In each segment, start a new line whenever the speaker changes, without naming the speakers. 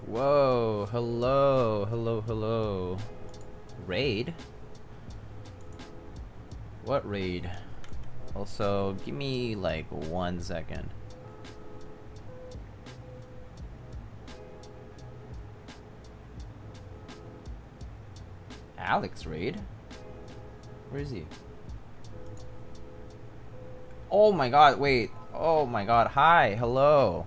Whoa, hello, hello, hello. Raid? What raid? Also, give me like 1 second. Alex raid? Where is he? Oh my god, wait. Oh my god, hi, hello.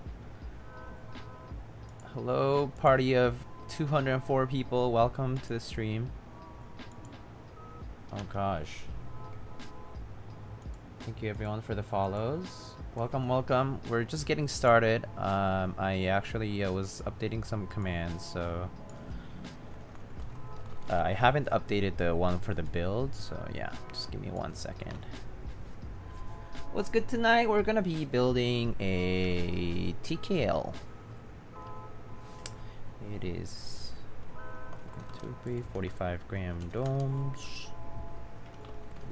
Hello, party of 204 people. Welcome to the stream. Oh gosh. Thank you everyone for the follows. Welcome, welcome. We're just getting started. I actually was updating some commands, so I haven't updated the one for the build, so yeah, just give me 1 second. What's good tonight? We're gonna be building a TKL. It is 45 gram domes.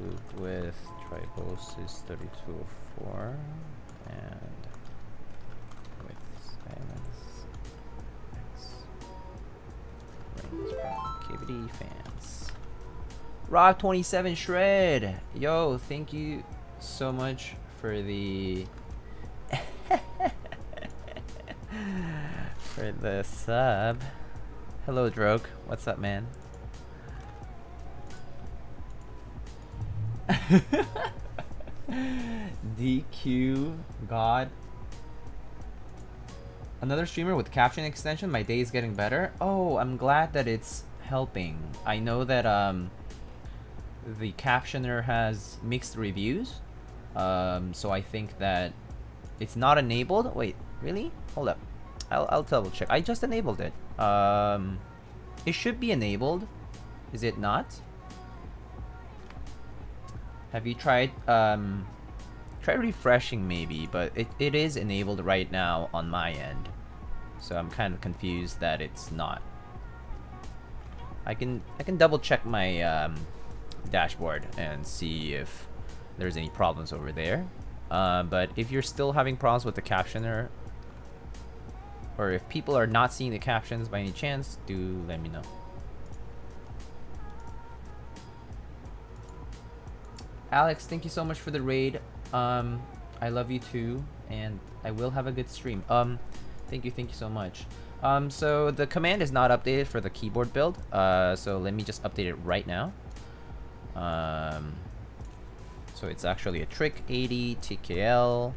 Lubed with tribos is 3204 and with silence X rings from KBD fans. Rock 27 Shred, yo, thank you so much for the for the sub. Hello Droke, what's up man? DQ God. Another streamer with caption extension. My day is getting better. Oh, I'm glad that it's helping. I know that the captioner has mixed reviews. So I think that it's not enabled. Wait, really? Hold up. I'll double check. I just enabled it. It should be enabled. Is it not? Have you tried try refreshing maybe, but it is enabled right now on my end. So I'm kind of confused that it's not. I can double check my dashboard and see if there's any problems over there. But if you're still having problems with the captioner, or if people are not seeing the captions by any chance, do let me know. Alex, thank you so much for the raid. I love you too, and I will have a good stream. Thank you so much. So the command is not updated for the keyboard build. So let me just update it right now. So it's actually a TriC 80 TKL.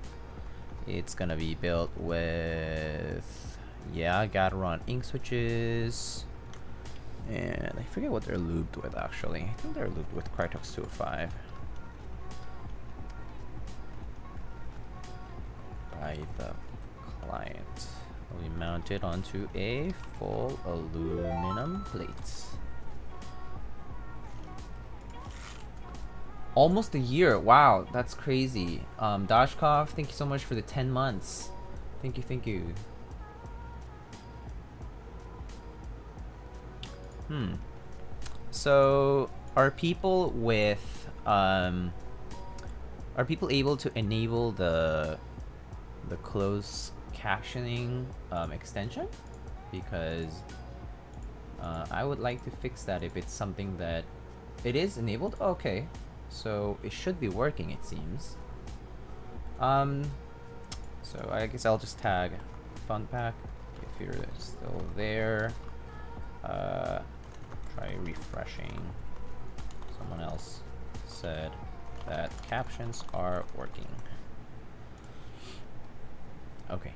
It's gonna be built with, yeah, Gateron Ink switches. And I forget what they're lubed with actually. I think they're lubed with Krytox 205. By the client. We mount it onto a full aluminum plate. Almost a year. Wow, that's crazy. Dashkov, thank you so much for the 10 months. Thank you. So are people able to enable the closed captioning extension? Because I would like to fix that if it's something that it is enabled. Okay, so it should be working, it seems. So I guess I'll just tag fun pack if you're still there. Try refreshing. Someone else said that captions are working. Okay.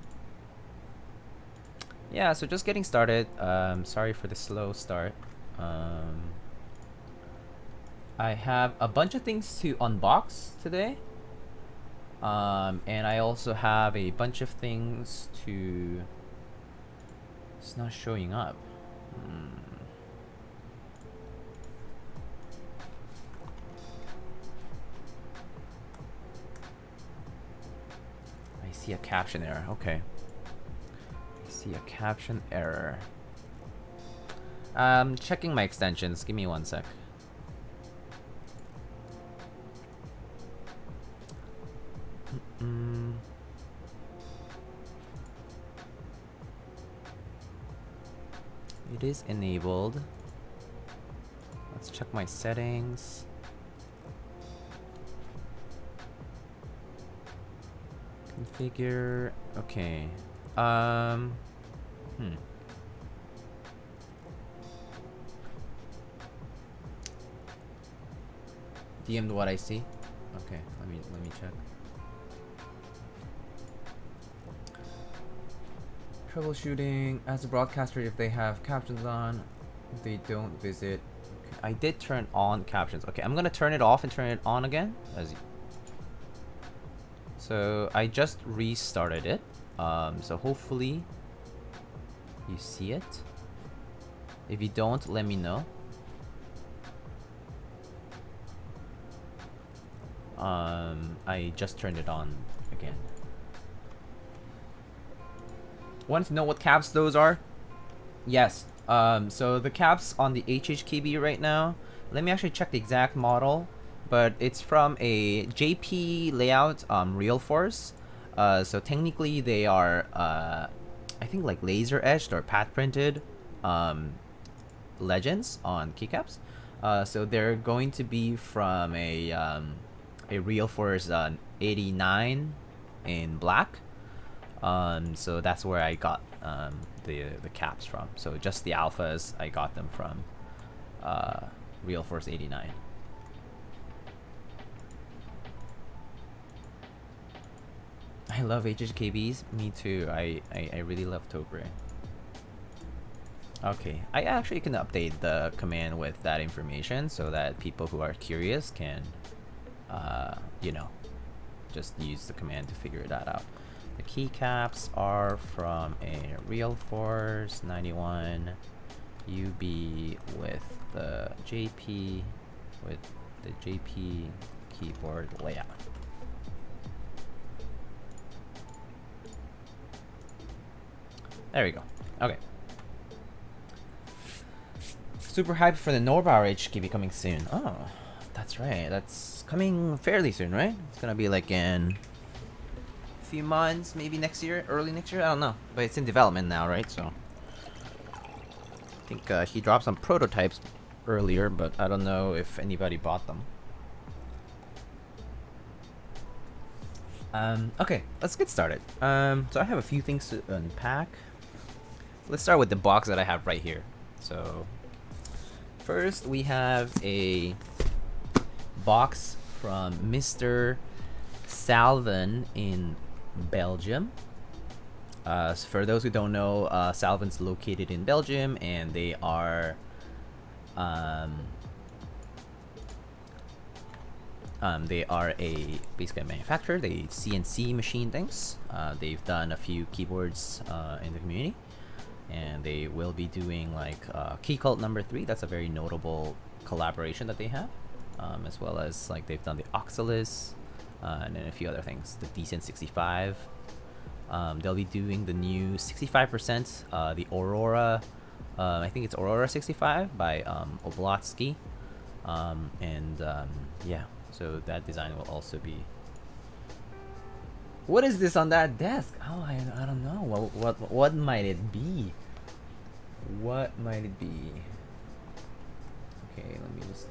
Yeah, so just getting started. Sorry for the slow start. I have a bunch of things to unbox today. And I also have a bunch of things to... It's not showing up. I see a caption error. Okay. I see a caption error. Checking my extensions. Give me 1 sec. It is enabled. Let's check my settings. Configure. Okay. DM'd what I see. Okay, let me check. Troubleshooting as a broadcaster. If they have captions on, they don't visit. Okay. I did turn on captions. Okay, I'm gonna turn it off and turn it on again. So I just restarted it. So hopefully you see it. If you don't, let me know. I just turned it on again. Want to know what caps those are? Yes. So the caps on the HHKB right now, let me actually check the exact model, but it's from a JP layout Real Force. So technically they are I think like laser etched or pat printed legends on keycaps. So they're going to be from a Real Force 89 in black. So that's where I got the caps from. So just the alphas, I got them from Real Force 89. I love HHKBs. Me too. I really love Topre. Okay, I actually can update the command with that information so that people who are curious can, you know, just use the command to figure that out. The keycaps are from a Real Force 91 UB with the JP keyboard layout. There we go. Okay. Super hyped for the Norbauer HKB coming soon. Oh, that's right. That's coming fairly soon, right? It's gonna be like in a few months, maybe next year, early next year. I don't know, but it's in development now, right? So I think he dropped some prototypes earlier, but I don't know if anybody bought them. Okay, let's get started. So I have a few things to unpack. Let's start with the box that I have right here. So first we have a box from Mr. Salvin in Belgium. So for those who don't know, Salvin's located in Belgium, and they are basically a manufacturer. They CNC machine things. They've done a few keyboards in the community, and they will be doing like Key Cult #3. That's a very notable collaboration that they have, as well as like they've done the Oxalis and then a few other things. The Decent 65. They'll be doing the new 65%, the Aurora. I think it's Aurora 65 by Oblotsky, yeah. So that design will also be. What is this on that desk? Oh, I don't know. What might it be? What might it be? Okay, let me just.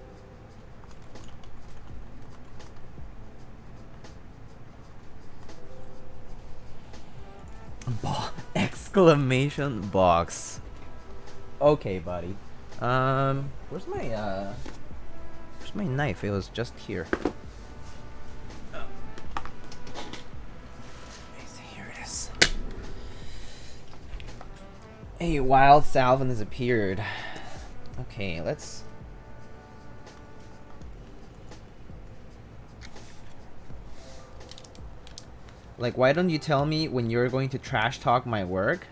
Exclamation box. Okay, buddy. Where's my knife? It was just here. Here it is. A wild Salvin has appeared. Okay, let's. Like, why don't you tell me when you're going to trash talk my work?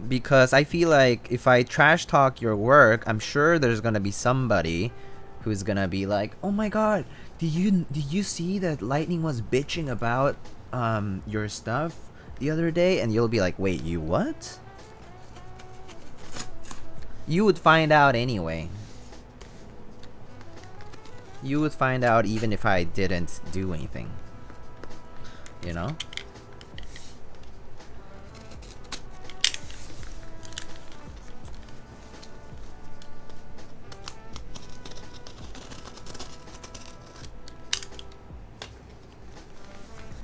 Because I feel like if I trash talk your work, I'm sure there's gonna be somebody who's gonna be like, "Oh my god, did you see that Lightning was bitching about your stuff the other day?" And you'll be like, "Wait, you what?" You would find out anyway. You would find out even if I didn't do anything. You know?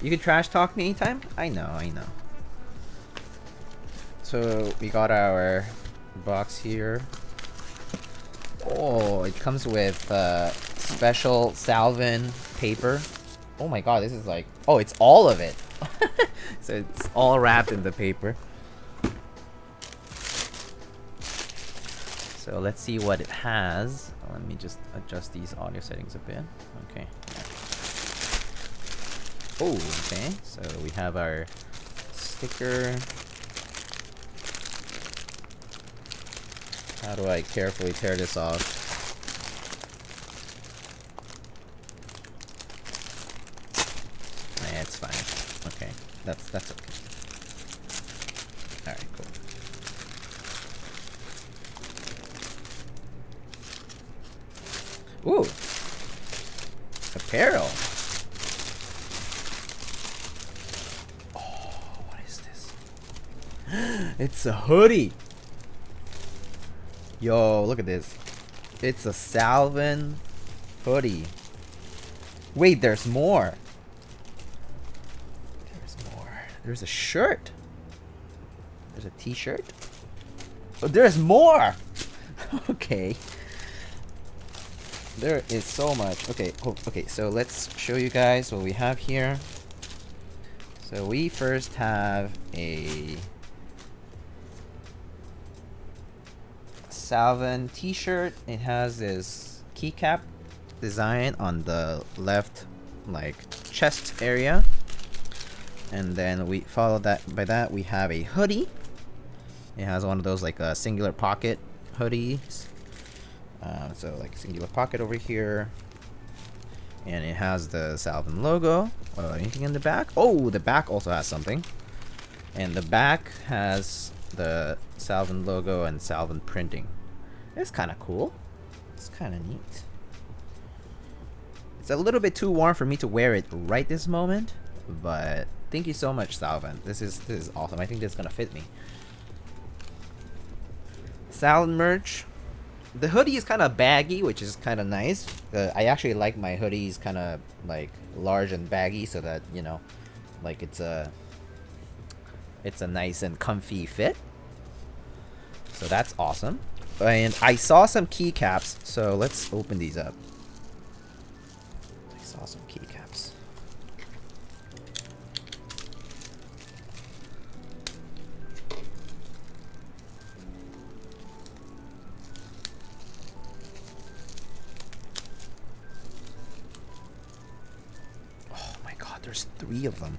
You can trash talk me anytime? I know, I know. So we got our box here. Oh, it comes with special Salvin paper. Oh my god, this is like... Oh, it's all of it. So it's all wrapped in the paper. So let's see what it has. Let me just adjust these audio settings a bit. Okay. Oh, okay. So we have our sticker. How do I carefully tear this off? Yeah, it's fine. Okay. That's okay. Alright, cool. Ooh! Apparel! Oh, what is this? It's a hoodie! Yo, look at this. It's a Salvin hoodie. Wait, there's more! There's more. There's a shirt! There's a t-shirt? Oh, there's more! Okay. There is so much. Okay, okay, so let's show you guys what we have here. So we first have a Salvin t-shirt. It has this keycap design on the left, like, chest area. And then we follow that by that we have a hoodie. It has one of those like singular pocket hoodies. So like a singular pocket over here. And it has the Salvin logo. Anything in the back? Oh, the back also has something. And the back has the Salvin logo and Salvin printing. It's kind of cool. It's kind of neat. It's a little bit too warm for me to wear it right this moment, but thank you so much, Salvin. This is awesome. I think this is gonna fit me. Salvin merch. The hoodie is kind of baggy, which is kind of nice. I actually like my hoodies kind of like large and baggy, so that, you know, like it's a nice and comfy fit. So that's awesome. And I saw some keycaps, so let's open these up. I saw some keycaps. Oh my god, there's 3 of them.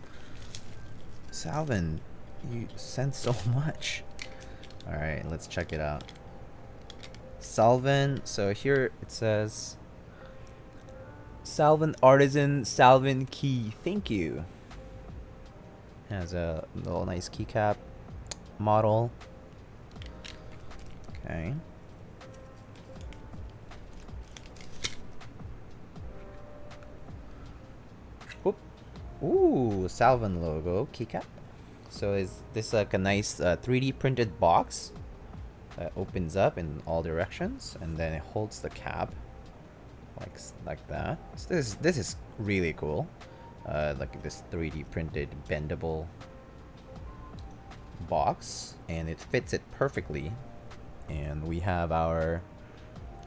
Salvin, you sent so much. Alright, let's check it out. Salvin, so here it says Salvin Artisan Salvin Key. Thank you. Has a little nice keycap model. Okay. Whoop. Ooh, Salvin logo keycap. So is this like a nice 3D printed box that opens up in all directions, and then it holds the cap like that. So this is really cool. Like this 3D printed bendable box, and it fits it perfectly. And we have our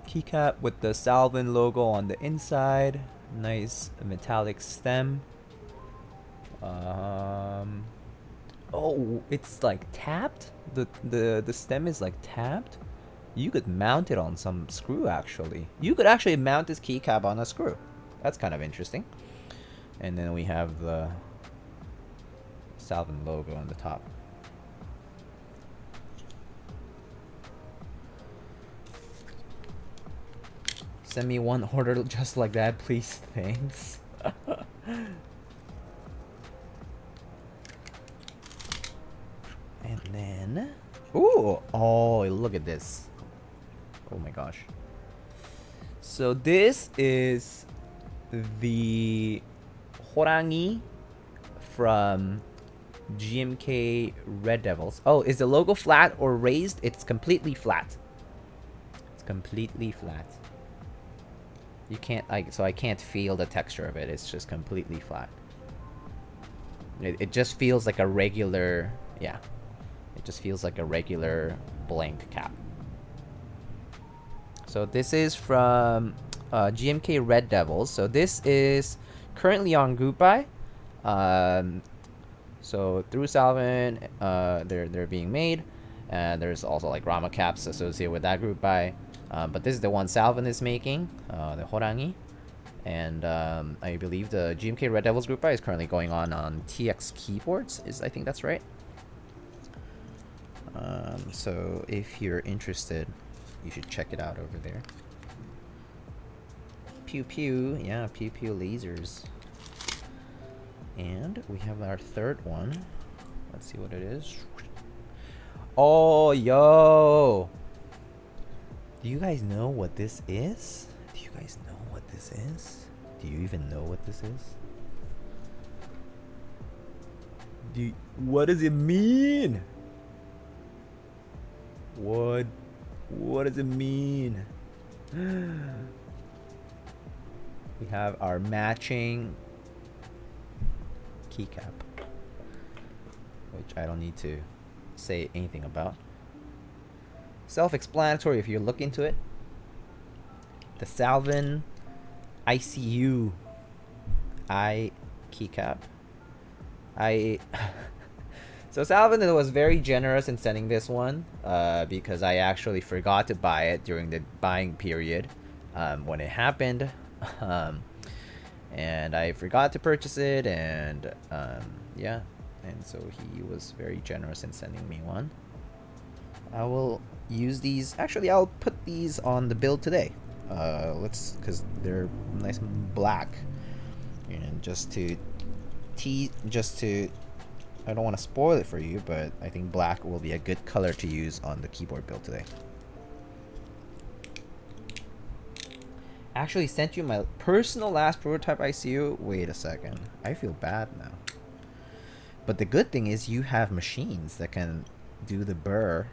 keycap with the Salvin logo on the inside. Nice metallic stem. Oh, it's like tapped. The stem is like tapped. You could mount it on some screw actually. You could actually mount this keycap on a screw. That's kind of interesting. And then we have the Salvin logo on the top. Send me one order just like that, please. Thanks. And then, ooh, oh, look at this. Oh my gosh. So this is the Horangi from GMK Red Devils. Oh, is the logo flat or raised? It's completely flat. It's completely flat. You can't, so I can't feel the texture of it. It's just completely flat. It just feels like a regular, yeah. It just feels like a regular blank cap. So this is from GMK Red Devils. So this is currently on group buy. So through Salvin, they're being made, and there's also like Rama caps associated with that group buy. But this is the one Salvin is making, the Horangi. And I believe the GMK Red Devils group buy is currently going on TX keyboards. I think that's right. So if you're interested, you should check it out over there. Pew pew, yeah, pew pew lasers. And we have our third one. Let's see what it is. Oh, yo! Do you guys know what this is? Do you guys know what this is? Do you even know what this is? What does it mean? What does it mean? We have our matching keycap, which I don't need to say anything about. Self-explanatory if you look into it. The Salvin ICU keycap. So Salvin was very generous in sending this one because I actually forgot to buy it during the buying period when it happened. And I forgot to purchase it, and yeah, and so he was very generous in sending me one. I will use these. Actually, I'll put these on the build today. Because they're nice and black, and I don't want to spoil it for you, but I think black will be a good color to use on the keyboard build today. Actually sent you my personal last prototype ICU. Wait a second. I feel bad now. But the good thing is you have machines that can do the burr,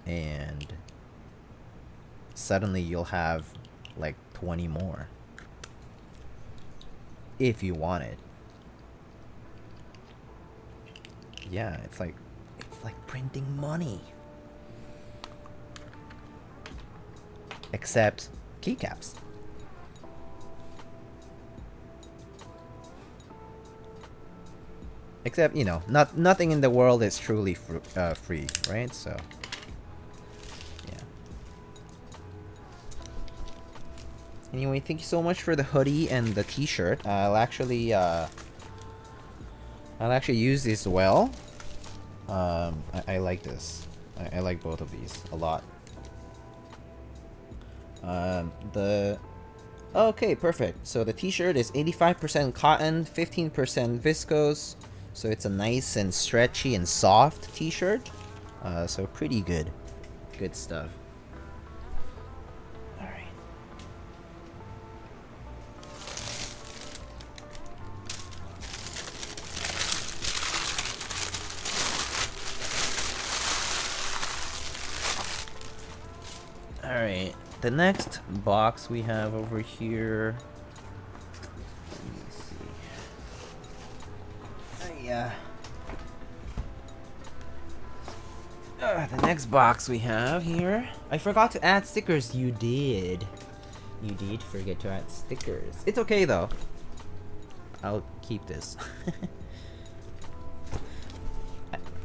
and suddenly you'll have like 20 more if you want it. Yeah, it's like printing money. Except keycaps. Except, you know, nothing in the world is truly free, right? So, yeah. Anyway, thank you so much for the hoodie and the t-shirt. I'll actually use this well. I like this. I like both of these a lot. Okay, perfect. So the t-shirt is 85% cotton, 15% viscose. So it's a nice and stretchy and soft t-shirt. So pretty good. Good stuff. Alright. Alright. The next box we have over here. Let me see. The next box we have here. I forgot to add stickers. You did. You did forget to add stickers. It's okay though. I'll keep this.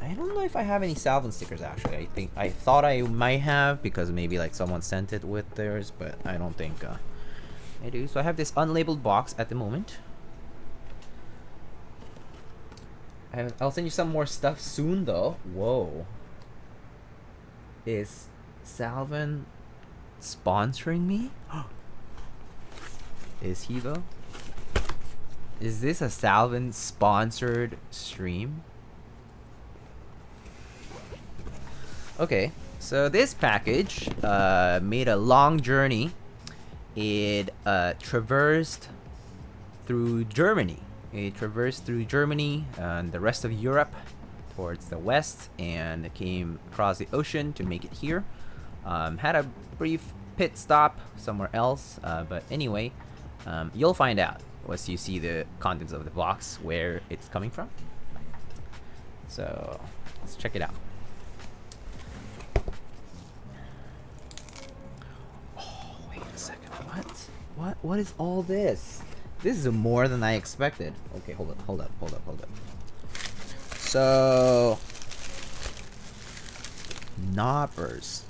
I don't know if I have any Salvin stickers actually. I thought I might have because maybe like someone sent it with theirs, but I don't think I do. So I have this unlabeled box at the moment. I'll send you some more stuff soon though. Whoa. Is Salvin sponsoring me? Is he though? Is this a Salvin sponsored stream? Okay, so this package made a long journey. It traversed through Germany. It traversed through Germany and the rest of Europe towards the west, and it came across the ocean to make it here. Had a brief pit stop somewhere else, but anyway, you'll find out was you see the contents of the box, where it's coming from. So let's check it out. Oh, wait a second. What is all this? This is more than I expected. Okay, hold up. So, knoppers.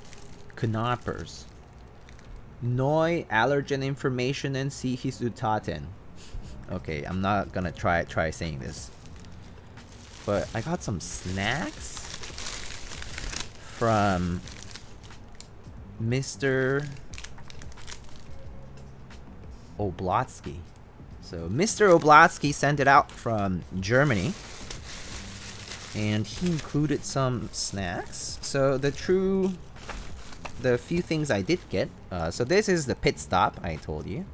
Neu allergen informationen see Resultaten. Okay, I'm not gonna try saying this. But I got some snacks from Mr. Oblatsky. So Mr. Oblatsky sent it out from Germany, and he included some snacks. So the few things I did get. So this is the pit stop I told you.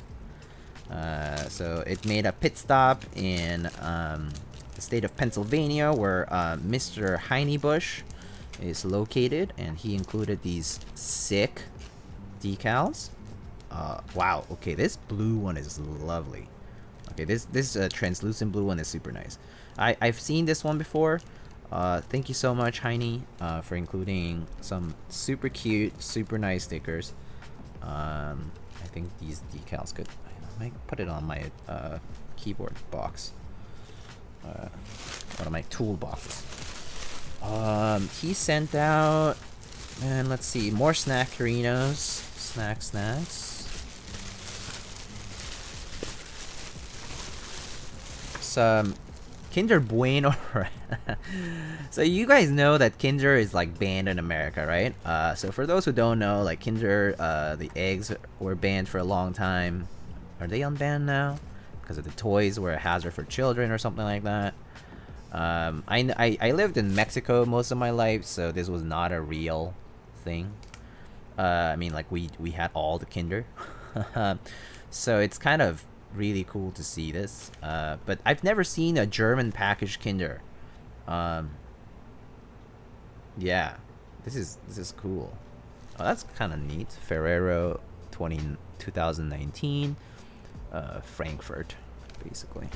So it made a pit stop in the state of Pennsylvania, where Mr. Heinebusch is located, and he included these sick decals. Wow. Okay, this blue one is lovely. Okay, this translucent blue one is super nice. I've seen this one before. Thank you so much, Heine, for including some super cute, super nice stickers. I think these decals could. I might put it on my keyboard box. One of my toolboxes. He sent out, and let's see, more snackerinos. Snacks. Some Kinder Bueno. So you guys know that Kinder is like banned in America, right? So for those who don't know, like Kinder, the eggs were banned for a long time. Are they unbanned now? Because of the toys were a hazard for children or something like that. I lived in Mexico most of my life, so this was not a real thing. I mean, like we had all the Kinder. So it's kind of really cool to see this. But I've never seen a German packaged Kinder. Yeah, this is cool. Oh, that's kind of neat. Ferrero 2019, Frankfurt, basically.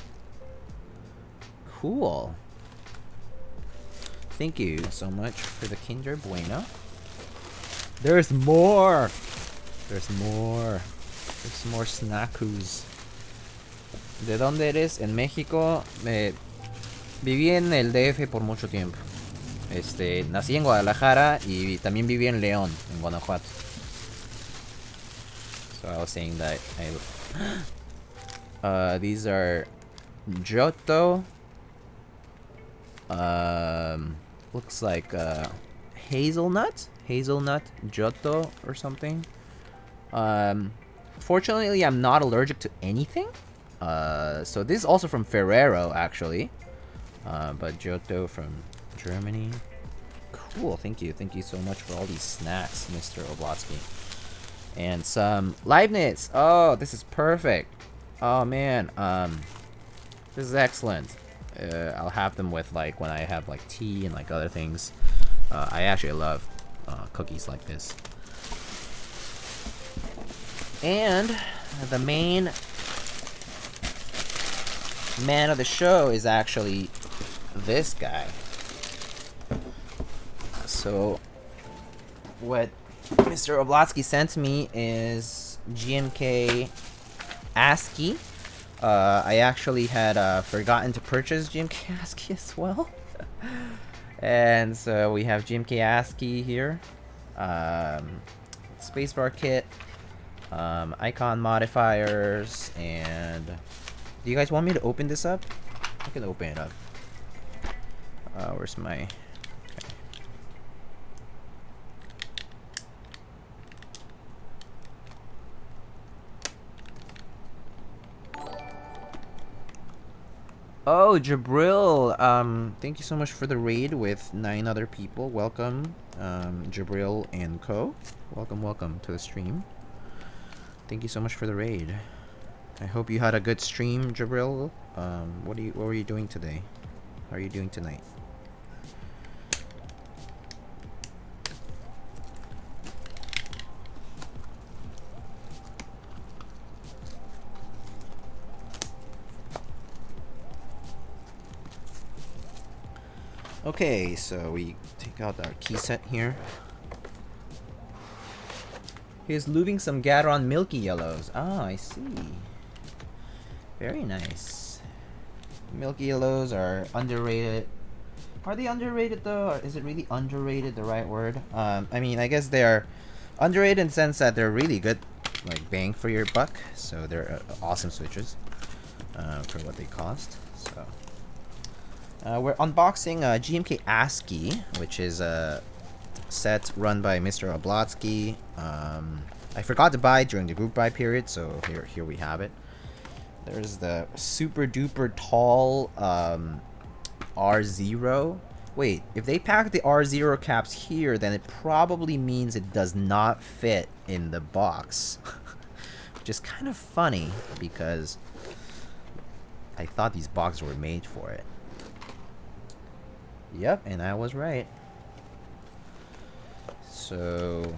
Cool. Thank you so much for the Kinder Bueno. There's more. There's more snackus. ¿De dónde eres? En México. Viví en el DF por mucho tiempo. Nací en Guadalajara y también viví en León, en Guanajuato. So I was saying that these are Giotto. Looks like hazelnut Giotto or something. Fortunately, I'm not allergic to anything. So this is also from Ferrero, actually. But Giotto from Germany. Cool, thank you so much for all these snacks, Mr. Oblatsky. And some Leibniz. Oh, this is perfect. Oh man, this is excellent. I'll have them with like when I have like tea and like other things. I actually love cookies like this. And the main man of the show is actually this guy. So what Mr. Oblatsky sent me is GMK ASCII. I actually had forgotten to purchase GMK ASCII as well. And so we have GMK ASCII here. Spacebar kit. Icon modifiers. And do you guys want me to open this up? I can open it up. Where's my... Oh, Jabril, thank you so much for the raid with 9 other people. Welcome, Jabril and co. Welcome to the stream. Thank you so much for the raid. I hope you had a good stream, Jabril. What were you doing today? How are you doing tonight? Okay, so we take out our key set here. He's lubing some Gateron milky yellows. Ah, I see. Very nice. Milky yellows are underrated. Are they underrated though? Or is it really underrated the right word? I mean, I guess they are underrated in the sense that they're really good, like bang for your buck. So they're awesome switches for what they cost. So we're unboxing GMK ASCII, which is a set run by Mr. Oblotsky. I forgot to buy during the group buy period, so here we have it. There's the super duper tall R0. Wait, if they pack the R0 caps here, then it probably means it does not fit in the box. Which is kind of funny, because I thought these boxes were made for it. Yep, and I was right. So,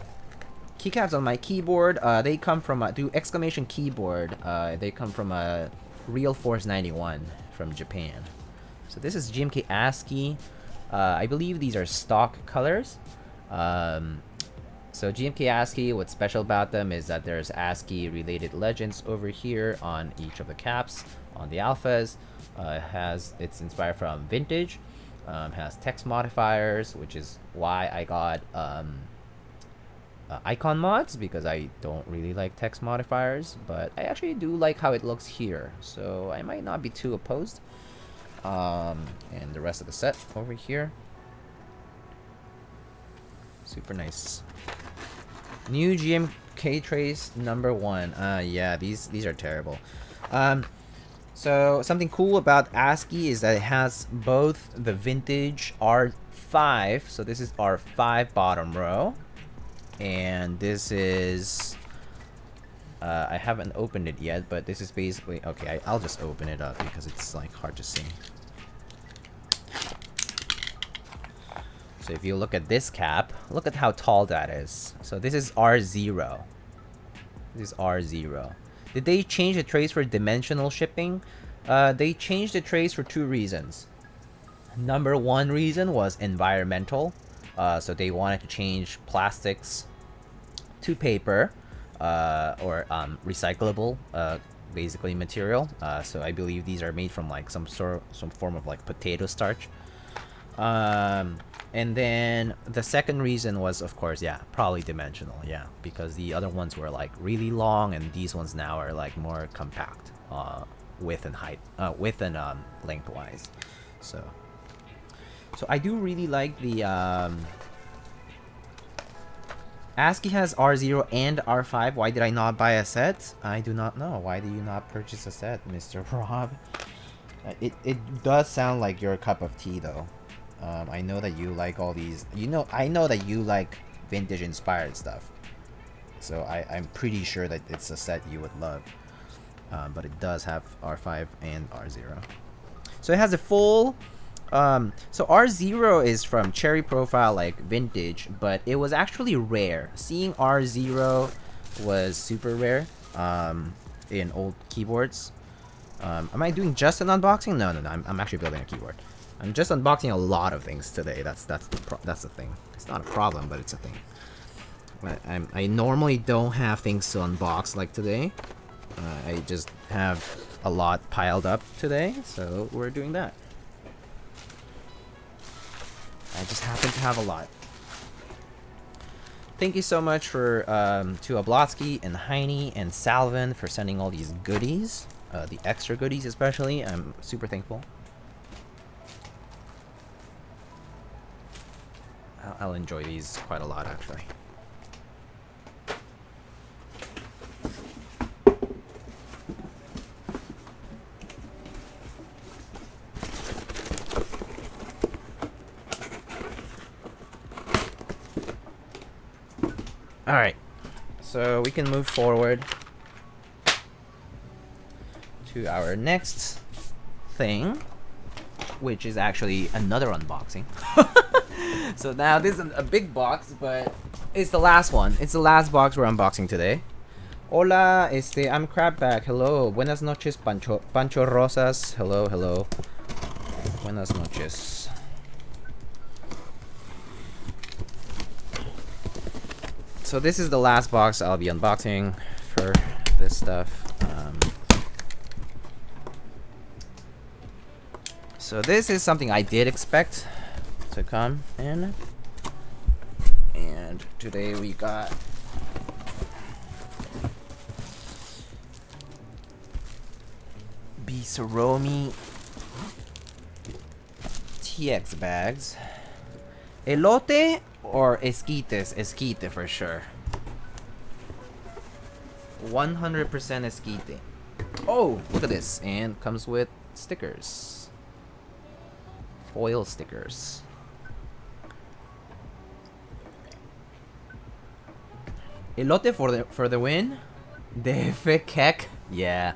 keycaps on my keyboard, they come from a exclamation keyboard. They come from a Real Force 91 from Japan. So this is GMK ASCII. I believe these are stock colors. So GMK ASCII, what's special about them is that there's ASCII related legends over here on each of the caps. On the alphas, it's inspired from vintage. Has text modifiers, which is why I got icon mods, because I don't really like text modifiers, but I actually do like how it looks here, so I might not be too opposed. And the rest of the set over here, super nice. New GMK trace #1. Yeah, these are terrible. So something cool about ASCII is that it has both the vintage R5, so this is R5 bottom row, and this is I haven't opened it yet, but this is basically, okay, I'll just open it up because it's like hard to see. So if you look at this cap, look at how tall that is. So this is R0. This is R0. Did they change the trace for dimensional shipping? They changed the trace for 2 reasons. #1 reason was environmental. So they wanted to change plastics to paper, or recyclable, basically material. So I believe these are made from like some form of like potato starch. And then the second reason was, of course, yeah, probably dimensional, yeah, because the other ones were like really long, and these ones now are like more compact, width and height, width and lengthwise. So I do really like the ASCII has R0 and R5. Why did I not buy a set? I do not know. Why do you not purchase a set, Mr. Rob? It does sound like your cup of tea, though. I know that you like all these. I know that you like vintage-inspired stuff. So I'm pretty sure that it's a set you would love. But it does have R5 and R0. So it has a full... so R0 is from Cherry Profile, like vintage, but it was actually rare. Seeing R0 was super rare in old keyboards. Am I doing just an unboxing? No. I'm actually building a keyboard. I'm just unboxing a lot of things today. That's the thing. It's not a problem, but it's a thing. But I normally don't have things to unbox like today. I just have a lot piled up today, so we're doing that. I just happen to have a lot. Thank you so much for to Oblotsky and Heine and Salvin for sending all these goodies, the extra goodies especially. I'm super thankful. I'll enjoy these quite a lot, actually. Alright, so we can move forward to our next thing, which is actually another unboxing. So now this is a big box, but it's the last one. It's the last box we're unboxing today. Hola, I'm Crabback. Hello, buenas noches, Pancho Rosas. Hello. Buenas noches. So this is the last box I'll be unboxing for this stuff. So this is something I did expect to come in. And today we got Bisaromi TX bags. Elote or esquites? Esquite for sure. 100% esquite. Oh, look at this. And comes with stickers. Foil stickers. Elote for the win. DF Kek. Yeah.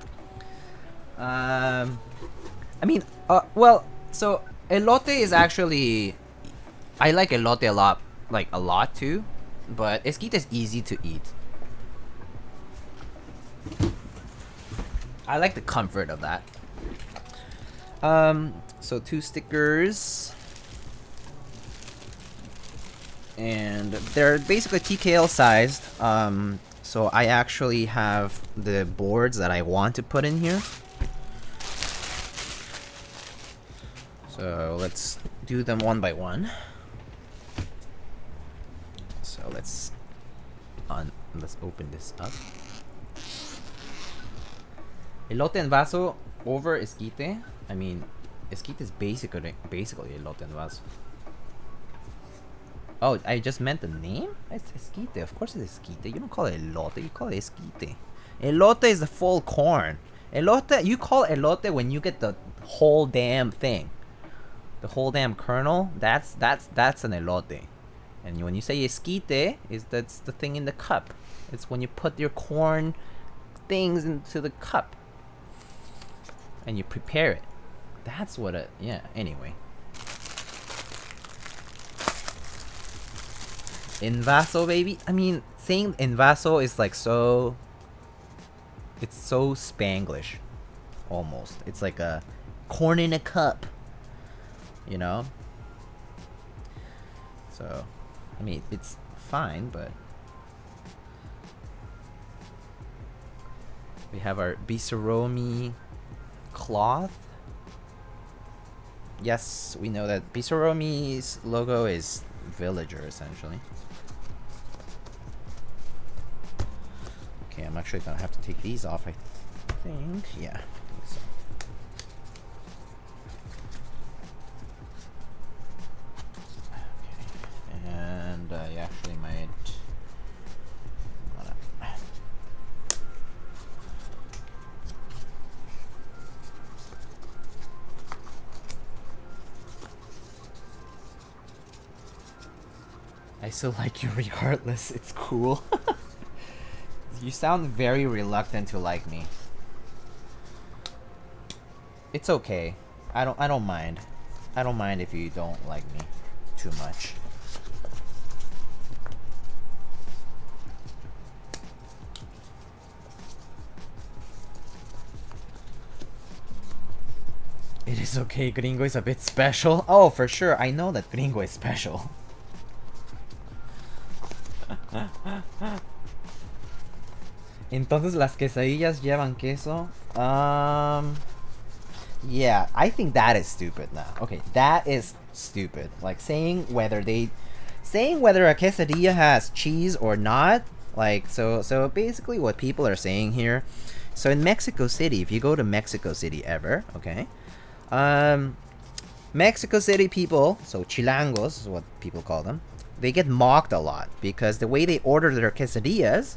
I mean, well, so elote is actually, I like elote a lot, like a lot too, but esquite is easy to eat. I like the comfort of that. So 2 stickers, and they're basically TKL sized. So I actually have the boards that I want to put in here. So let's do them one by one. So let's open this up. Elote en vaso over esquite. I mean, esquite is basically elote en vaso. Oh, I just meant the name? It's esquite. Of course it's esquite. You don't call it elote, you call it esquite. Elote is the full corn. Elote, you call elote when you get the whole damn thing. The whole damn kernel, that's an elote. And when you say esquite, that's the thing in the cup. It's when you put your corn things into the cup and you prepare it. That's what it, yeah, anyway. En vaso, baby. I mean, saying en vaso is like so, it's so Spanglish almost. It's like a corn in a cup, you know? So, I mean, it's fine, but we have our Bisaromi cloth. Yes, we know that Bisaromi's logo is villager, essentially. Okay, I'm actually gonna have to take these off, I think. Yeah, I think so. Okay, and I actually might. I still like you regardless. It's cool. You sound very reluctant to like me. It's okay. I don't mind. I don't mind if you don't like me too much. It is okay. Gringo is a bit special. Oh, for sure. I know that Gringo is special. Entonces las quesadillas llevan queso. Yeah, I think that is stupid now. Okay, that is stupid. Like saying whether a quesadilla has cheese or not. Like so basically what people are saying here. So in Mexico City, if you go to Mexico City ever, okay? Mexico City people, so chilangos is what people call them. They get mocked a lot because the way they order their quesadillas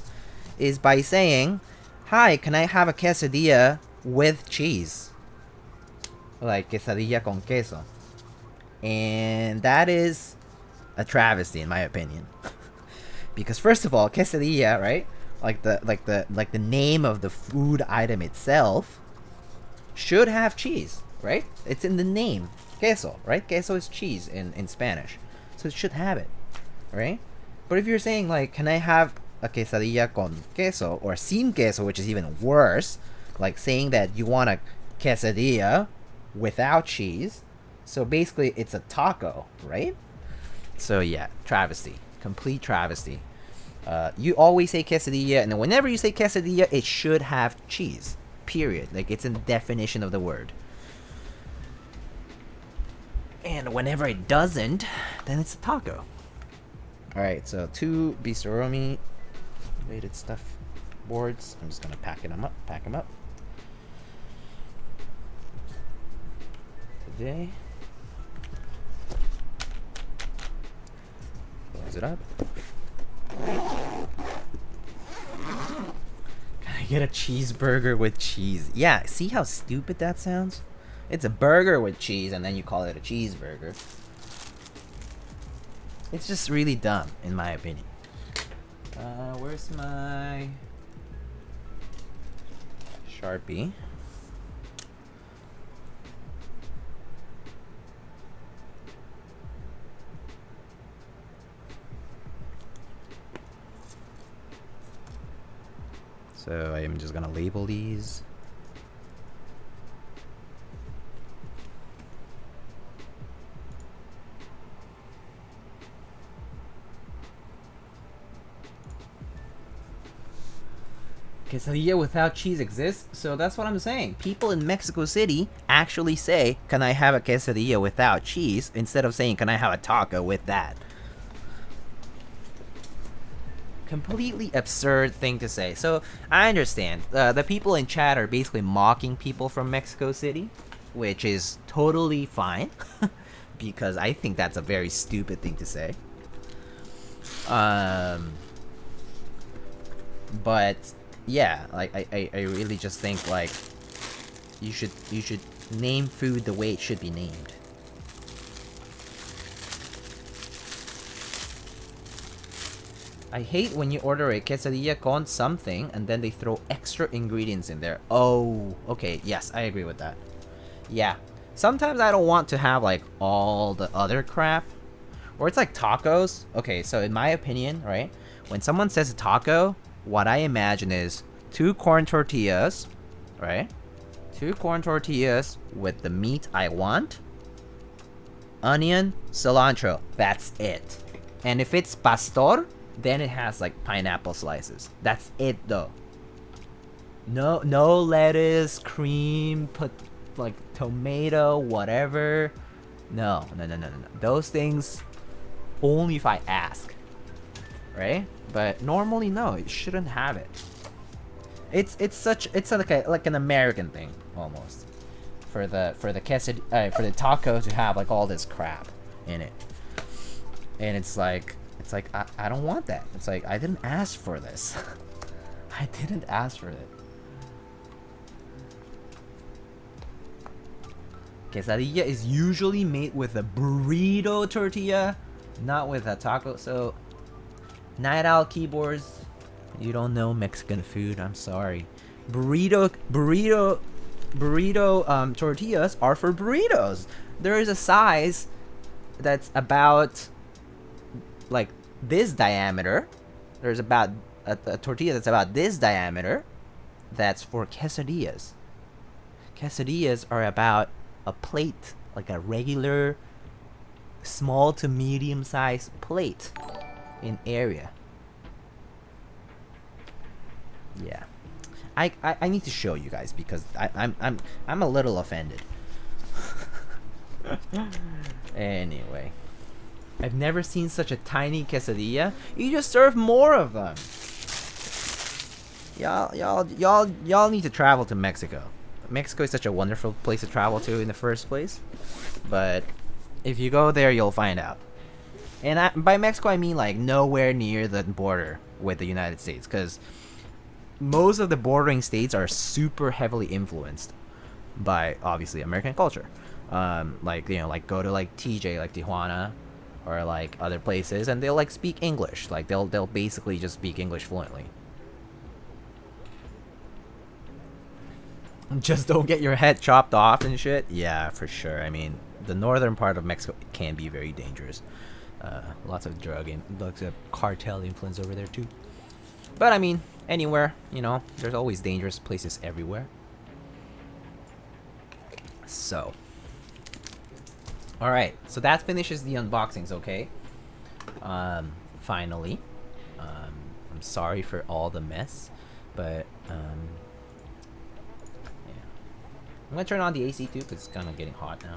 is by saying, "Hi, can I have a quesadilla with cheese?" Like quesadilla con queso. And that is a travesty in my opinion. Because first of all, quesadilla, right? Like the name of the food item itself should have cheese, right? It's in the name. Queso, right? Queso is cheese in Spanish. So it should have it, right? But if you're saying like, can I have a quesadilla con queso or sin queso, which is even worse, like saying that you want a quesadilla without cheese, so basically it's a taco, right? So yeah, travesty, complete travesty. You always say quesadilla, and whenever you say quesadilla, it should have cheese. Period. Like, it's in the definition of the word. And whenever it doesn't, then it's a taco. Alright, so 2 Bisoromi related stuff boards. I'm just gonna pack them up. Today. Close it up. Can I get a cheeseburger with cheese? Yeah, see how stupid that sounds? It's a burger with cheese and then you call it a cheeseburger. It's just really dumb, in my opinion. Where's my Sharpie? So I am just gonna label these. Quesadilla without cheese exists, so that's what I'm saying. People in Mexico City actually say, "Can I have a quesadilla without cheese?" instead of saying, "Can I have a taco with that?" Completely absurd thing to say. So I understand. The people in chat are basically mocking people from Mexico City, which is totally fine, because I think that's a very stupid thing to say. But yeah, like I really just think like you should name food the way it should be named. I hate when you order a quesadilla con something and then they throw extra ingredients in there. Oh, okay, yes, I agree with that. Yeah, sometimes I don't want to have like all the other crap. Or it's like tacos. Okay, so in my opinion, right, when someone says a taco, what I imagine is 2 corn tortillas, right? 2 corn tortillas with the meat I want, onion, cilantro. That's it. And if it's pastor, then it has like pineapple slices. That's it though. No lettuce, cream, put like tomato, whatever. No. Those things only if I ask, right? But normally no, it shouldn't have it. It's like an American thing almost for the quesadilla, for the taco to have like all this crap in it, and it's like I don't want that. It's like I didn't ask for this. I didn't ask for it. Quesadilla is usually made with a burrito tortilla, not with a taco. So, Night Owl Keyboards, you don't know Mexican food. I'm sorry. Burrito tortillas are for burritos. There is a size that's about like this diameter. There's about a tortilla that's about this diameter. That's for quesadillas. Quesadillas are about a plate, like a regular small to medium sized plate in area. Yeah, I need to show you guys because I'm a little offended. Anyway, I've never seen such a tiny quesadilla. You just serve more of them. Y'all need to travel to Mexico. Mexico is such a wonderful place to travel to in the first place, but if you go there, you'll find out. And by Mexico, I mean like nowhere near the border with the United States, because most of the bordering states are super heavily influenced by obviously American culture. Like, you know, like go to like TJ, like Tijuana, or like other places, and they'll like speak English. Like they'll basically just speak English fluently. Just don't get your head chopped off and shit. Yeah, for sure. I mean, the northern part of Mexico can be very dangerous. Lots of lots of cartel influence over there too. But I mean, anywhere, you know, there's always dangerous places everywhere. So, all right. So that finishes the unboxings. Okay. Finally, I'm sorry for all the mess, but yeah. I'm gonna turn on the AC too because it's kind of getting hot now.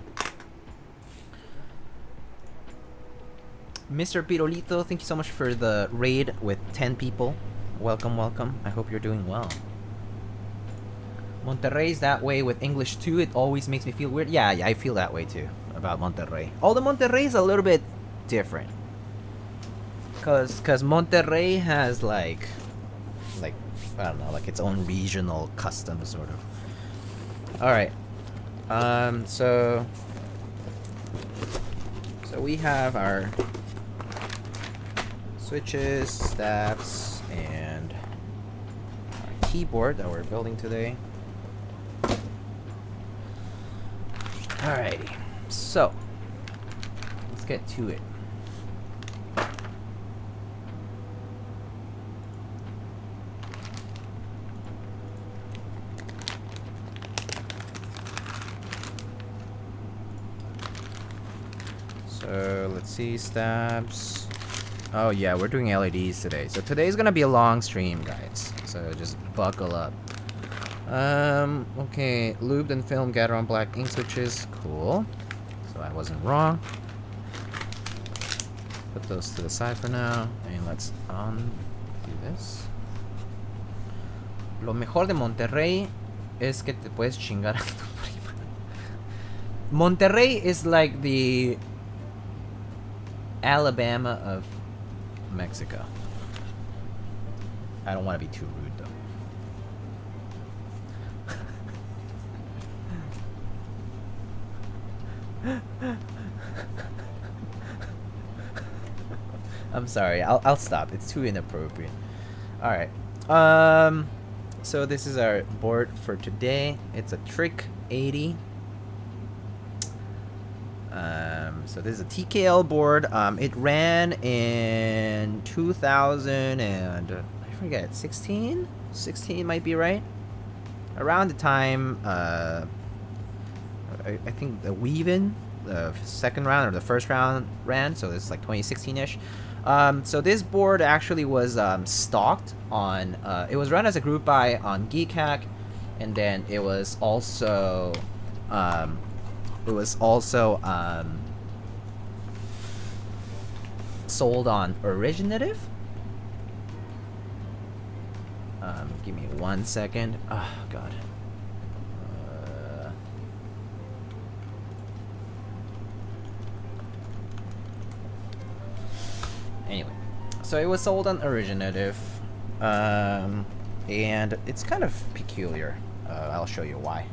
Mr. Pirolito, thank you so much for the raid with 10 people. Welcome, welcome. I hope you're doing well. Monterrey's that way with English too. It always makes me feel weird. Yeah, I feel that way too about Monterrey. Although Monterrey's a little bit different. Cause Monterrey has like I don't know, like its own regional custom sort of. Alright. So we have our switches, stabs, and our keyboard that we're building today. Alrighty, so let's get to it. So let's see, stabs. Oh yeah, we're doing LEDs today. So today's gonna be a long stream, guys. So just buckle up. Okay, lubed and filmed Gateron black ink switches. Cool. So I wasn't wrong. Put those to the side for now. And let's do this. Lo mejor de Monterrey es que te puedes chingar a tu prima. Monterrey is like the Alabama of Mexico. I don't want to be too rude though. I'm sorry. I'll stop. It's too inappropriate. All right. So this is our board for today. It's a TriC 80. So this is a TKL board. It ran in 2000 and I forget, 16? 16 might be right. Around the time I think the weave-in, the second round or the first round ran, so this is like 2016-ish. So this board actually was stocked on, it was run as a group buy on Keycaps, and then it was also sold on Originative. Give me 1 second. Oh god. Anyway, so it was sold on Originative, and it's kind of peculiar. I'll show you why.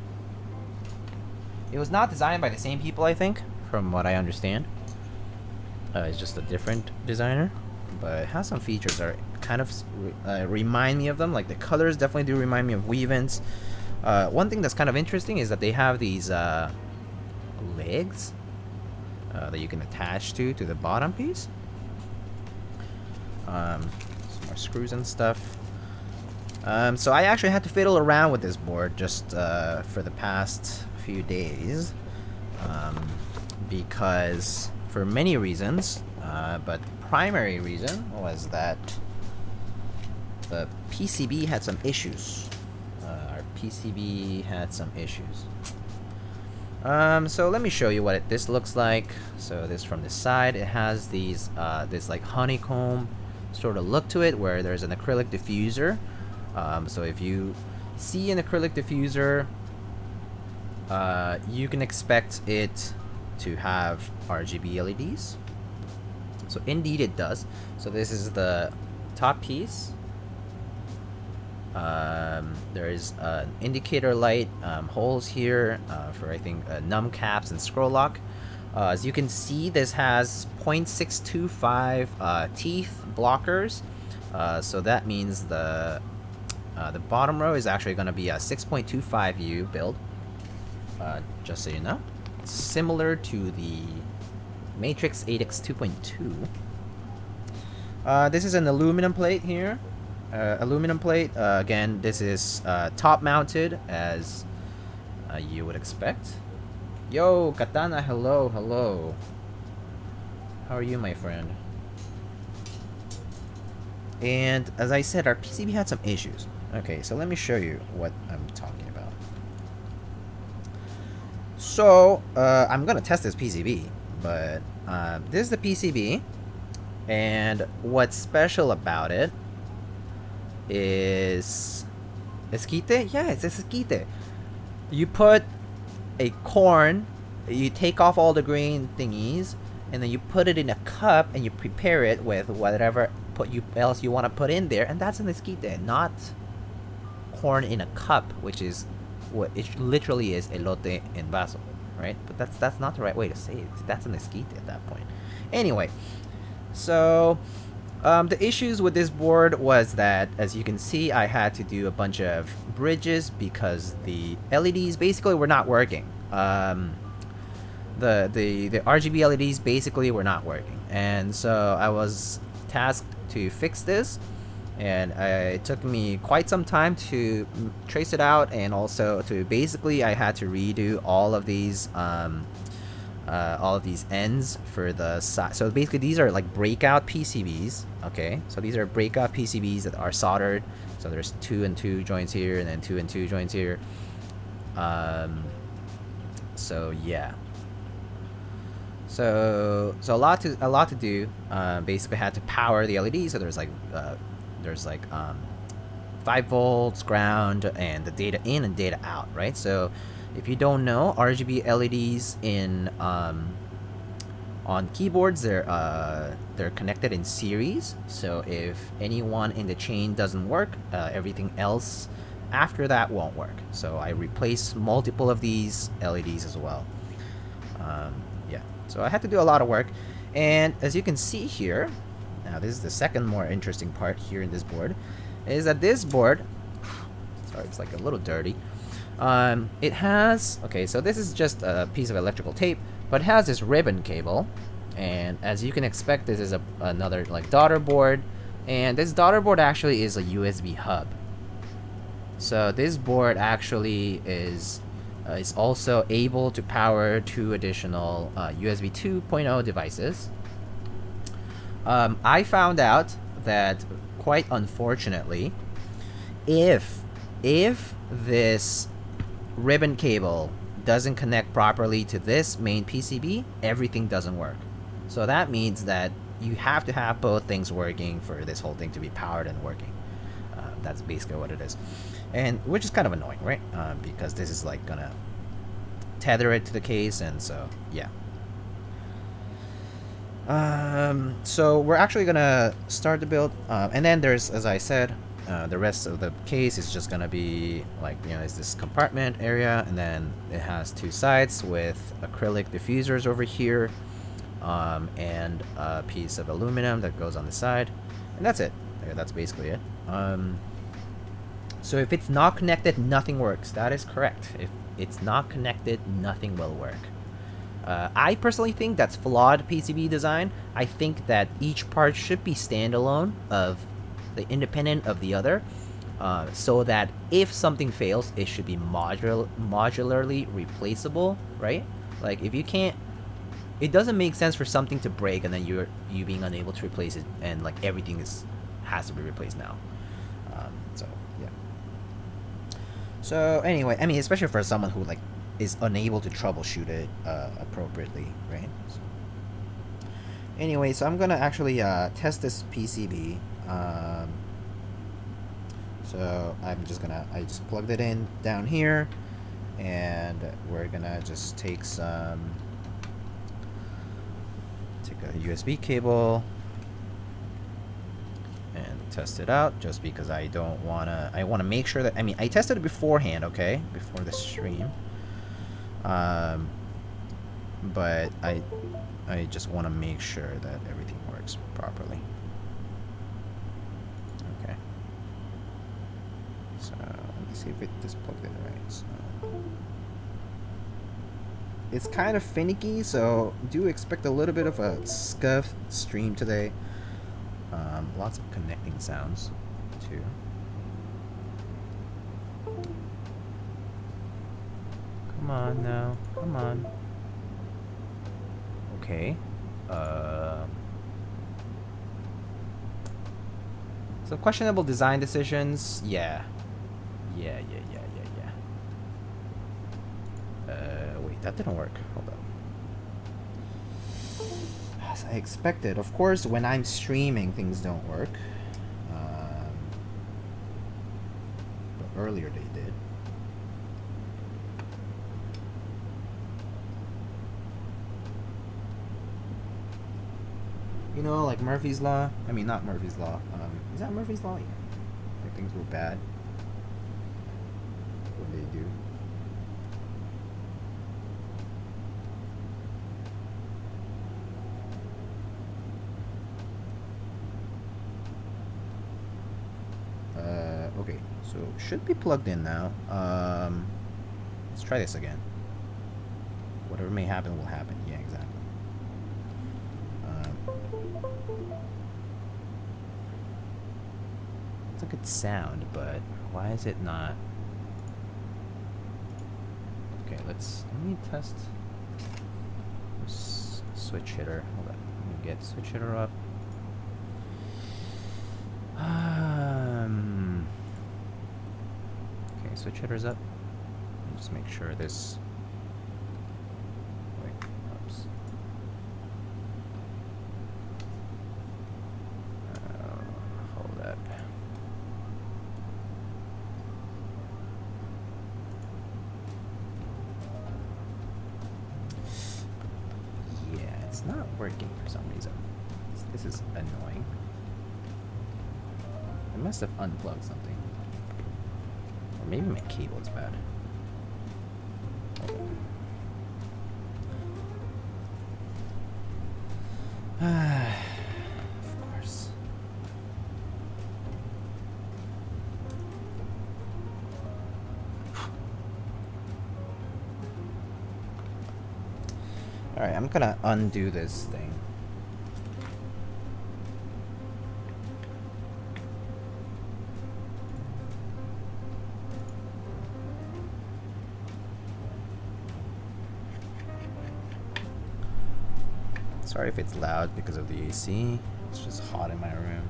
It was not designed by the same people, I think, from what I understand. It's just a different designer, but it has some features that kind of remind me of them. Like the colors definitely do remind me of weave-ins. One thing that's kind of interesting is that they have these legs that you can attach to the bottom piece. Some more screws and stuff. So I actually had to fiddle around with this board just for the past few days, because for many reasons, but the primary reason was that the PCB had some issues. Our PCB had some issues. So let me show you what this looks like. So this from the side, it has these this like honeycomb sort of look to it, where there's an acrylic diffuser. So if you see an acrylic diffuser, you can expect it to have RGB LEDs. So indeed it does. So this is the top piece. There is an indicator light, holes here for I think num caps and scroll lock. As you can see, this has 0.625 teeth blockers. So that means the bottom row is actually going to be a 6.25U build. Just so you know, it's similar to the Matrix 8X 2.2. This is an aluminum plate here. Aluminum plate. Again, this is top mounted, as you would expect. Yo, Katana, hello, hello. How are you, my friend? And as I said, our PCB had some issues. Okay, so let me show you what I'm talking about. So, I'm gonna test this PCB, but this is the PCB, and what's special about it is... Esquite? Yeah, it's esquite. You put a corn, you take off all the green thingies, and then you put it in a cup and you prepare it with whatever else you want to put in there, and that's an esquite, not corn in a cup, which is what it literally is, elote en vaso, right? But that's not the right way to say it. That's an esquite at that point. Anyway, so the issues with this board was that, as you can see, I had to do a bunch of bridges because the LEDs basically were not working. The RGB LEDs basically were not working, and so I was tasked to fix this, and it took me quite some time to trace it out, and also to basically I had to redo all of these ends for the side. So basically these are like breakout PCBs. Okay, so these are breakout PCBs that are soldered. So there's 2 and 2 joints here, and then 2 and 2 joints here. So yeah. So a lot to do. Basically had to power the LED. So there's like 5 volts, ground, and the data in and data out, right? So if you don't know, RGB LEDs on keyboards, they're connected in series. So if any one in the chain doesn't work, everything else after that won't work. So I replaced multiple of these LEDs as well. Yeah, so I had to do a lot of work, and as you can see here, now this is the second more interesting part here in this board, is that this board, sorry, it's like a little dirty. It has, okay, so this is just a piece of electrical tape, but it has this ribbon cable, and as you can expect, this is another like daughter board, and this daughter board actually is a USB hub. So this board actually is also able to power 2 additional USB 2.0 devices. I found out that, quite unfortunately, if this ribbon cable doesn't connect properly to this main PCB, everything doesn't work. So that means that you have to have both things working for this whole thing to be powered and working. That's basically what it is, and which is kind of annoying, right? Because this is like gonna tether it to the case, and so yeah. So we're actually gonna start the build, and then there's, as I said, the rest of the case is just gonna be like, you know, it's this compartment area, and then it has 2 sides with acrylic diffusers over here, and a piece of aluminum that goes on the side, and that's it. That's basically it. So if it's not connected, nothing works. That is correct. If it's not connected, nothing will work. I personally think that's flawed PCB design. I think that each part should be standalone, independent of the other, so that if something fails, it should be modularly replaceable, right? Like if you can't, it doesn't make sense for something to break and then you being unable to replace it, and like everything has to be replaced now. So yeah. So anyway, I mean, especially for someone who like is unable to troubleshoot it appropriately, right? So, anyway, so I'm gonna actually test this PCB. So I just plugged it in down here, and we're gonna just take a USB cable and test it out, just because I want to make sure that, I mean, I tested it beforehand, okay, before the stream, but I just want to make sure that everything works properly. Okay, so let me see if it just plugged in right. So it's kind of finicky, so do expect a little bit of a scuffed stream today. Lots of connecting sounds too. Come on now, come on. Okay. So questionable design decisions, yeah. Yeah. Wait, that didn't work. Hold on. As I expected. Of course, when I'm streaming, things don't work. But earlier they did. You know, like Murphy's Law. I mean, not Murphy's Law. Is that Murphy's Law? Yeah. Like things were bad. What did they do? Okay, so should be plugged in now. Let's try this again. Whatever may happen will happen. Yeah, exactly. It's a good sound, but why is it not? Okay, let me test this switch hitter. Hold on, let me get switch hitter up. Okay, switch hitter's up. Let me just make sure this. Wait, oops. Hold up. Yeah, it's not working for some reason. This is annoying. I must have unplugged something. Or maybe my cable is bad. Of course. Alright, I'm gonna undo this thing. Sorry if it's loud because of the AC. It's just hot in my room.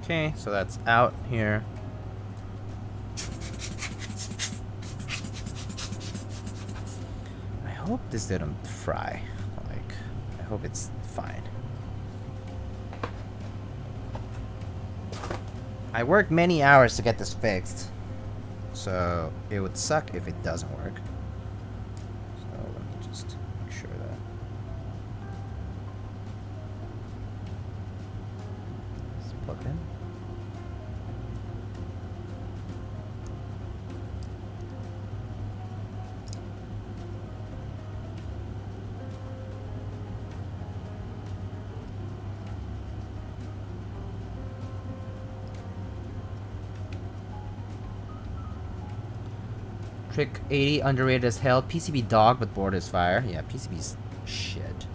Okay, so that's out here. I hope this didn't fry. Like, I hope it's fine. I worked many hours to get this fixed, so it would suck if it doesn't work. So let me just make sure that. It's plugged in. TriC 80 underrated as hell. PCB dog, but board is fire. Yeah, PCB's shit.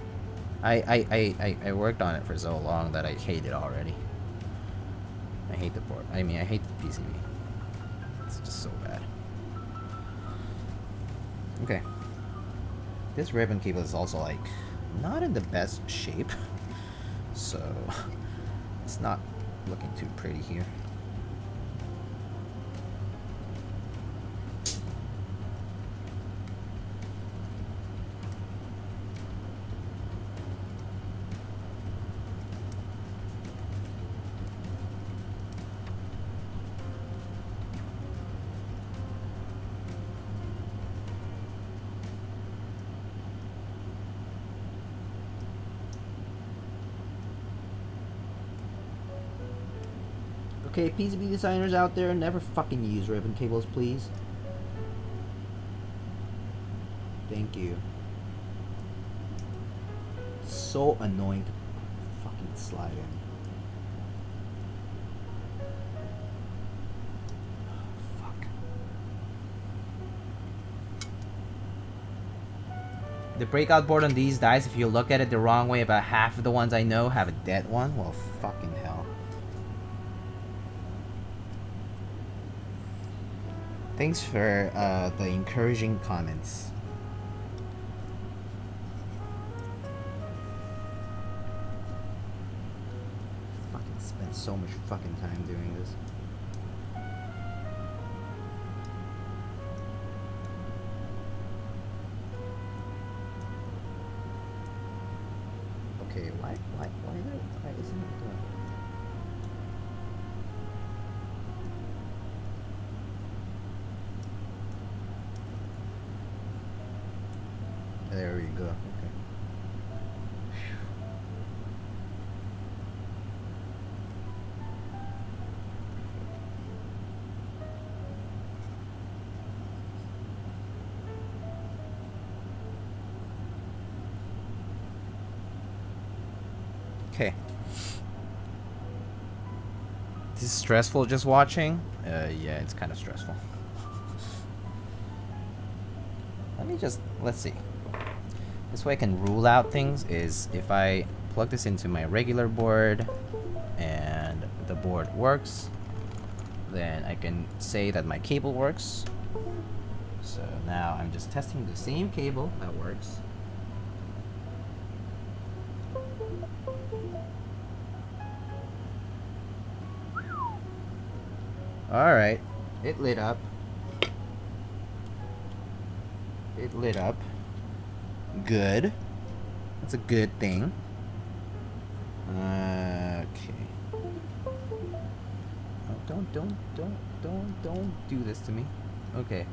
I worked on it for so long that I hate it already. I hate the board. I mean, I hate the PCB. It's just so bad. Okay. This ribbon cable is also like not in the best shape, so it's not looking too pretty here. Okay, PCB designers out there, never fucking use ribbon cables, please. Thank you. It's so annoying to fucking slide in. Fuck. the breakout board on these dies, if you look at it the wrong way, about half of the ones I know have a dead one. Well, fucking hell. Thanks for the encouraging comments. Fucking spent so much fucking time doing this. Okay, why isn't it doing it? There we go. Okay. Okay. This is stressful just watching? Yeah, it's kind of stressful. Let's see. This way I can rule out things is if I plug this into my regular board and the board works, then I can say that my cable works. So now I'm just testing the same cable that works. Alright, it lit up. It lit up. Good. That's a good thing. Okay. Oh, don't do this to me. Okay.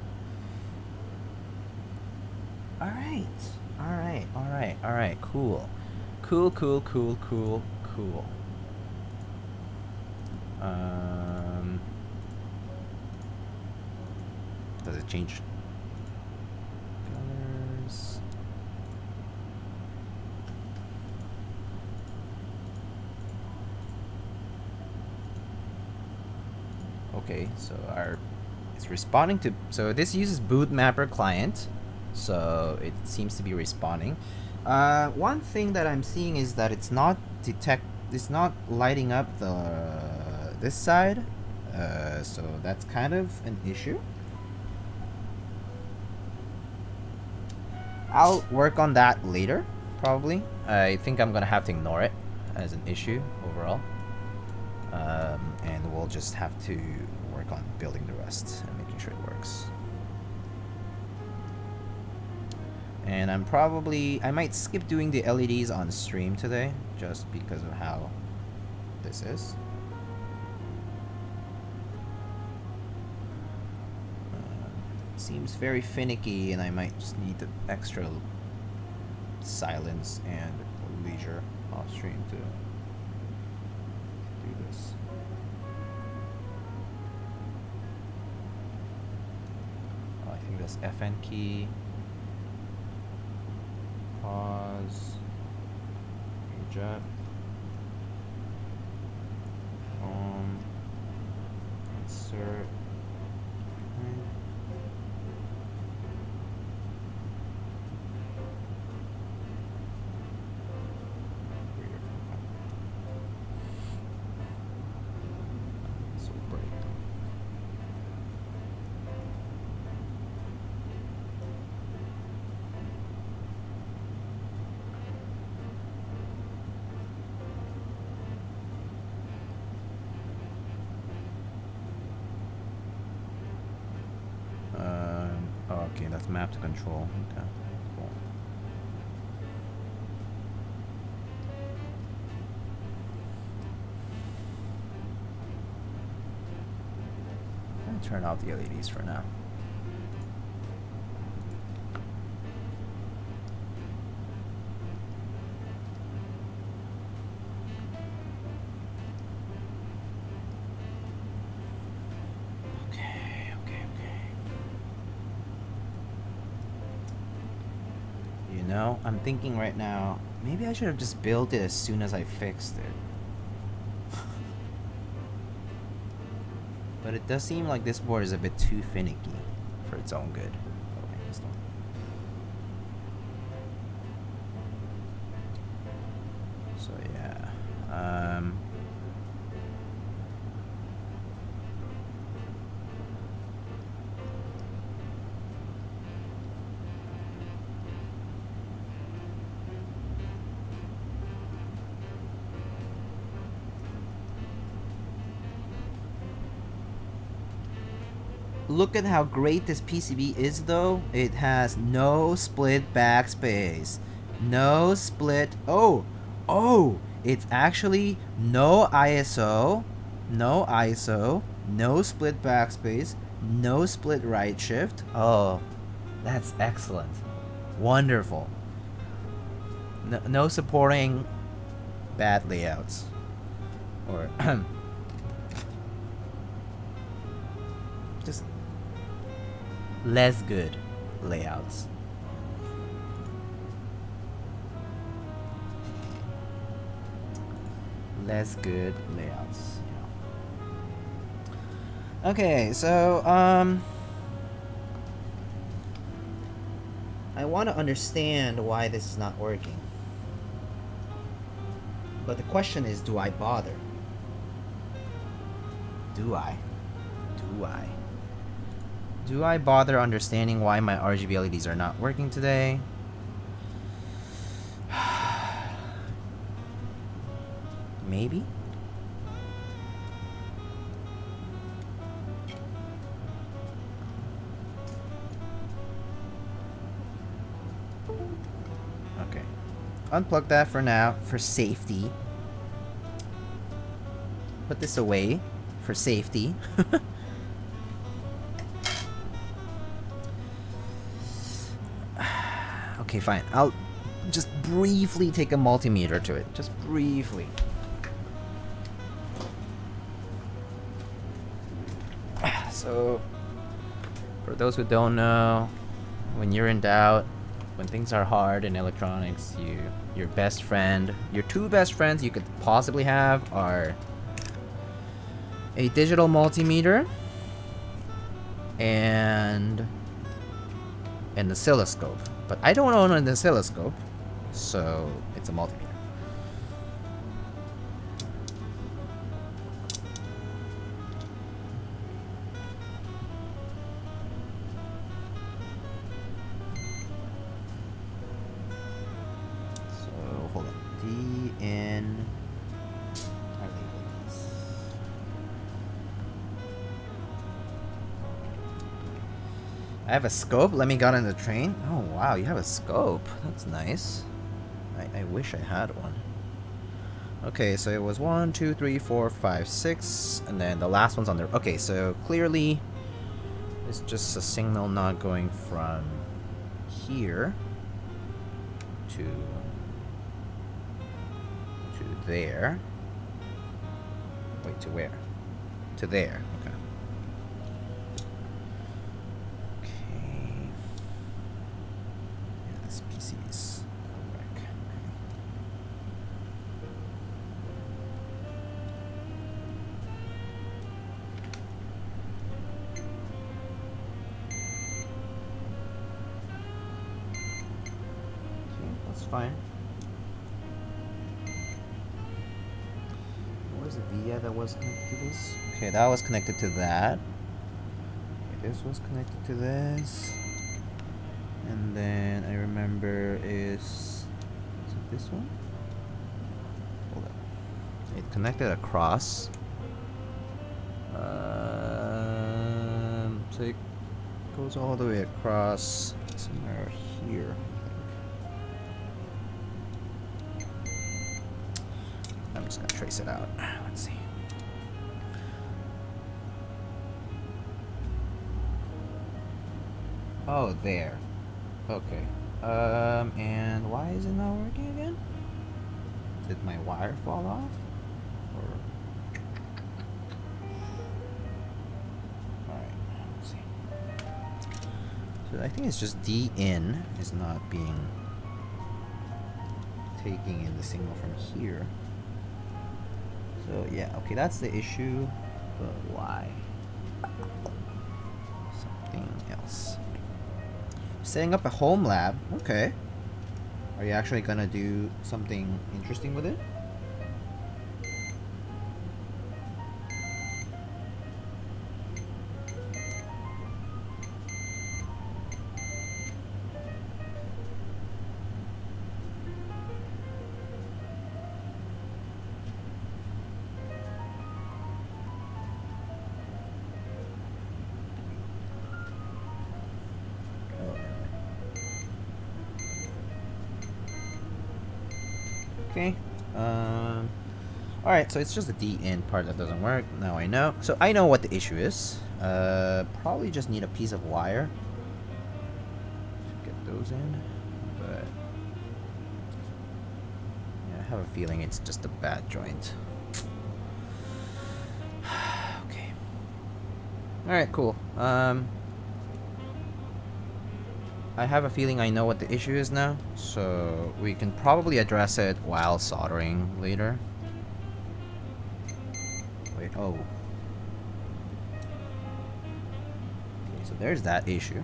Alright, cool. Cool. Does it change colors? Okay, so it's responding to, so this uses boot mapper client, so it seems to be responding. One thing that I'm seeing is that it's not lighting up this side, so that's kind of an issue. I'll work on that later, probably. I think I'm gonna have to ignore it as an issue overall. And we'll just have to work on building the rest and making sure it works. And I might skip doing the LEDs on stream today, just because of how this is. Seems very finicky, and I might just need the extra silence and leisure off stream to do this. Oh, I think that's FN key. Pause. Eject. Insert. Okay, that's map to control. Okay, cool. I'm gonna turn off the LEDs for now. No, I'm thinking right now, maybe I should have just built it as soon as I fixed it. But it does seem like this board is a bit too finicky for its own good. Okay, just don't. look at how great this PCB is though. It has no split backspace. No split. Oh! It's actually no ISO. No ISO. No split backspace. No split right shift. Oh, that's excellent. Wonderful. No supporting bad layouts. Or just less good layouts. Less good layouts. Yeah. Okay, so I want to understand why this is not working. But the question is, do I bother? Do I? Do I bother understanding why my RGB LEDs are not working today? Maybe? Okay. Unplug that for now, for safety. Put this away for safety. Okay, fine. I'll just briefly take a multimeter to it. Just briefly. So, for those who don't know, when you're in doubt, when things are hard in electronics, your best friend, your two best friends you could possibly have are a digital multimeter and an oscilloscope. But I don't own an oscilloscope, so it's a multimeter. So hold on. DN. I have a scope? Let me get on the train? Oh wow, you have a scope. That's nice. I wish I had one. Okay, so it was 1, 2, 3, 4, 5, 6, and then the last one's on there. Okay, so clearly it's just a signal not going from here to there. Wait, to where? To there. Okay. PCs. That's fine. Where's the VIA that was connected to this? Okay, that was connected to that. Okay, this was connected to this. And then I remember is it this one? Hold on. It connected across. So it goes all the way across somewhere here. I'm just gonna trace it out. Let's see. Oh, there. Okay. And why is it not working again? Did my wire fall off? Or... Alright, let's see. So I think it's just D in is not being... taking in the signal from here. So yeah, okay, that's the issue. But why? Something else. Setting up a home lab. Okay. Are you actually gonna do something interesting with it? Okay. Alright, so it's just the D-in part that doesn't work. Now I know. So I know what the issue is. Probably just need a piece of wire. Get those in. But yeah, I have a feeling it's just a bad joint. Okay. Alright, cool. I have a feeling I know what the issue is now, so we can probably address it while soldering later. Wait, oh. Okay, so there's that issue.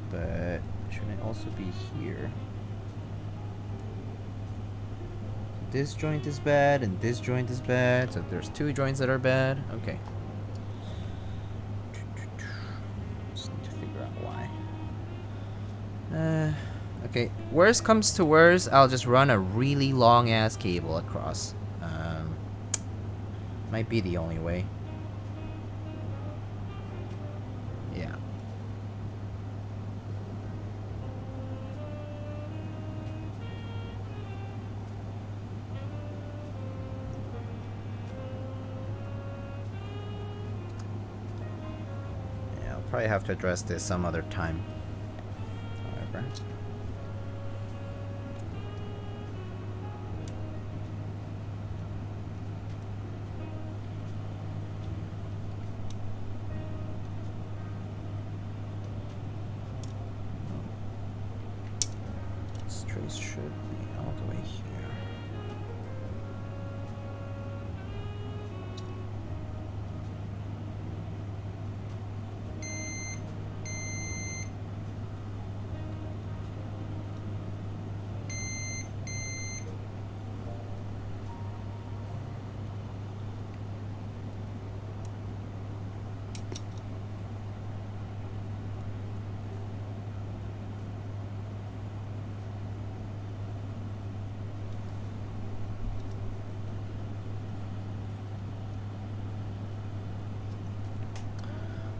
But shouldn't it also be here? This joint is bad, and this joint is bad, so there's two joints that are bad. Okay. Okay, worst comes to worst, I'll just run a really long ass cable across. Might be the only way. Yeah. Yeah, I'll probably have to address this some other time. However. Trace should be all the way here.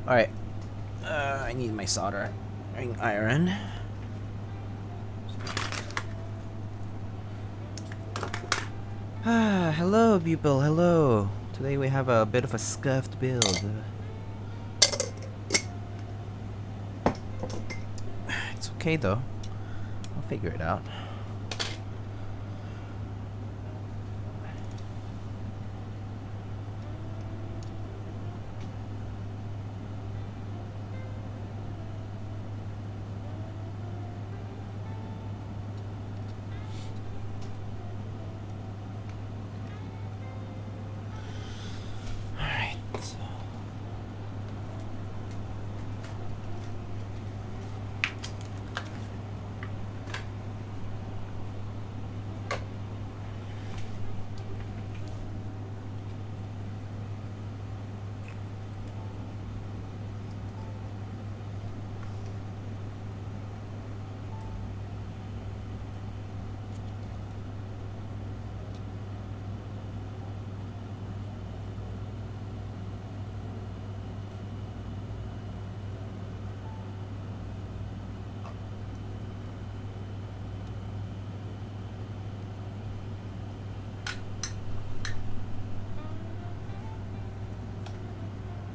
Alright. I need my soldering iron. Hello, people. Hello. Today we have a bit of a scuffed build. It's okay, though. I'll figure it out.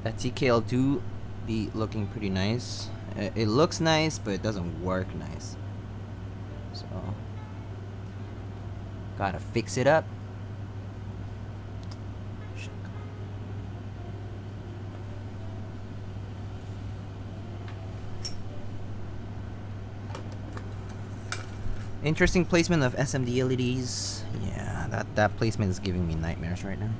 That TKL do be looking pretty nice. It looks nice, but it doesn't work nice. So gotta fix it up. Shit. Interesting placement of SMD LEDs. Yeah, that placement is giving me nightmares right now.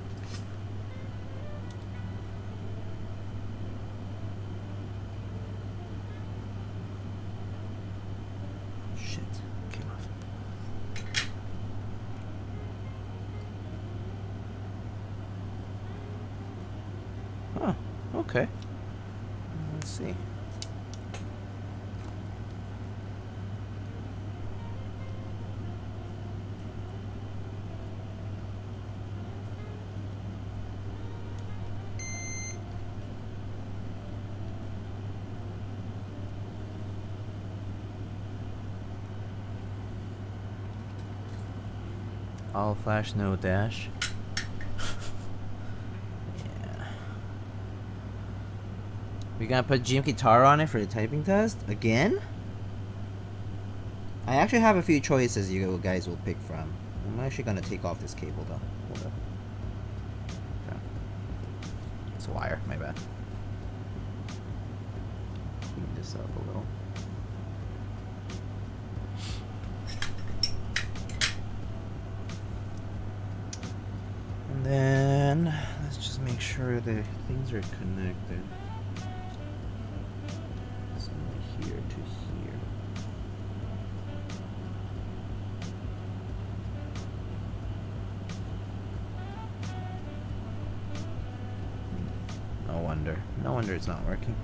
Huh, okay. Let's see. All flash, no dash. Yeah. We gonna put GMK Taro on it for the typing test? Again? I actually have a few choices you guys will pick from. I'm actually gonna take off this cable though. Hold up. Okay. It's a wire, my bad. Clean this up a little. And then let's just make sure the things are connected. So here to here. No wonder. No wonder it's not working.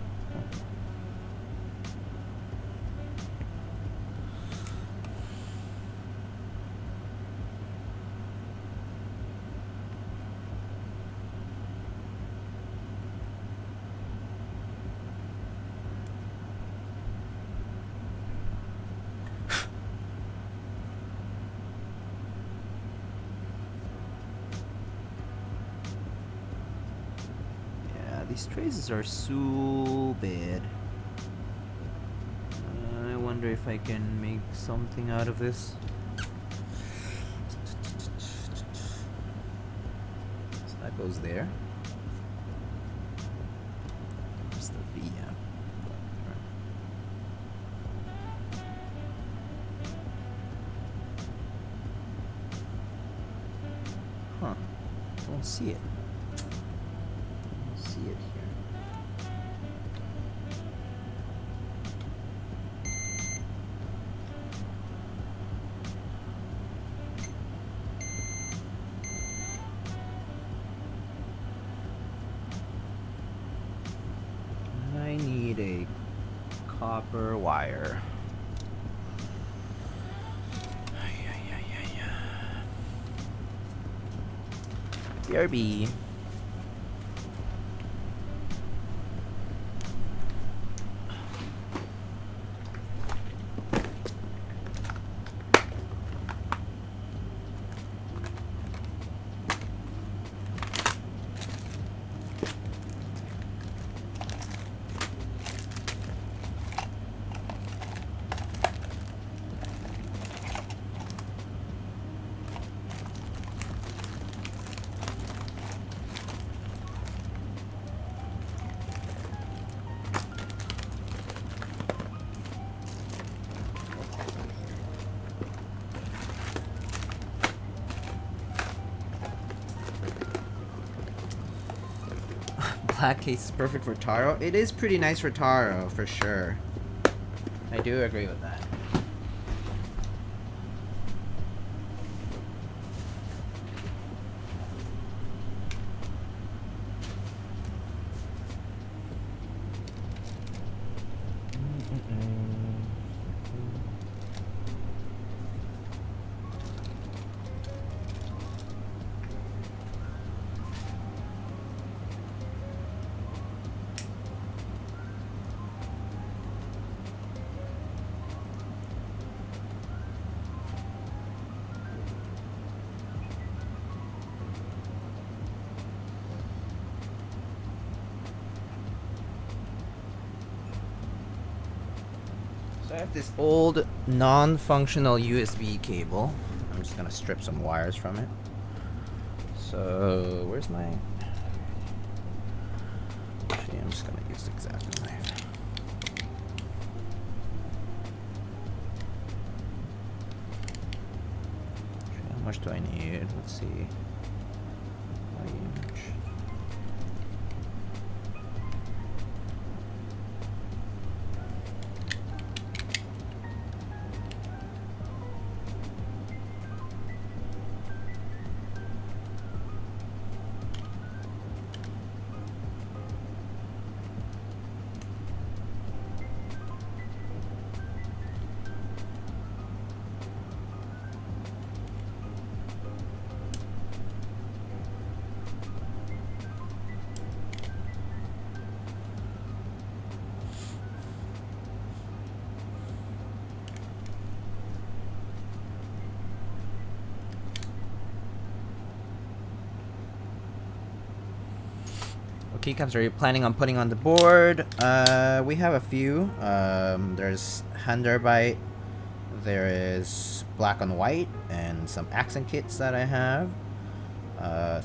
These traces are so bad. I wonder if I can make something out of this. So that goes there. Where's the VM? Huh. Don't see it. See it here. I need a copper wire. BRB. Black case is perfect for Taro. It is pretty nice for Taro, for sure. I do agree with that. So I have this old non-functional USB cable. I'm just gonna strip some wires from it. So where's my... Actually, I'm just gonna use the X-Acto knife. How much do I need? Let's see. Inch. keycaps are you planning on putting on the board? We have a few. There's Handerbite, there is black on white, and some accent kits that I have.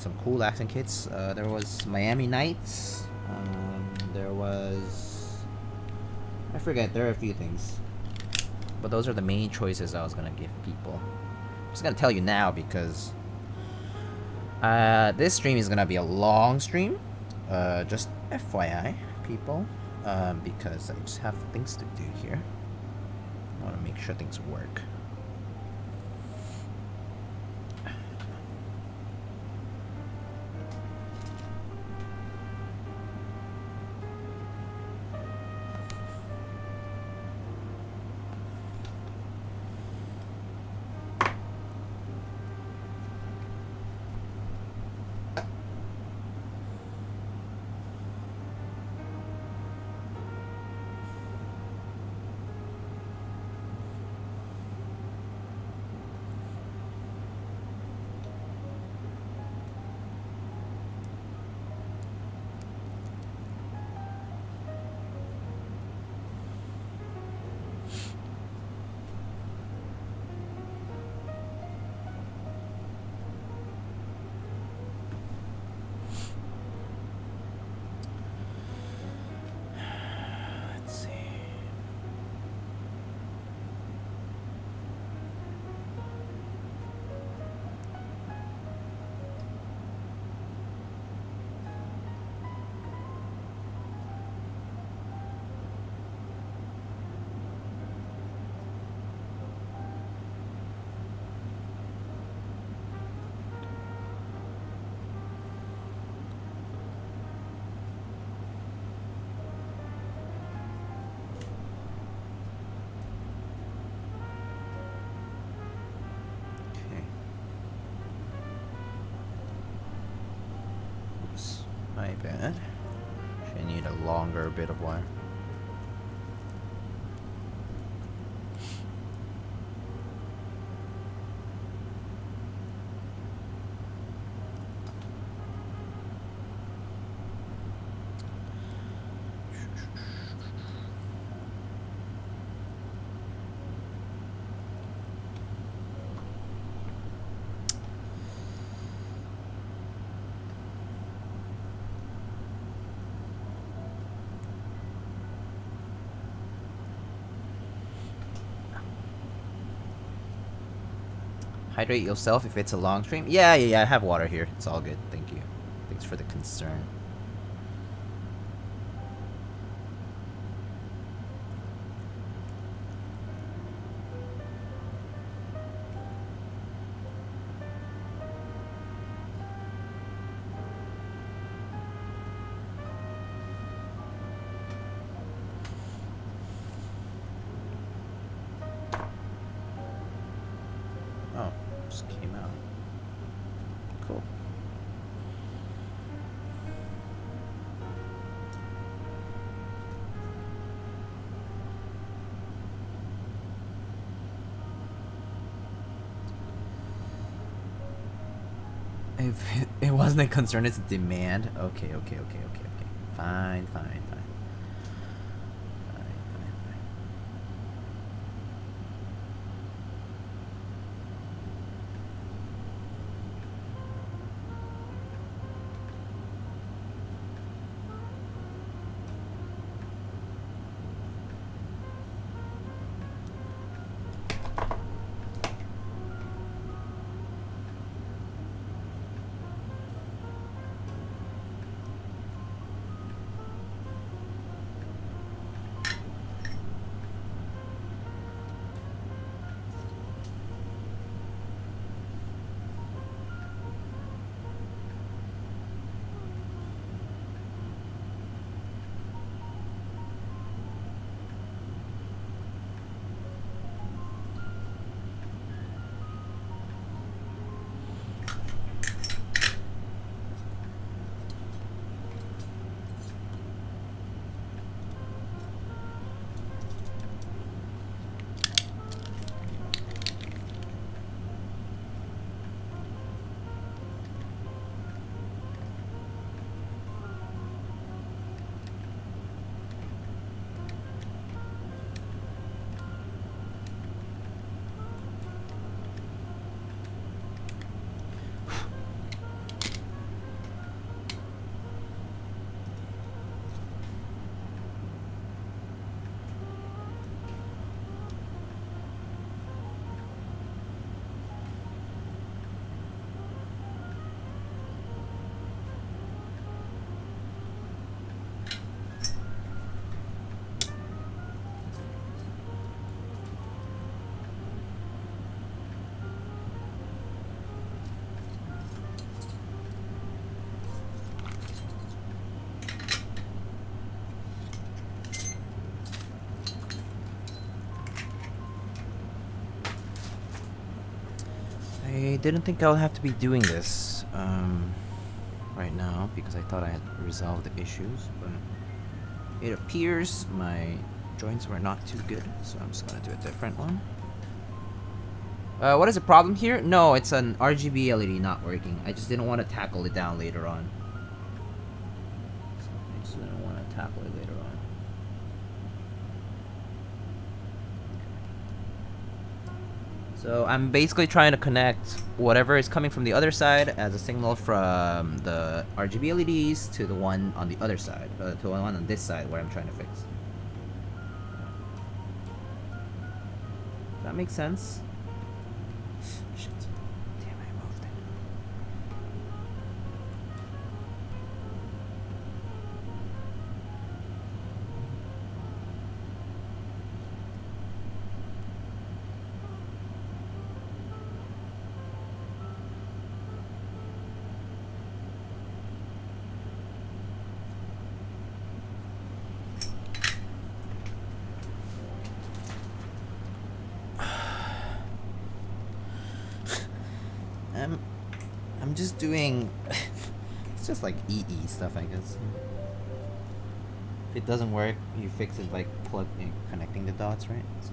Some cool accent kits. There was Miami Nights. There was... I forget, there are a few things. But those are the main choices I was gonna give people. I'm just gonna tell you now because this stream is gonna be a long stream. Just FYI, people. Because I just have things to do here. I wanna make sure things work. My bad. Should need a longer bit of wire. Hydrate yourself if it's a long stream. Yeah, I have water here. It's all good. Thank you. Thanks for the concern. If it wasn't a concern, it's a demand. Okay. Fine. didn't think I would have to be doing this right now because I thought I had resolved the issues, but it appears my joints were not too good, so I'm just gonna do a different one. What is the problem here? No, it's an RGB LED not working. I just didn't want to tackle it down later on. So I just didn't want to tackle it later on. So I'm basically trying to connect whatever is coming from the other side as a signal from the RGB LEDs to the one on the other side, to the one on this side where I'm trying to fix. Does that make sense? Shit. Damn, I moved it. I'm just doing it's just like EE stuff, I guess. If it doesn't work, you fix it by connecting the dots, right? So.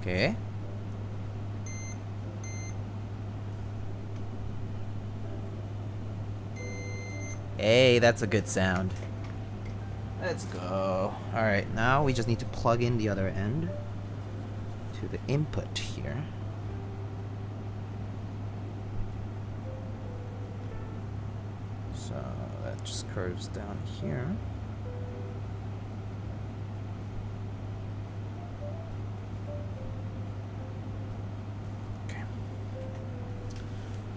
Okay. Hey, that's a good sound. Let's go. Alright, now we just need to plug in the other end to the input here. So that just curves down here. Okay.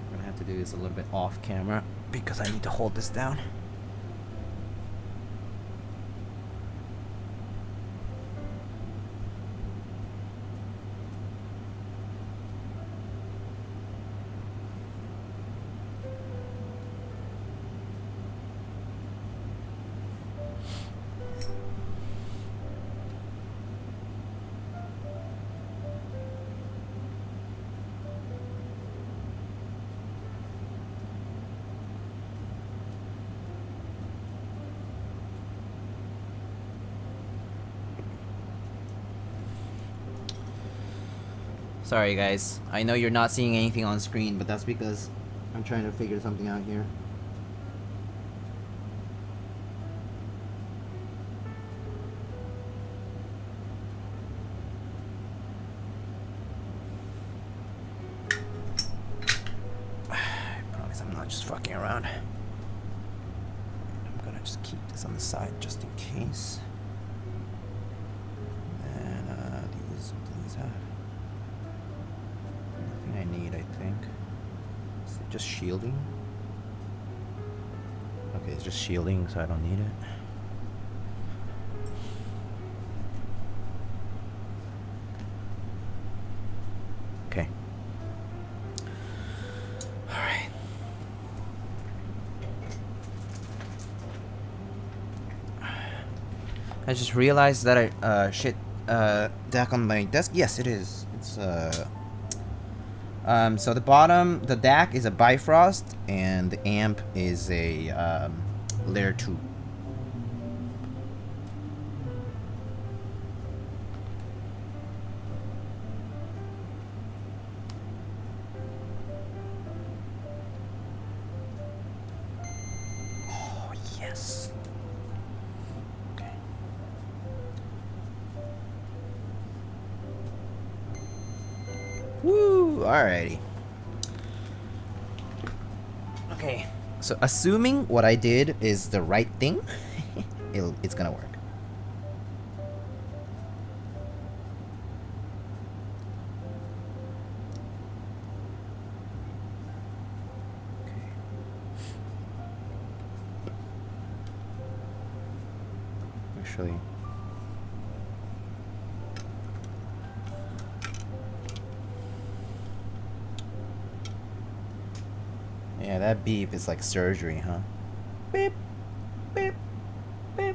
I'm gonna have to do this a little bit off camera because I need to hold this down. Sorry guys, I know you're not seeing anything on screen, but that's because I'm trying to figure something out here. I promise I'm not just fucking around. I'm gonna just keep this on the side just in case. And these have I need, I think. Is it just shielding? Okay, it's just shielding, so I don't need it. Okay. Alright. I just realized that DAC on my desk. Yes, it is. It's so the bottom, the DAC is a Bifrost, and the amp is a Layer 2. Oh, yes. Okay. Woo! Alrighty. Okay, so assuming what I did is the right thing, it's gonna work. Okay. Actually. Yeah, that beep is like surgery, huh? Beep, beep, beep,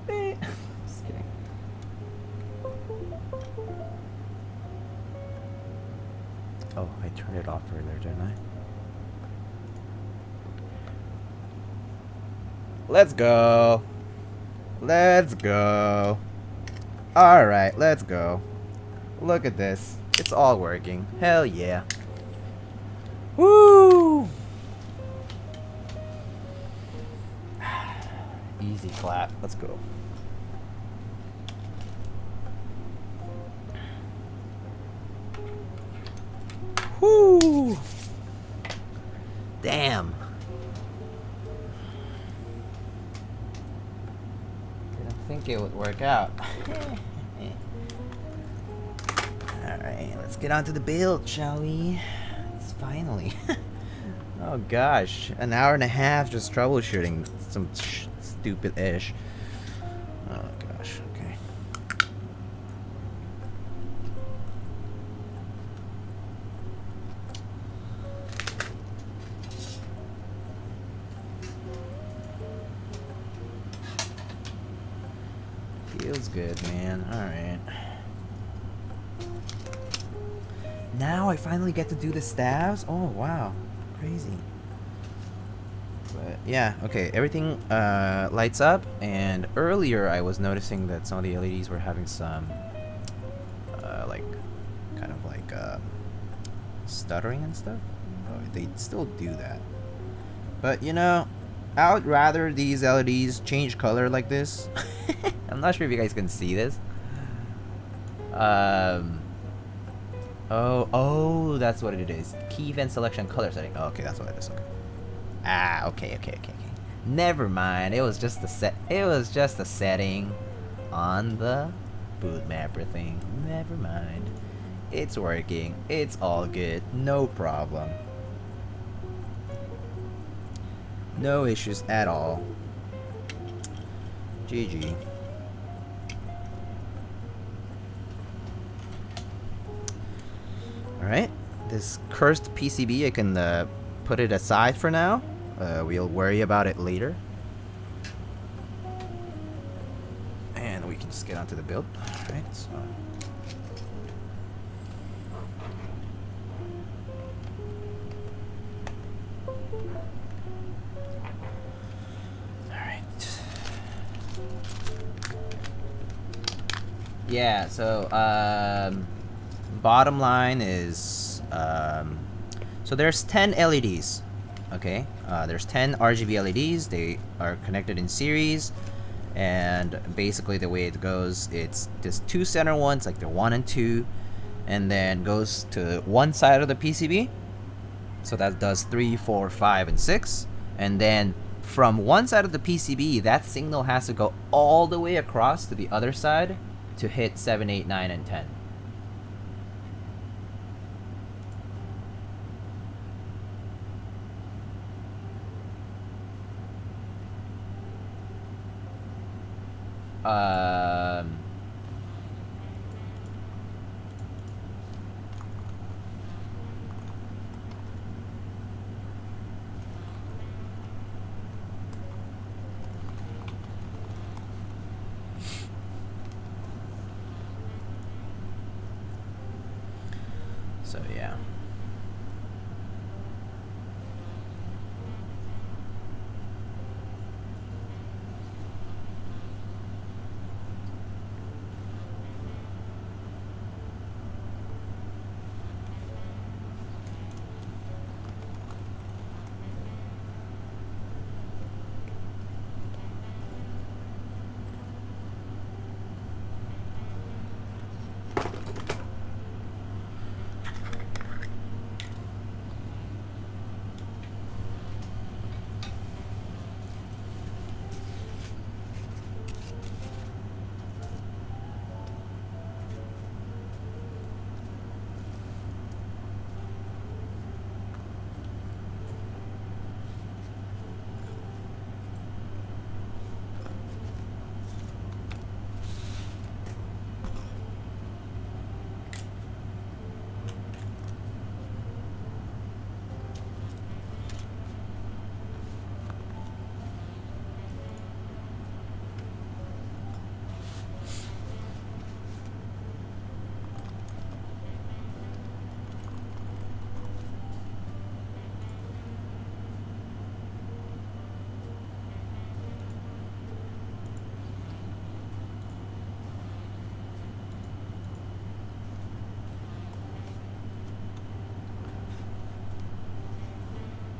beep. Just kidding. Oh, I turned it off earlier, didn't I? Let's go. Let's go. Alright, let's go. Look at this. It's all working. Hell yeah. Woo! Easy clap. Let's go. Whoo! Damn. Didn't think it would work out. Alright, let's get on to the build, shall we? It's finally. Oh gosh, an hour and a half just troubleshooting some stupid ish. Oh gosh, okay. Feels good, man. Alright. Now I finally get to do the stabs? Oh, wow. Crazy. But yeah, okay. Everything lights up. And earlier I was noticing that some of the LEDs were having some, stuttering and stuff. Oh, they still do that. But, you know, I would rather these LEDs change color like this. I'm not sure if you guys can see this. Oh, that's what it is. Key event selection color setting. Oh, okay, that's what it is. Okay. Ah, okay. Never mind. It was just a setting on the boot mapper thing. Never mind. It's working. It's all good. No problem. No issues at all. GG. Alright, this cursed PCB, I can put it aside for now. We'll worry about it later. And we can just get onto the build. Alright, so. Alright. Yeah, so, bottom line is, so there's 10 LEDs, okay? There's 10 RGB LEDs. They are connected in series, and basically the way it goes, it's just two center ones, like the 1 and 2, and then goes to one side of the PCB. So that does 3, 4, 5, and 6, and then from one side of the PCB, that signal has to go all the way across to the other side to hit 7, 8, 9, and 10. So yeah.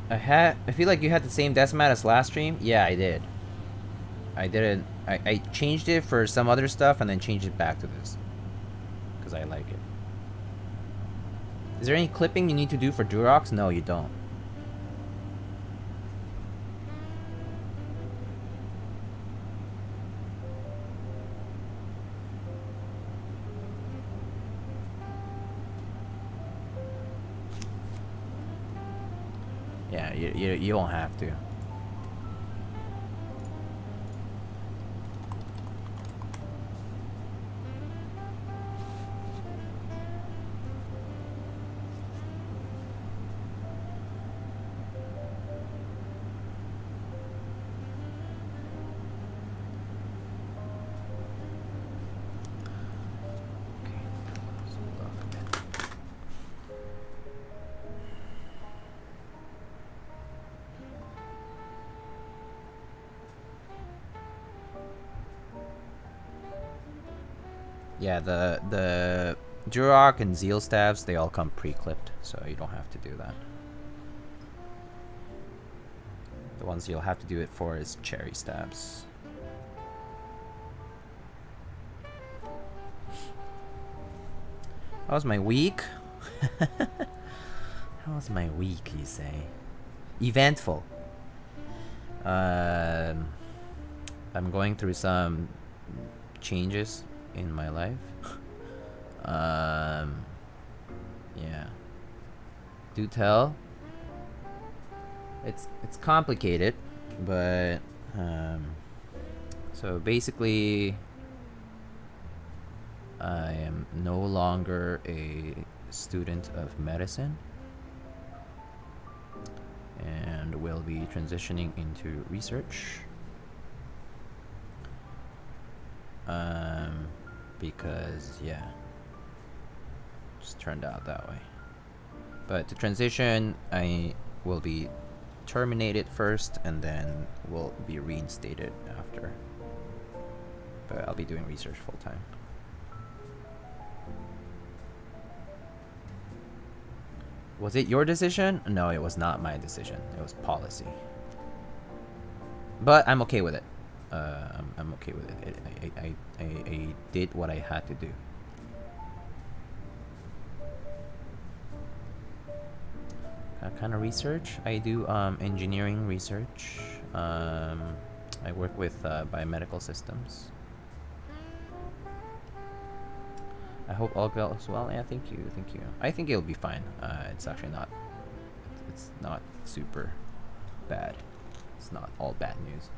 I feel like you had the same desk mat as last stream. Yeah, I did. I didn't. I changed it for some other stuff and then changed it back to this because I like it. Is there any clipping you need to do for Durox? No, you don't. Yeah, you don't have to. Yeah, the Durock and Zeal stabs, they all come pre-clipped, so you don't have to do that. The ones you'll have to do it for is cherry stabs. How was my week? How was my week, you say? Eventful. I'm going through some changes in my life. Yeah. Do tell. It's complicated, but so basically I am no longer a student of medicine and will be transitioning into research. Because yeah, just turned out that way. But to transition, I will be terminated first and then will be reinstated after. But I'll be doing research full time. Was it your decision? No, it was not my decision. It was policy. But I'm okay with it. I'm okay with it. I did what I had to do. What kind of research? I do engineering research. I work with biomedical systems. I hope all goes well. Yeah, thank you, thank you. I think it'll be fine. It's actually not. It's not super bad. It's not all bad news.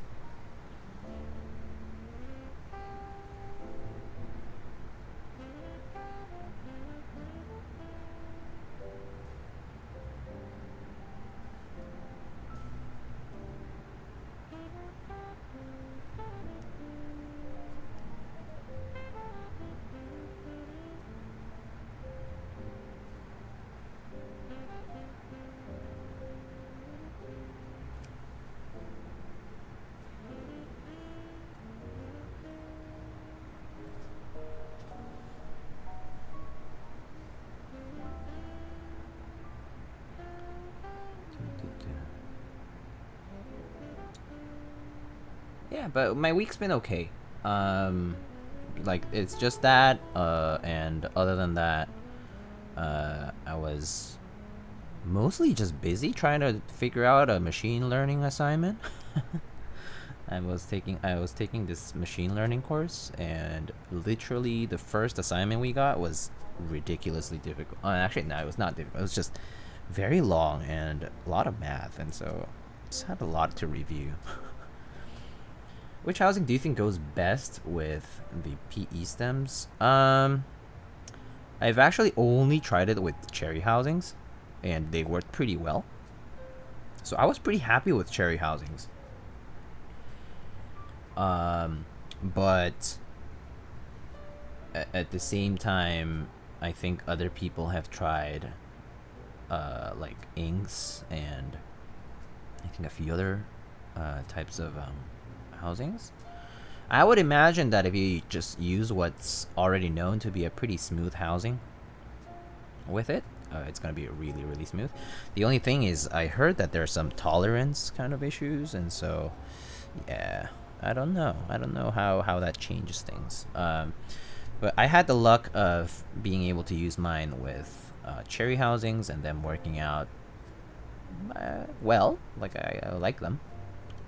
Yeah, but my week's been okay. Like it's just that, and other than that, I was mostly just busy trying to figure out a machine learning assignment. I was taking this machine learning course, and literally the first assignment we got was ridiculously difficult. Actually, no, it was not difficult. It was just very long and a lot of math, and so just had a lot to review. Which housing do you think goes best with the PE stems? I've actually only tried it with cherry housings, and they worked pretty well. So I was pretty happy with cherry housings. But at the same time, I think other people have tried like inks and I think a few other types of housings. I would imagine that if you just use what's already known to be a pretty smooth housing, with it, it's gonna be really, really smooth. The only thing is, I heard that there are some tolerance kind of issues, and so, yeah, I don't know. I don't know how that changes things. But I had the luck of being able to use mine with cherry housings and them working out well. Like I like them.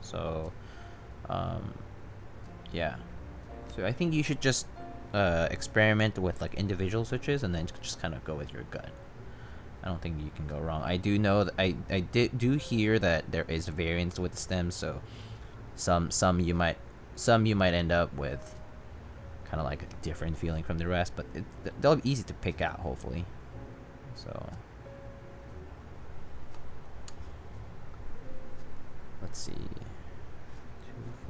So, yeah. So I think you should just experiment with like individual switches and then just kind of go with your gut. I don't think you can go wrong. I do know that I do hear that there is variance with the stems, so some you might end up with kind of like a different feeling from the rest, but they'll be easy to pick out, hopefully. So let's see, 2,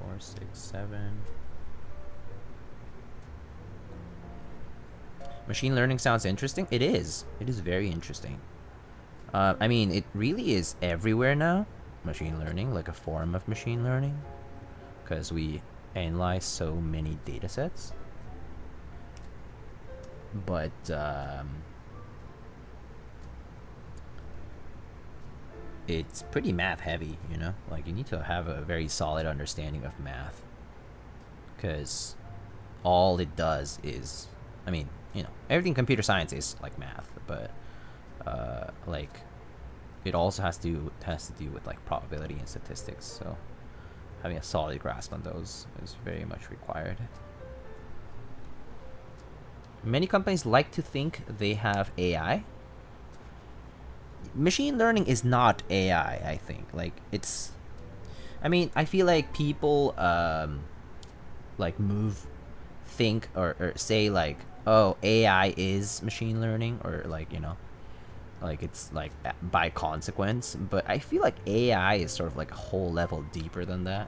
4, 6, 7. Machine learning sounds interesting. It is. It is very interesting. I mean, it really is everywhere now. Machine learning, like a form of machine learning, because we analyze so many data sets. But it's pretty math heavy, you know? Like, you need to have a very solid understanding of math, because all it does is, I mean, you know, everything computer science is like math, but like it also has to do with like probability and statistics. So having a solid grasp on those is very much required. Many companies like to think they have AI. Machine learning is not AI, I think. Like, it's, I mean, I feel like people like think or say like, oh, AI is machine learning, or like, you know, like it's like by consequence. But I feel like AI is sort of like a whole level deeper than that.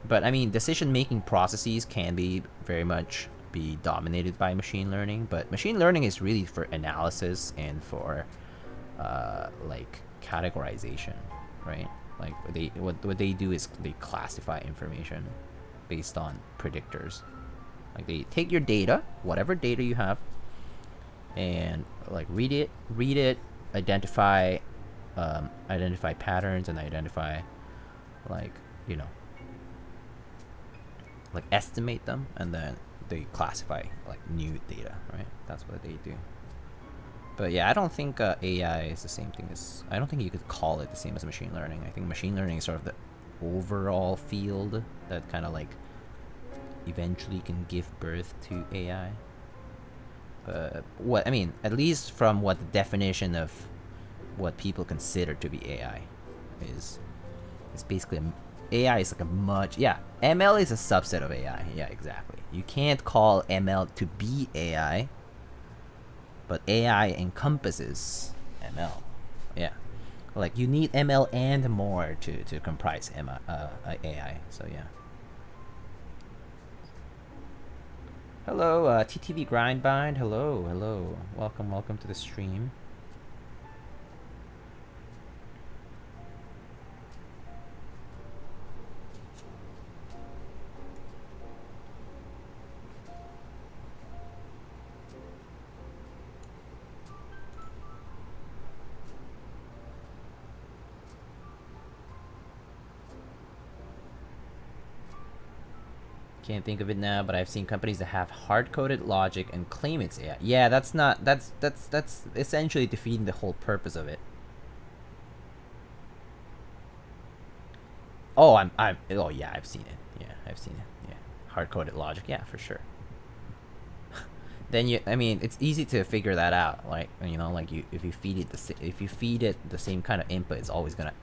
But I mean, decision-making processes can be very much be dominated by machine learning, but machine learning is really for analysis and for like categorization, right? Like what they do is they classify information based on predictors. Like they take your data, whatever data you have, and like read it, identify patterns, and identify, like, you know, like estimate them, and then they classify like new data, right? That's what they do. But yeah, I don't think AI is the same thing as, I don't think you could call it the same as machine learning. I think machine learning is sort of the overall field that kind of like eventually can give birth to AI. What I mean, at least from what the definition of what people consider to be AI is, it's basically AI is like a much, yeah, ML is a subset of AI. Yeah, exactly. You can't call ML to be AI, but AI encompasses ML. Yeah, like you need ML and more to comprise AI. So yeah. Hello, TTV Grindbind. Hello. Welcome to the stream. Can't think of it now, but I've seen companies that have hard-coded logic and claim it's AI. Yeah, that's essentially defeating the whole purpose of it. Oh, oh yeah, I've seen it. Yeah, I've seen it. Yeah, hard-coded logic. Yeah, for sure. Then I mean, it's easy to figure that out. Like, you know, like if you feed it the same kind of input, it's always gonna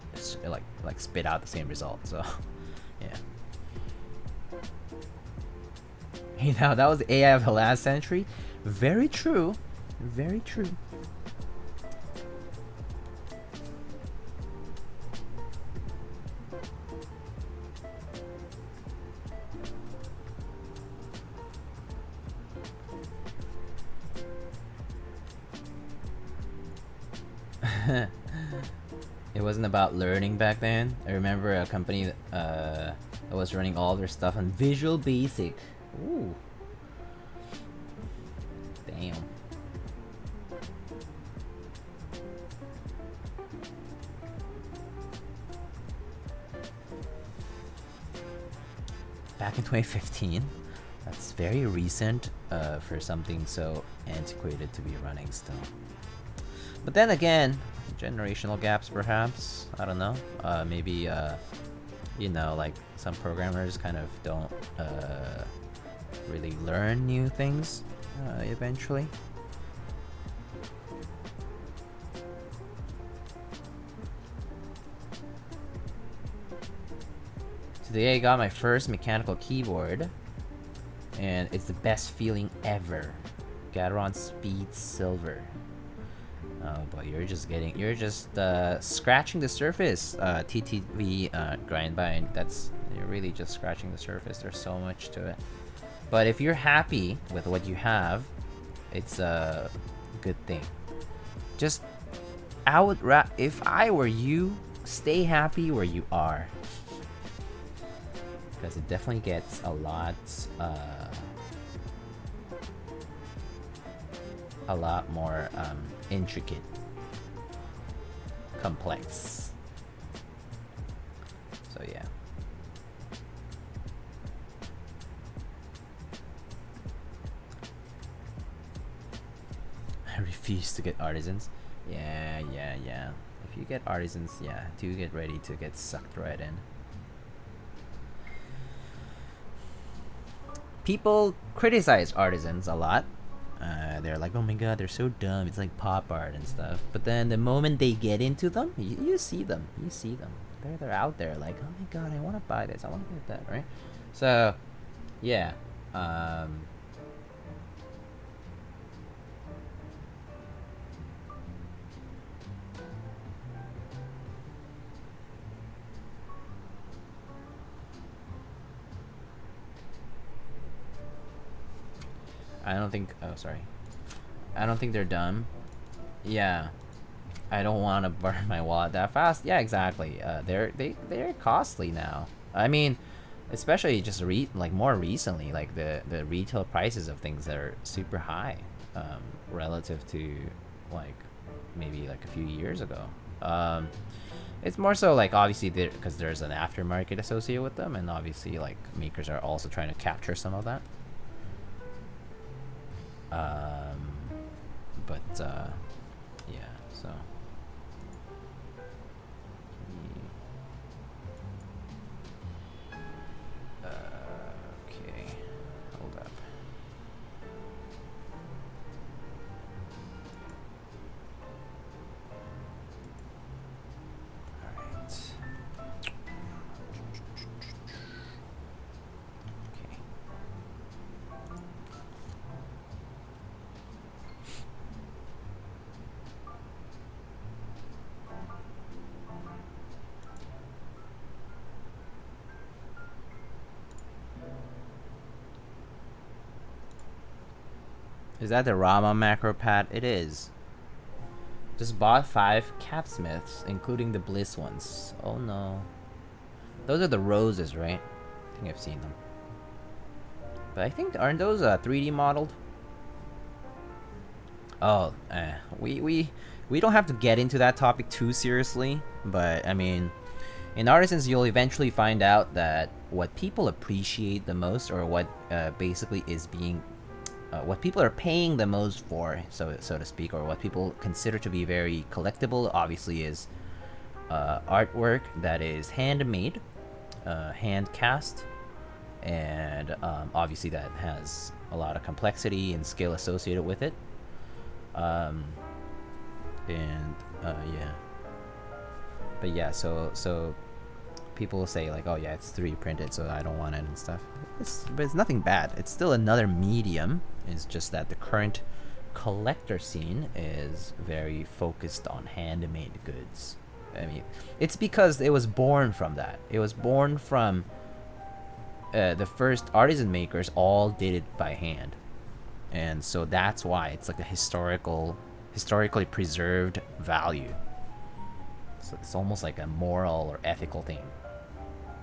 like spit out the same result. So, yeah. You know, that was the AI of the last century. Very true. Very true. It wasn't about learning back then. I remember a company that was running all their stuff on Visual Basic. Ooh. back in 2015. That's very recent for something so antiquated to be running still. But then again, generational gaps perhaps. I don't know. Maybe you know, like some programmers kind of don't really learn new things eventually. Today I got my first mechanical keyboard, and it's the best feeling ever. Gateron Speed Silver. Oh boy, you're just scratching the surface. TTV Grindbind. You're really just scratching the surface. There's so much to it. But if you're happy with what you have, it's a good thing. Just if I were you, stay happy where you are. Because it definitely gets a lot more intricate, complex. So yeah. I refuse to get artisans. Yeah. If you get artisans, yeah, do get ready to get sucked right in. People criticize artisans a lot. They're like, oh my god, they're so dumb. It's like pop art and stuff. But then the moment they get into them, you see them. You see them. They're out there like, oh my god, I want to buy this. I want to get that, right? So, yeah. I don't think. Oh, sorry. I don't think they're dumb. Yeah. I don't want to burn my wallet that fast. Yeah, exactly. They're costly now. I mean, especially just more recently, like the retail prices of things are super high, relative to like maybe like a few years ago. It's more so like obviously because there's an aftermarket associated with them, and obviously like makers are also trying to capture some of that. Yeah, so. Okay, hold up. Alright. Is that the Rama macro pad? It is. Just bought 5 Capsmiths, including the Bliss ones. Oh no. Those are the roses, right? I think I've seen them. But I think, aren't those 3D modeled? Oh, we don't have to get into that topic too seriously, but I mean, in Artisans you'll eventually find out that what people appreciate the most, or what basically is being what people are paying the most for, so to speak, or what people consider to be very collectible, obviously is artwork that is handmade, hand cast, and obviously that has a lot of complexity and skill associated with it. Yeah. But yeah, so people will say like, oh yeah, it's 3D printed, so I don't want it and stuff. But it's nothing bad. It's still another medium. It's just that the current collector scene is very focused on handmade goods. I mean, it's because it was born from that. It was born from the first artisan makers all did it by hand, and so that's why it's like a historically preserved value. So it's almost like a moral or ethical thing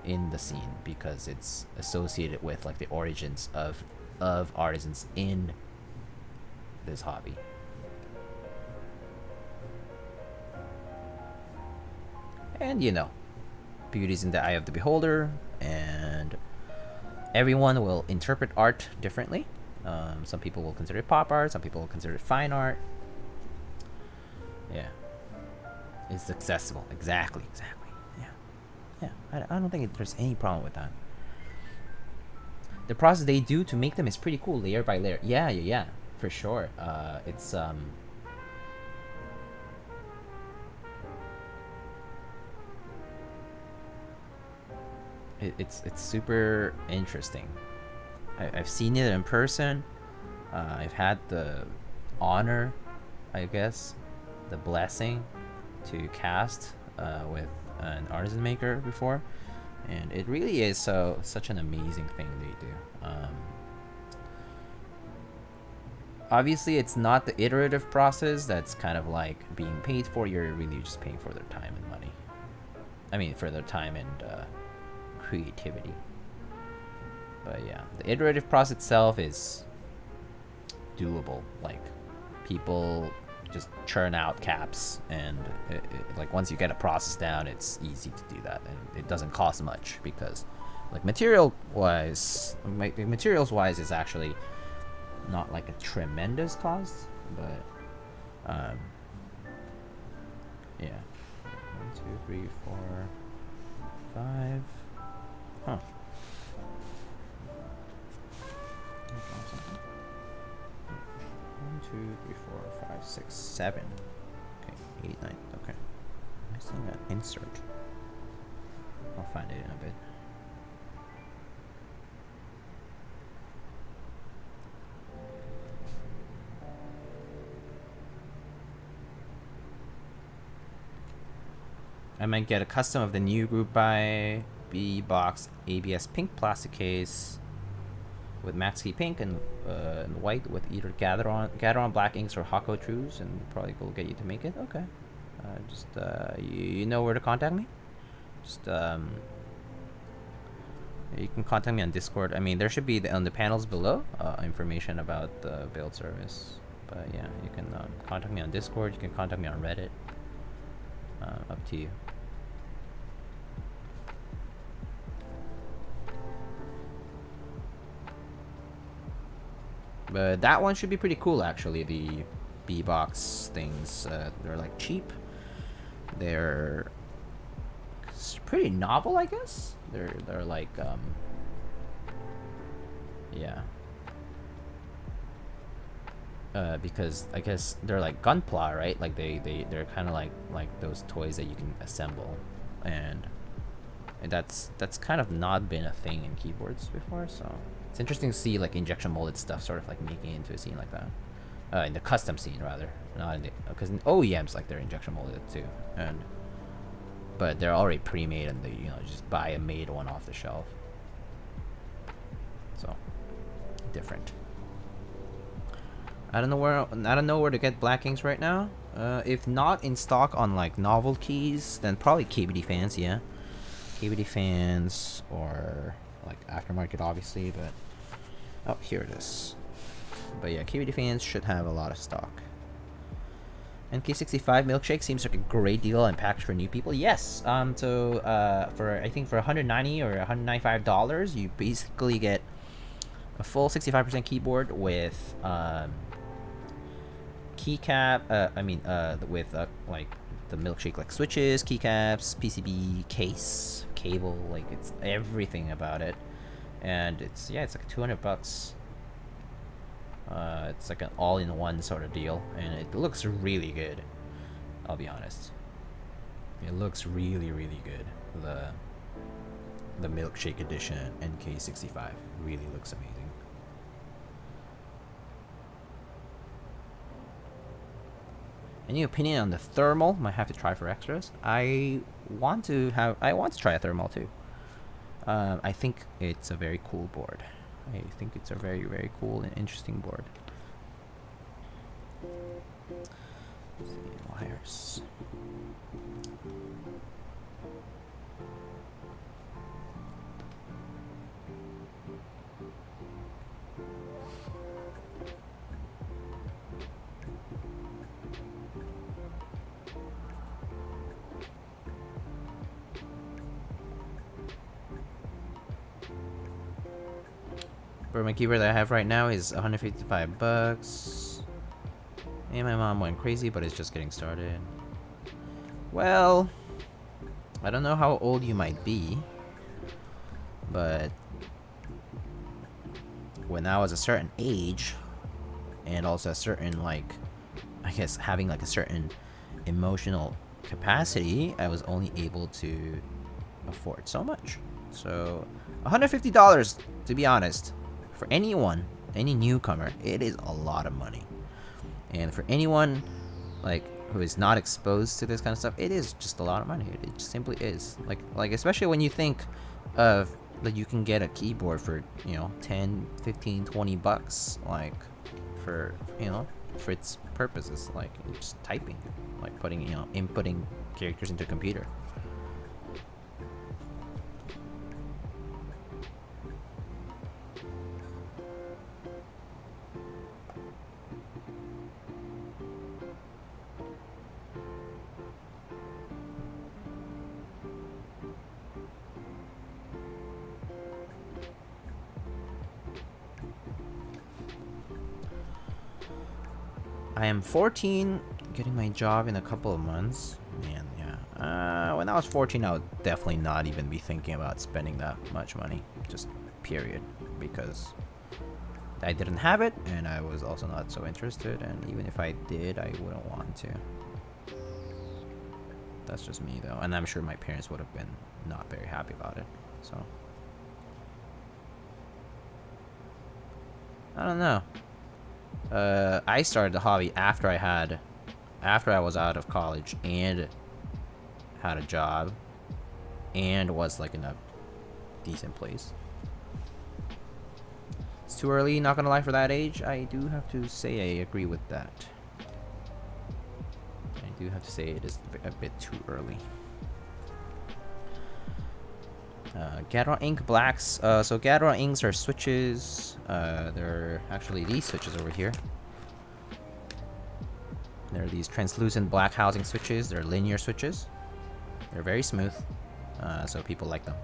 in the scene, because it's associated with like the origins of artisans in this hobby. And you know, beauty's in the eye of the beholder, and everyone will interpret art differently. Some people will consider it pop art, some people will consider it fine art. Yeah. It's accessible. Exactly. Yeah. I don't think there's any problem with that. The process they do to make them is pretty cool, layer by layer. Yeah. For sure. It's it's super interesting. I've seen it in person. I've had the honor, I guess, the blessing to cast with an artisan maker before, and it really is such an amazing thing they do. Obviously, it's not the iterative process that's kind of like being paid for. You're really just paying for their time and money. I mean, for their time and creativity. But yeah, the iterative process itself is doable. Like, people just churn out caps, and like once you get a process down, it's easy to do that, and it doesn't cost much because, like, materials wise, is actually not like a tremendous cost, but yeah. 1, 2, 3, 4, 5. Huh. 1, 2, 3, 4, 5, 6, 7. Okay, 8, 9. Okay. I still got insert. I'll find it in a bit. I might get a custom of the new group by B box ABS pink plastic case with max key pink and white with either Gateron black inks or Hako Trues, and probably will get you to make it. Okay. Just you know where to contact me. Just you can contact me on Discord. I mean, there should be on the panels below information about the build service. But yeah, you can contact me on Discord. You can contact me on Reddit. Up to you. But that one should be pretty cool, actually. The B-box things, they're like cheap. They're pretty novel, I guess. They're like yeah. Because I guess they're like gunpla, right? Like they're kind of like those toys that you can assemble, and that's kind of not been a thing in keyboards before. So it's interesting to see like injection molded stuff sort of like making it into a scene like that, in the custom scene rather, not in the, because in OEMs like they're injection molded too, but they're already pre-made and they just buy a made one off the shelf. So different. I don't know where to get black inks right now. If not in stock on like novel keys, then probably KBD fans, yeah. KBD fans or like aftermarket, obviously, but oh, here it is. But yeah, KBD fans should have a lot of stock. NK65 milkshake seems like a great deal and package for new people. Yes. So for I think for $190 or $195, you basically get a full 65% keyboard with keycap. With like the milkshake like switches, keycaps, PCB case, cable, like it's everything about it, and it's like $200. It's like an all-in-one sort of deal, and it looks really good. I'll be honest. It looks really, really good. The milkshake edition NK65 really looks amazing. Any opinion on the thermal? Might have to try for extras. I want to try a thermal too. I think it's a very cool board. I think it's a very, very cool and interesting board. Let's see, wires. For my keyboard that I have right now is 155 bucks. And my mom went crazy, but it's just getting started. Well, I don't know how old you might be, but when I was a certain age, and also a certain, like, I guess having like a certain emotional capacity, I was only able to afford so much. So $150, to be honest, for anyone, any newcomer, it is a lot of money. And for anyone like who is not exposed to this kind of stuff, it is just a lot of money. It just simply is. Like especially when you think of that you can get a keyboard for, you know, 10, 15, 20 bucks, like for, you know, for its purposes, like it's typing, like putting, you know, inputting characters into a computer. I am 14, getting my job in a couple of months. Man, yeah. When I was 14, I would definitely not even be thinking about spending that much money. Just period. Because I didn't have it, and I was also not so interested. And even if I did, I wouldn't want to. That's just me, though. And I'm sure my parents would have been not very happy about it. So I don't know. I started the hobby after I was out of college and had a job and was like in a decent place. It's too early, not gonna lie, for that age. I do have to say I agree with that. I do have to say it is a bit too early. Gateron Ink blacks. So Gateron Inks are switches. They're actually these switches over here. They're these translucent black housing switches. They're linear switches. They're very smooth, so people like them.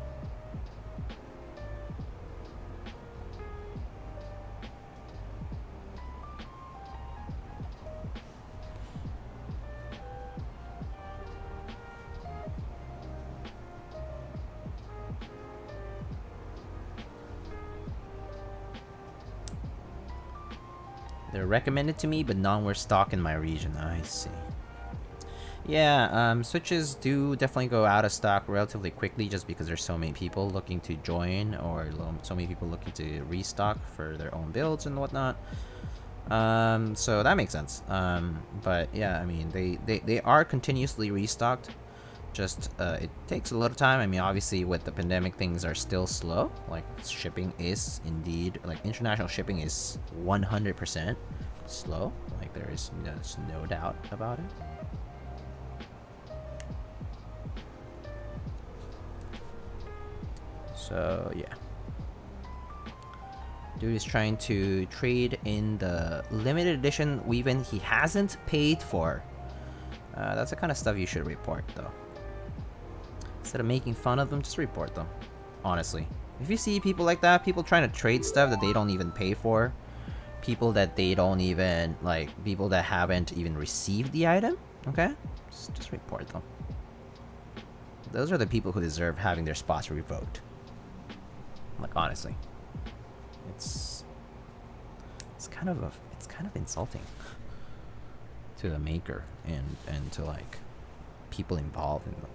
They're recommended to me, but none were stock in my region. I see. Yeah, switches do definitely go out of stock relatively quickly just because there's so many people looking to join, or so many people looking to restock for their own builds and whatnot. So that makes sense. But yeah, I mean, they are continuously restocked. Just it takes a little time. I mean, obviously with the pandemic, things are still slow. Like shipping is indeed, like international shipping is 100% slow. Like there's no doubt about it. So yeah, dude is trying to trade in the limited edition weave-in he hasn't paid for. That's the kind of stuff you should report, though. Instead of making fun of them, just report them. Honestly, if you see people like that, people trying to trade stuff that they don't even pay for, people that they don't even like, people that haven't even received the item, okay, just report them. Those are the people who deserve having their spots revoked. Like, honestly, it's kind of insulting to the maker and to like people involved in them.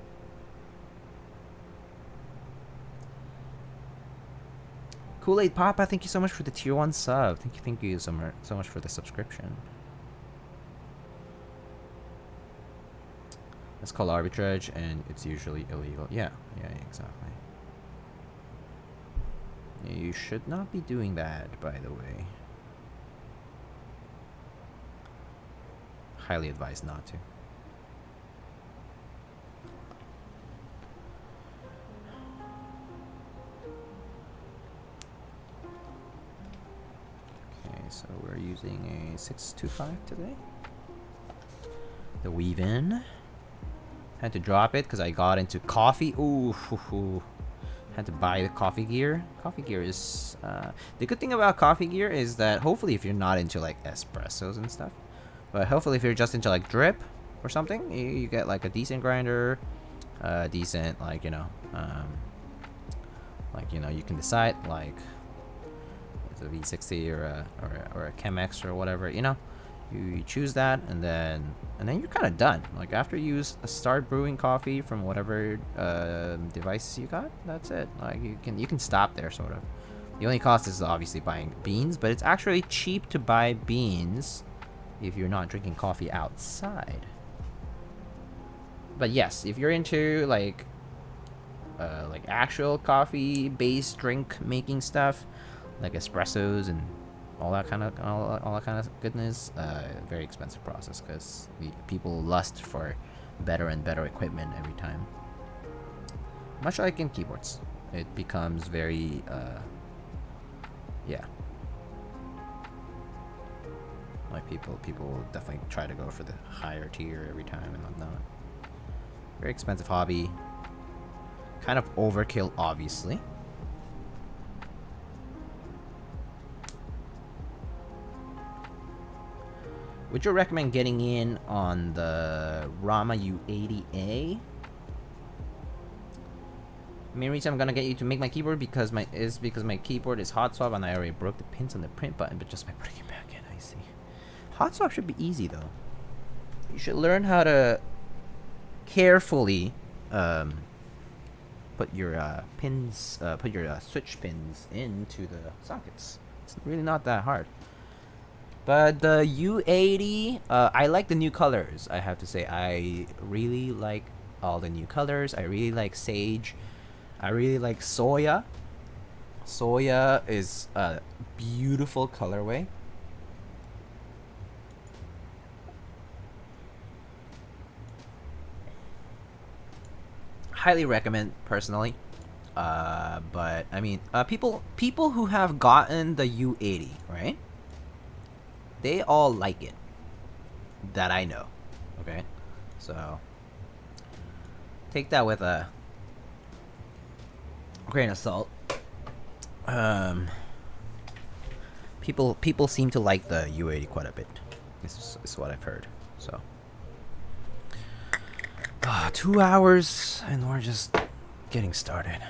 Kool-Aid Papa, thank you so much for the tier 1 sub. Thank you so much for the subscription. It's called arbitrage, and it's usually illegal. Yeah, exactly. You should not be doing that, by the way. Highly advised not to. Okay, so we're using a 625 today. The weave-in. Had to drop it because I got into coffee. Ooh. Had to buy the coffee gear. Coffee gear is the good thing about coffee gear is that hopefully if you're not into like espressos and stuff, but hopefully if you're just into like drip or something, you get like a decent grinder, decent like you can decide like it's a V60 or a Chemex or whatever, you choose that and then you're kind of done. Like after you start brewing coffee from whatever devices you got, that's it. Like you can stop there sort of. The only cost is obviously buying beans, but it's actually cheap to buy beans if you're not drinking coffee outside. But yes, if you're into like actual coffee based drink making stuff like espressos and all that kind of goodness, very expensive process because people lust for better and better equipment every time. Much like in keyboards, it becomes very like people definitely try to go for the higher tier every time and whatnot. Very expensive hobby, kind of overkill obviously. Would you recommend getting in on the Rama U80A? Main reason I'm gonna get you to make my keyboard because my keyboard is hot swap and I already broke the pins on the print button, but just by putting it back in, I see. Hot swap should be easy though. You should learn how to carefully put your switch pins into the sockets. It's really not that hard. But the U80, I like the new colors, I have to say. I really like all the new colors. I really like Sage. I really like Soya. Soya is a beautiful colorway. Highly recommend, personally. But, I mean, people who have gotten the U80, right? They all like it. That I know. Okay? So take that with a grain of salt. People seem to like the U80 quite a bit. This is what I've heard. So 2 hours and we're just getting started.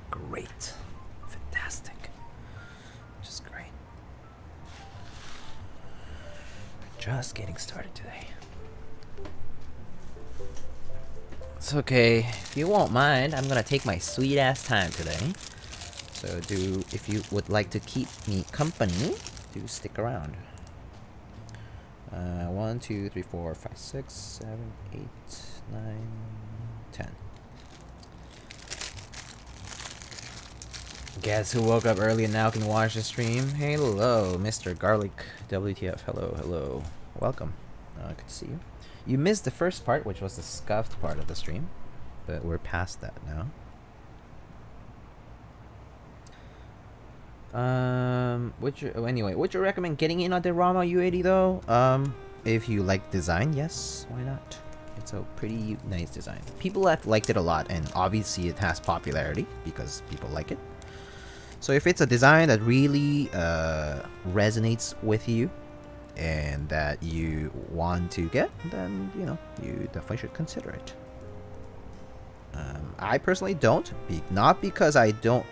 Great. Fantastic. Just getting started today. It's okay. If you won't mind, I'm gonna take my sweet ass time today. So if you would like to keep me company, do stick around. 1, 2, 3, 4, 5, 6, 7, 8, 9, 10. Guess who woke up early and now can watch the stream? Hello, Mr. Garlic WTF. Hello. Welcome. Good to see you. You missed the first part, which was the scuffed part of the stream, but we're past that now. Would you recommend getting in on the Rama U80 though? If you like design, yes, why not? It's a pretty nice design. People have liked it a lot, and obviously it has popularity because people like it. So if it's a design that really resonates with you and that you want to get, then you definitely should consider it. I personally don't, not because I don't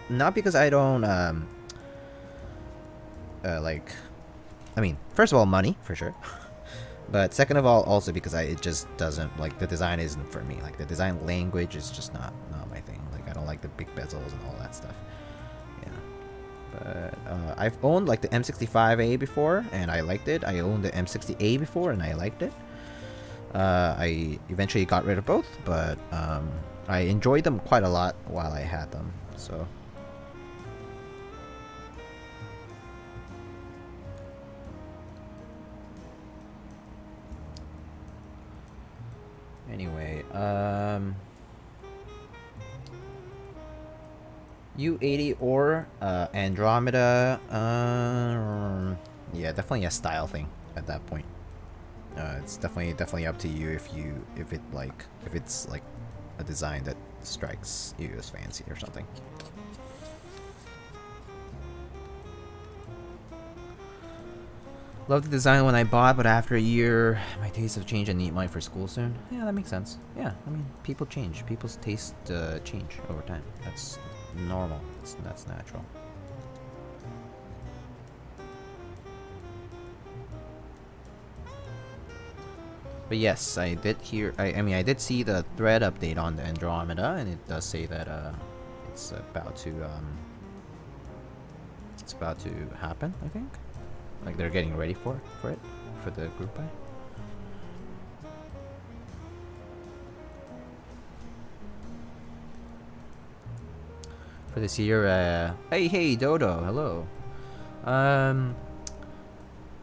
like, I mean, first of all, money for sure, but second of all, also because it just doesn't, like, the design isn't for me. Like, the design language is just not my thing. Like, I don't like the big bezels and all that stuff. But I've owned like the M65A before and I liked it. I owned the M60A before and I liked it. I eventually got rid of both, but I enjoyed them quite a lot while I had them. So anyway, U80 or Andromeda, yeah, definitely a style thing at that point. It's definitely up to you if it's like a design that strikes you as fancy or something. Love the design when I bought, but after a year, my tastes have changed and need money for school soon. Yeah, that makes sense. Yeah, I mean, people change. People's tastes change over time. That's normal. That's natural. But yes, I did hear. I mean, I did see the thread update on the Andromeda, and it does say that it's about to happen. I think, like they're getting ready for it for the group buy. For this year, hey Dodo, hello.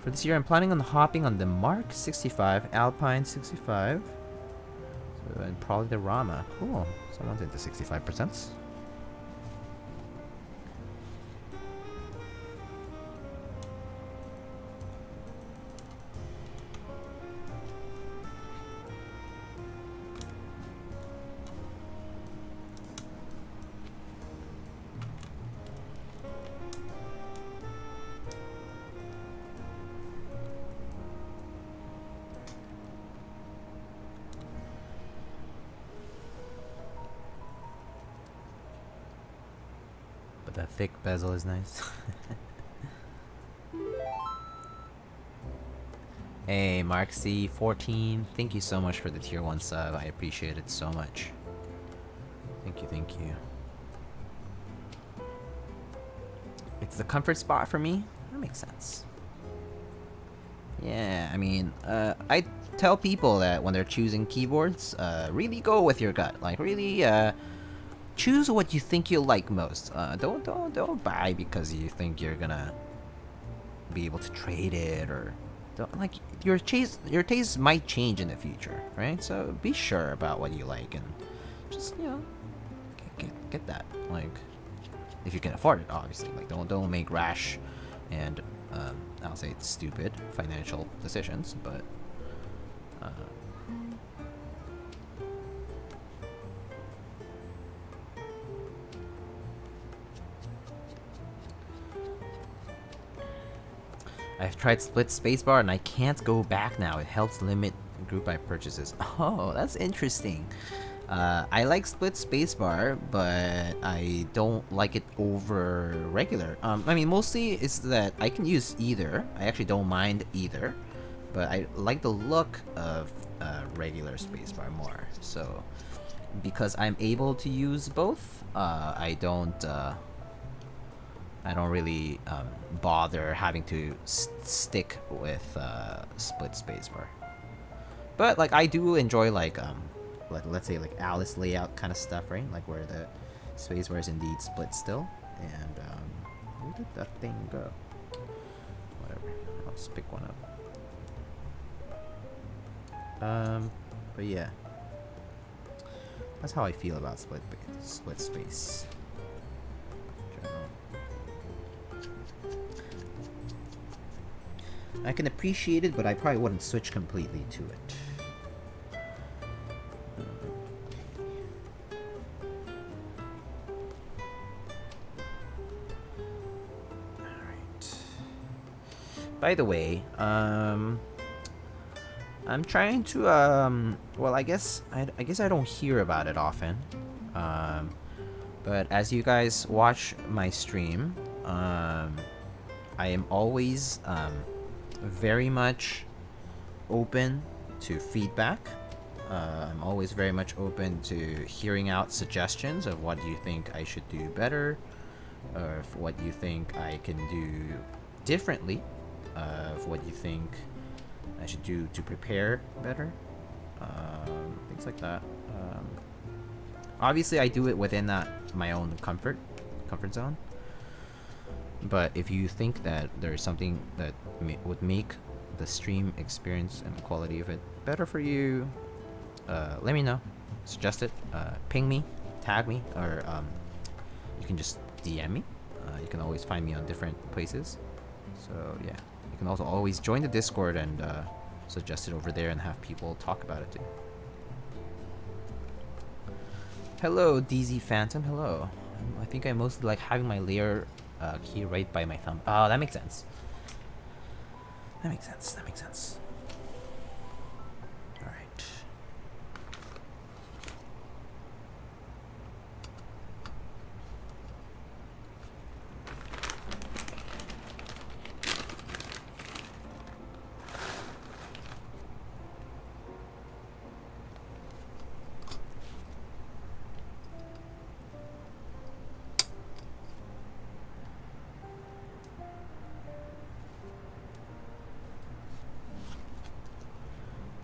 For this year, I'm planning on hopping on the Mark 65, Alpine 65, and probably the Rama. Cool. Someone's into 65%. That thick bezel is nice. Hey, Mark C14, thank you so much for the tier 1 sub. I appreciate it so much. Thank you. It's the comfort spot for me. That makes sense. Yeah, I mean, I tell people that when they're choosing keyboards, really go with your gut. Like, really, choose what you think you like most. Don't buy because you think you're gonna be able to trade it, or don't, like, your tastes might change in the future, right? So be sure about what you like and just, you know, get that. Like, if you can afford it, obviously. Like, don't make rash and I'll say it's stupid financial decisions, but I've tried split spacebar and I can't go back now. It helps limit group buy purchases. Oh, that's interesting. I like split spacebar, but I don't like it over regular. I mean, mostly it's that I can use either. I actually don't mind either, but I like the look of regular spacebar more. So, because I'm able to use both, I don't really bother having to stick with split spacebar. But like, I do enjoy like let's say like Alice layout kind of stuff, right? Like where the spacebar is indeed split still. And where did that thing go? Whatever. I'll just pick one up. But yeah, that's how I feel about split space. I can appreciate it, but I probably wouldn't switch completely to it. Alright. By the way, I'm trying to, well, I guess I don't hear about it often. But as you guys watch my stream, I am always, very much open to feedback. I'm always very much open to hearing out suggestions of what you think I should do better, or what you think I can do differently, of what you think I should do to prepare better, things like that. Obviously, I do it within my own comfort zone. But if you think that there's something that would make the stream experience and the quality of it better for you, let me know. Suggest it. Ping me, tag me, or you can just DM me. You can always find me on different places. So yeah, you can also always join the Discord and suggest it over there and have people talk about it too. Hello, DZ Phantom. Hello. I think I mostly like having my layer key right by my thumb. Oh, that makes sense. That makes sense. That makes sense. All right.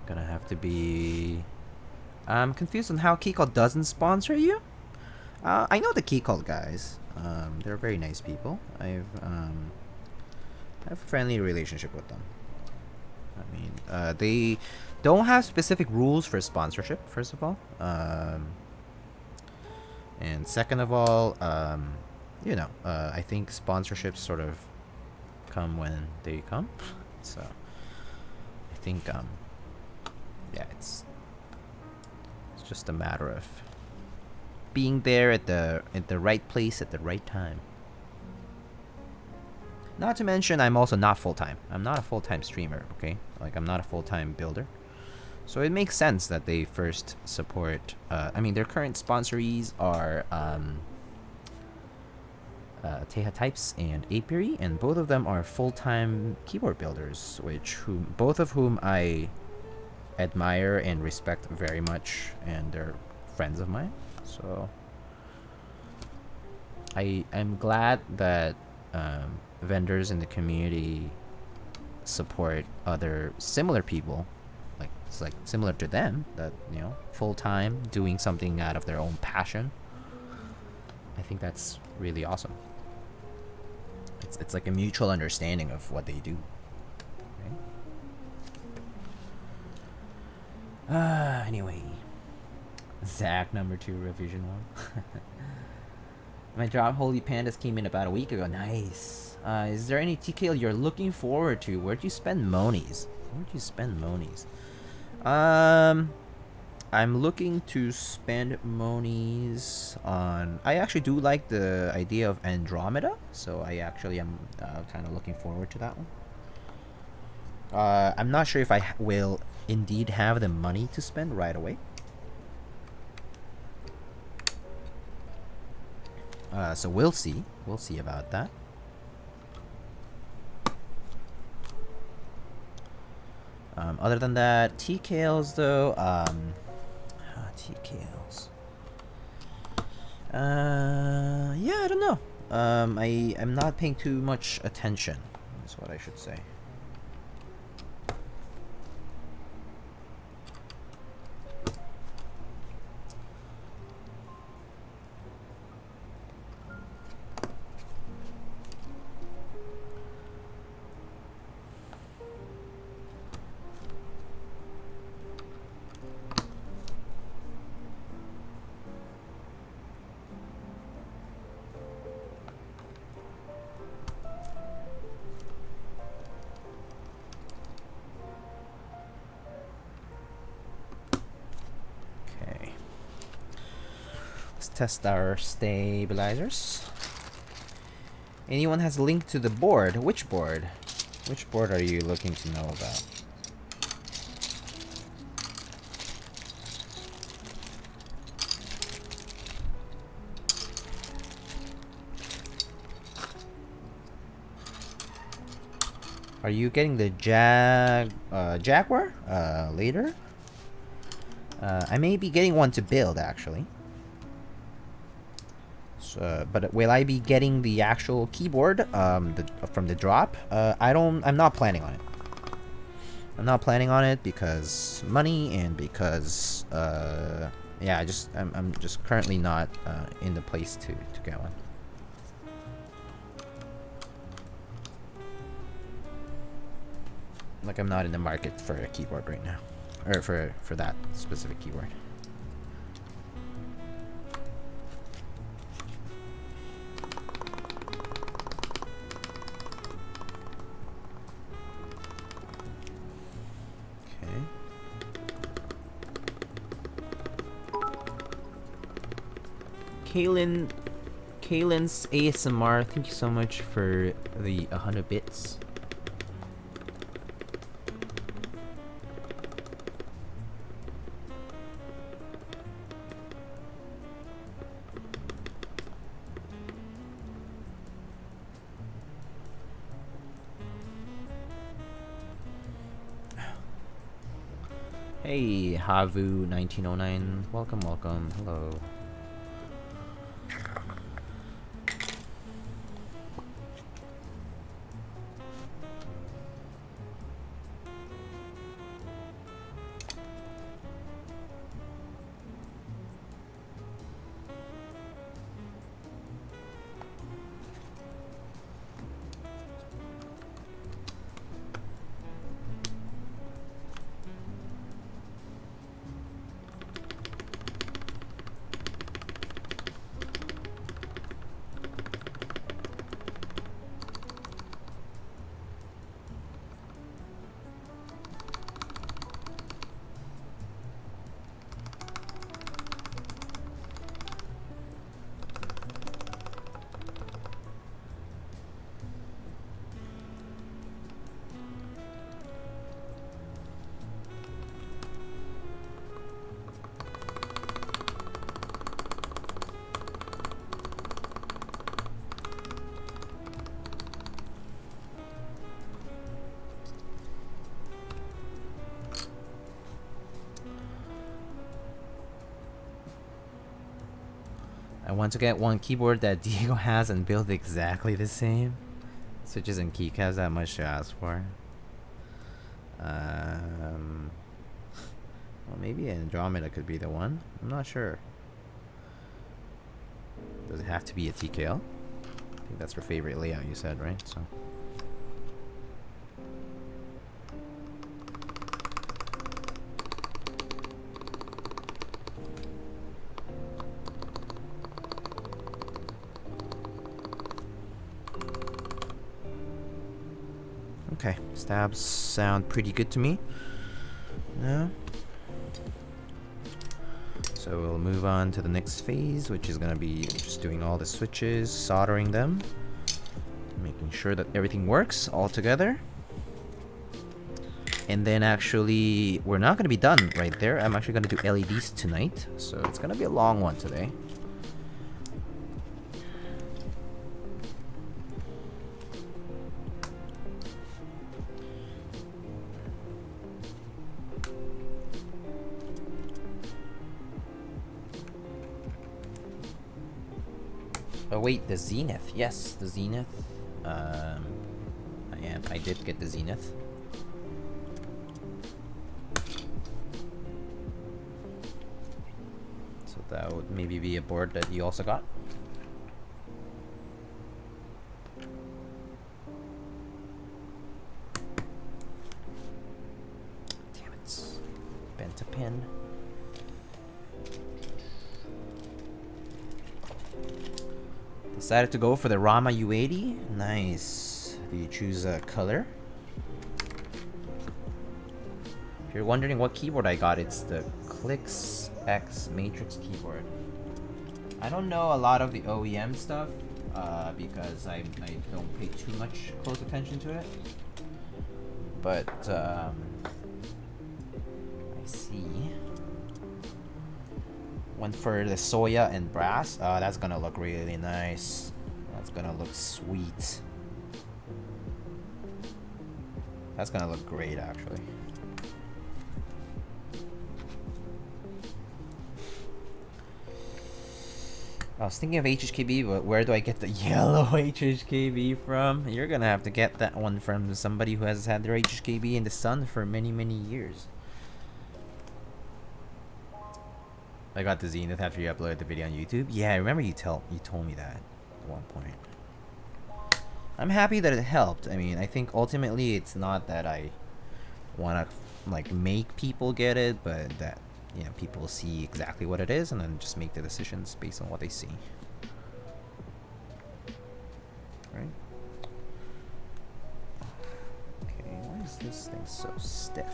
Gonna have to be... I'm confused on how Keycall doesn't sponsor you. I know the Keycall guys. They're very nice people. I have a friendly relationship with them. I mean, they don't have specific rules for sponsorship, first of all. And second of all, you know, I think sponsorships sort of come when they come. So, I think, yeah, it's just a matter of being there at the right place at the right time. Not to mention, I'm also not full-time. I'm not a full-time streamer, okay? Like, I'm not a full-time builder. So it makes sense that they first support... I mean, their current sponsorees are Teha Types and Apiary, and both of them are full-time keyboard builders, both of whom I admire and respect very much, and they're friends of mine. So I'm glad that vendors in the community support other similar people, like it's like similar to them, that, you know, full time doing something out of their own passion. I think that's really awesome. It's like a mutual understanding of what they do. Right? Anyway, Zach number 2 revision 1. My job Holy Pandas came in about a week ago. Nice. Is there any TKL you're looking forward to? Where'd you spend monies? I'm looking to spend monies on... I actually do like the idea of Andromeda, so I actually am kind of looking forward to that one. I'm not sure if I will indeed have the money to spend right away. So we'll see. We'll see about that. Other than that, TKLs though, TKLs. Yeah, I don't know. I'm not paying too much attention, is what I should say. Test our stabilizers. Anyone has a link to the board? Which board? Which board are you looking to know about? Are you getting the Jaguar later? I may be getting one to build actually. But will I be getting the actual keyboard from the drop? I'm not planning on it. I'm not planning on it because money and because yeah, I'm just currently not in the place to get one. Like, I'm not in the market for a keyboard right now, or for that specific keyboard. Kaylin's ASMR, thank you so much for the 100 bits. Hey, Havu1909, welcome, hello. I want to get one keyboard that Diego has and build exactly the same. Switches and keycaps, that much to ask for. Well, maybe Andromeda could be the one. I'm not sure. Does it have to be a TKL? I think that's your favorite layout, you said, right? So. Okay, stabs sound pretty good to me. Yeah. So we'll move on to the next phase, which is gonna be just doing all the switches, soldering them, making sure that everything works all together. And then actually, we're not gonna be done right there. I'm actually gonna do LEDs tonight, so it's gonna be a long one today. Oh wait, the Zenith. Yes, the Zenith. I did get the Zenith. So that would maybe be a board that you also got. Damn it. Bent a pin. Decided to go for the Rama U80. Nice. Do you choose a color? If you're wondering what keyboard I got, it's the Clicks X Matrix keyboard. I don't know a lot of the OEM stuff because I don't pay too much close attention to it. But I see. Went for the Soya and brass. That's gonna look really nice. That's gonna look sweet. That's gonna look great, actually. I was thinking of HHKB, but where do I get the yellow HHKB from? You're gonna have to get that one from somebody who has had their HHKB in the sun for many, many years. I got the Zenith after you uploaded the video on YouTube. Yeah, I remember you told me that at one point. I'm happy that it helped. I mean, I think ultimately it's not that I want to like make people get it, but that, you know, people see exactly what it is and then just make the decisions based on what they see. Right? Okay, why is this thing so stiff?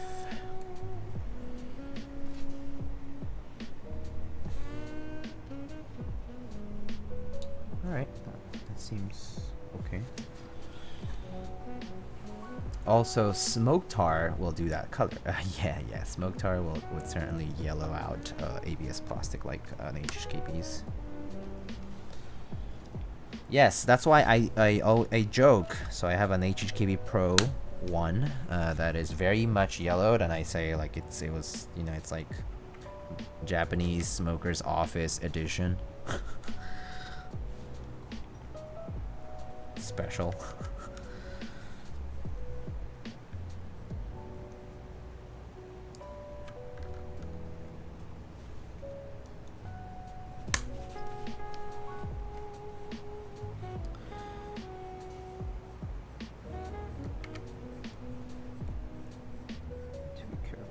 seems okay. Also, smoke tar will do that color. Yeah, smoke tar would certainly yellow out ABS plastic like an HHKPs. Yes, that's why I joke. So I have an HHKB Pro 1 that is very much yellowed, and I say like it was, you know, it's like Japanese smoker's office edition. Special.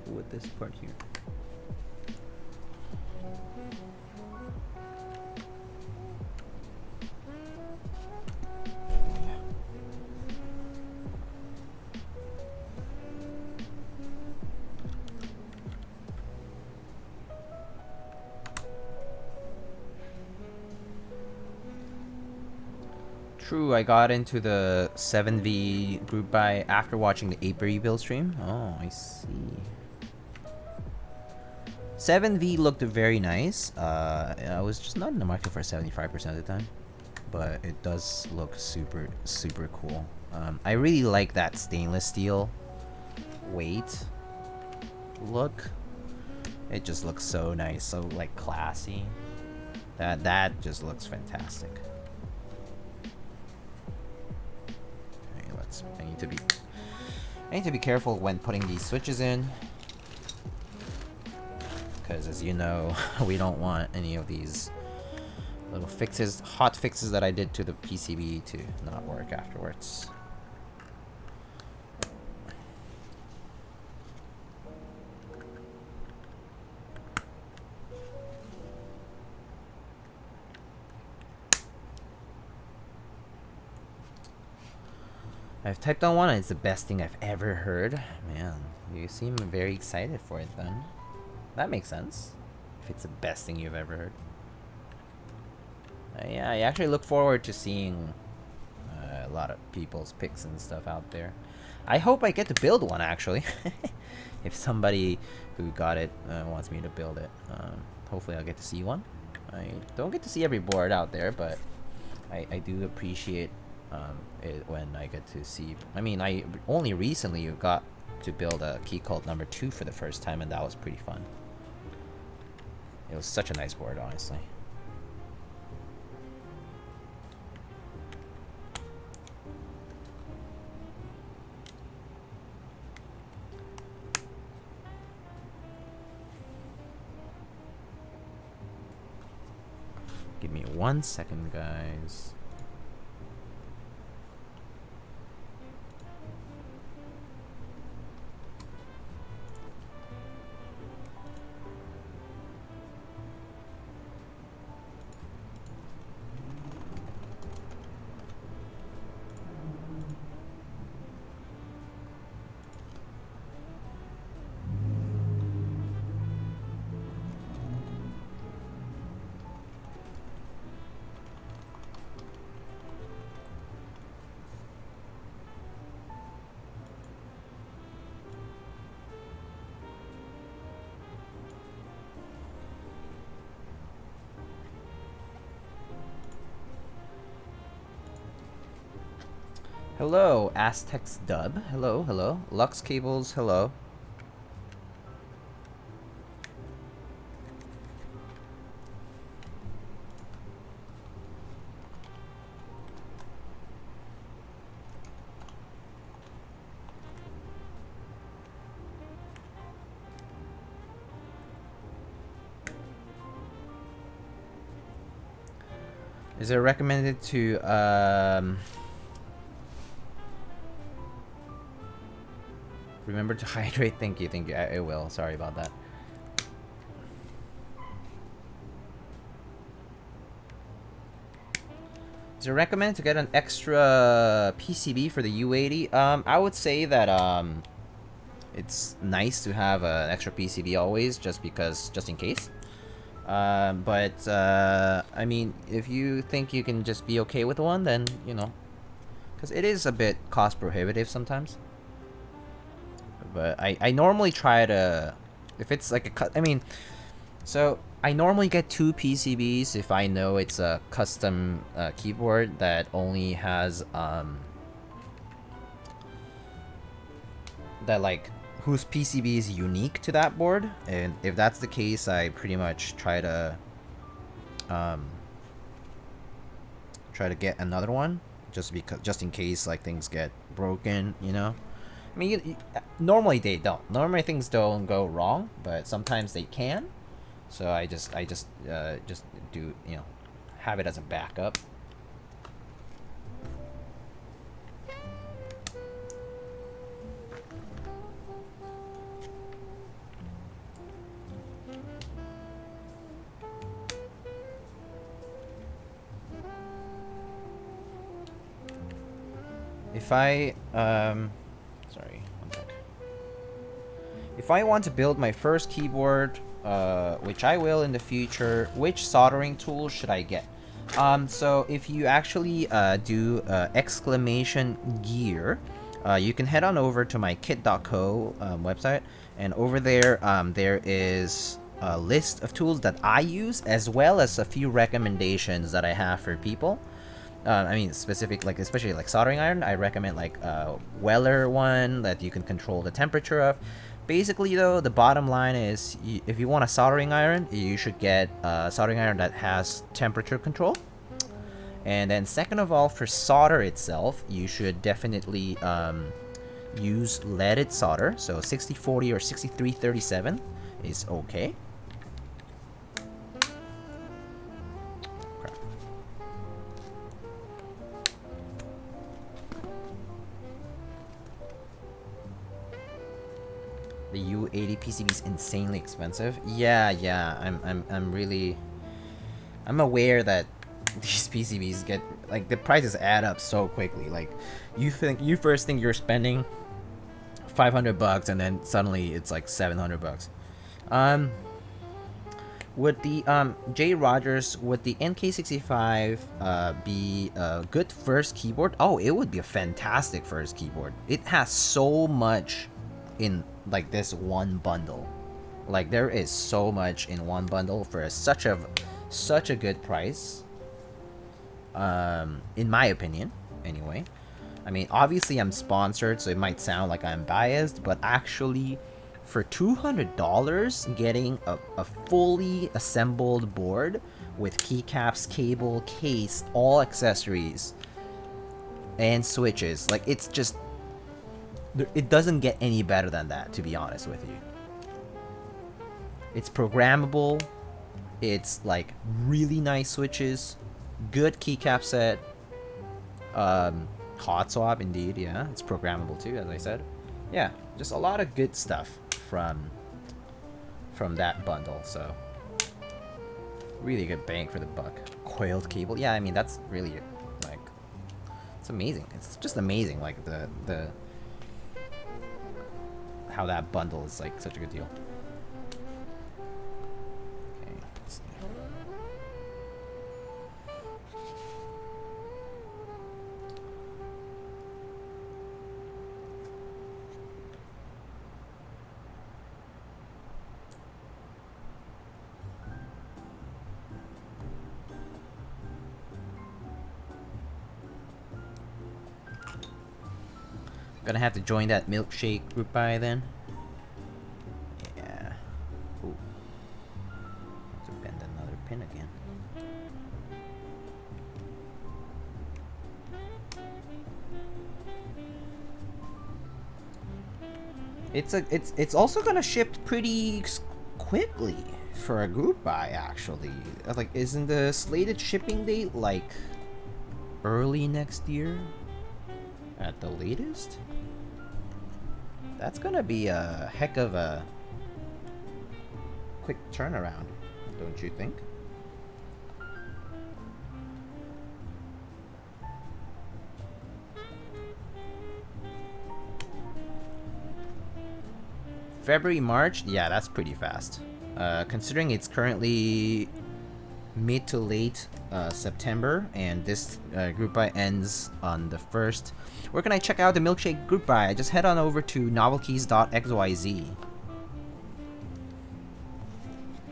With this part here. True, I got into the 7V group buy after watching the 8 build stream. Oh, I see. 7V looked very nice. I was just not in the market for 75% of the time, but it does look super, super cool. I really like that stainless steel weight look. It just looks so nice, so like classy. That just looks fantastic. Okay, I need to be careful when putting these switches in, because as you know, we don't want any of these little fixes, hot fixes that I did to the PCB to not work afterwards. I've typed on one and it's the best thing I've ever heard. Man, you seem very excited for it then. That makes sense. If it's the best thing you've ever heard. Yeah, I actually look forward to seeing a lot of people's picks and stuff out there. I hope I get to build one actually. If somebody who got it wants me to build it. Hopefully I'll get to see one. I don't get to see every board out there, but I do appreciate it when I get to see. I mean, I only recently got to build a Key Cult number 2 for the first time, and that was pretty fun. It was such a nice board, honestly. Give me 1 second, guys. Hello, Aztecs Dub. Hello, hello. Lux Cables, hello. Is it recommended to remember to hydrate? Thank you, thank you. I will. Sorry about that. Is it recommended to get an extra PCB for the U80? I would say that it's nice to have an extra PCB always, just in case. I mean, if you think you can just be okay with one, then, you know, because it is a bit cost prohibitive sometimes. But I normally try to, if it's like a cut, I mean, so I normally get 2 PCBs if I know it's a custom keyboard that only has, that like, whose PCB is unique to that board. And if that's the case, I pretty much try to get another one, just in case like things get broken, you know. I mean, normally they don't. Normally things don't go wrong, but sometimes they can. So I just do, you know, have it as a backup. If I sorry, one sec. If I want to build my first keyboard, which I will in the future, which soldering tool should I get? So if you actually do exclamation gear, you can head on over to my kit.co website, and over there there is a list of tools that I use, as well as a few recommendations that I have for people. I mean, specific, like, especially like soldering iron, I recommend like Weller one that you can control the temperature of. Basically, though, the bottom line is, if you want a soldering iron, you should get a soldering iron that has temperature control. And then second of all, for solder itself, you should definitely use leaded solder. So 6040 or 6337 is okay. The U80 PCB is insanely expensive. Yeah, I'm aware that these PCBs get, like, the prices add up so quickly. Like, you first think you're spending $500 and then suddenly it's like $700. Would the J Rogers, would the NK65 be a good first keyboard? Oh, it would be a fantastic first keyboard. It has so much in like this one bundle. Like, there is so much in one bundle for such a good price. In my opinion, anyway. I mean, obviously I'm sponsored, so it might sound like I'm biased, but actually, for $200, getting a fully assembled board with keycaps, cable, case, all accessories, and switches, like, it's just, it doesn't get any better than that, to be honest with you. It's programmable. It's like really nice switches, good keycap set, hot swap indeed. Yeah, it's programmable too, as I said. Yeah, just a lot of good stuff from that bundle. So really good bang for the buck. Coiled cable. Yeah, I mean, that's really, like, it's amazing. It's just amazing, like the how that bundle is like such a good deal. Okay, let's see. Gonna have to join that milkshake group buy then. Yeah. Ooh. Have to bend another pin again. It's also gonna ship pretty quickly for a group buy, actually. Like, isn't the slated shipping date like early next year at the latest? That's gonna be a heck of a quick turnaround, don't you think? February, March? Yeah, that's pretty fast. Considering it's currently mid to late September, and this group buy ends on the 1st. Where can I check out the milkshake group buy? Just head on over to novelkeys.xyz.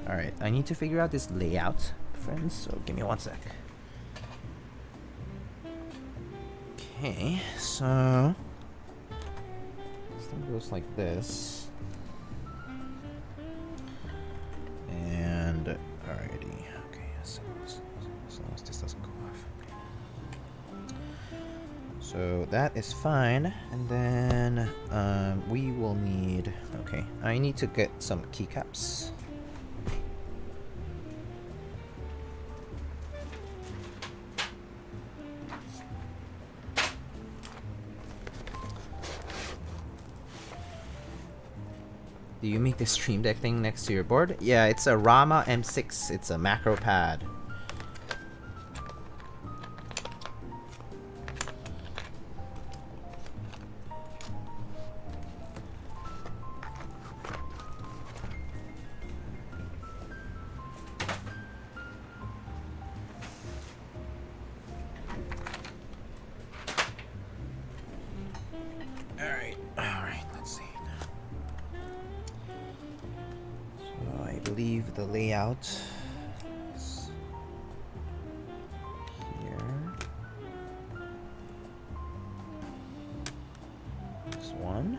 Alright, I need to figure out this layout, friends, so give me 1 sec. Okay, so this thing goes like this. And alrighty, okay, so as long as this doesn't go off. Okay. So that is fine, and then we will need, okay, I need to get some keycaps. Do you make the Stream Deck thing next to your board? Yeah, it's a Rama M6. It's a macro pad. Alright, let's see. So I believe the layout is here. This one.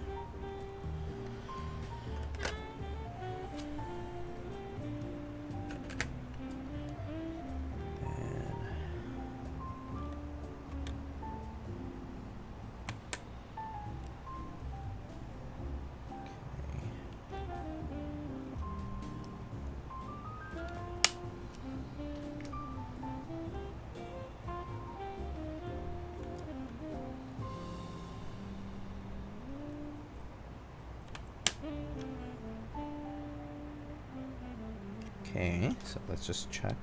Okay, so let's just check.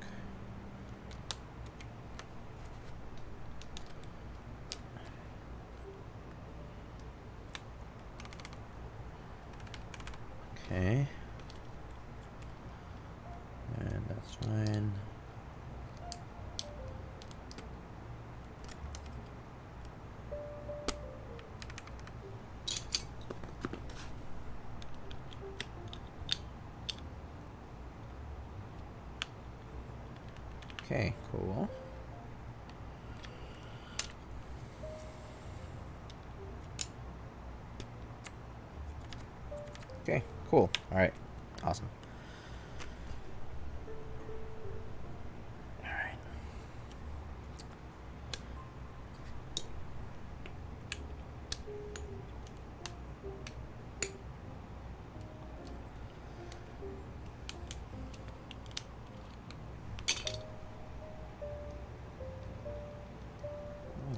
Okay. And that's fine. Okay, cool. Okay, cool. All right, awesome. All right.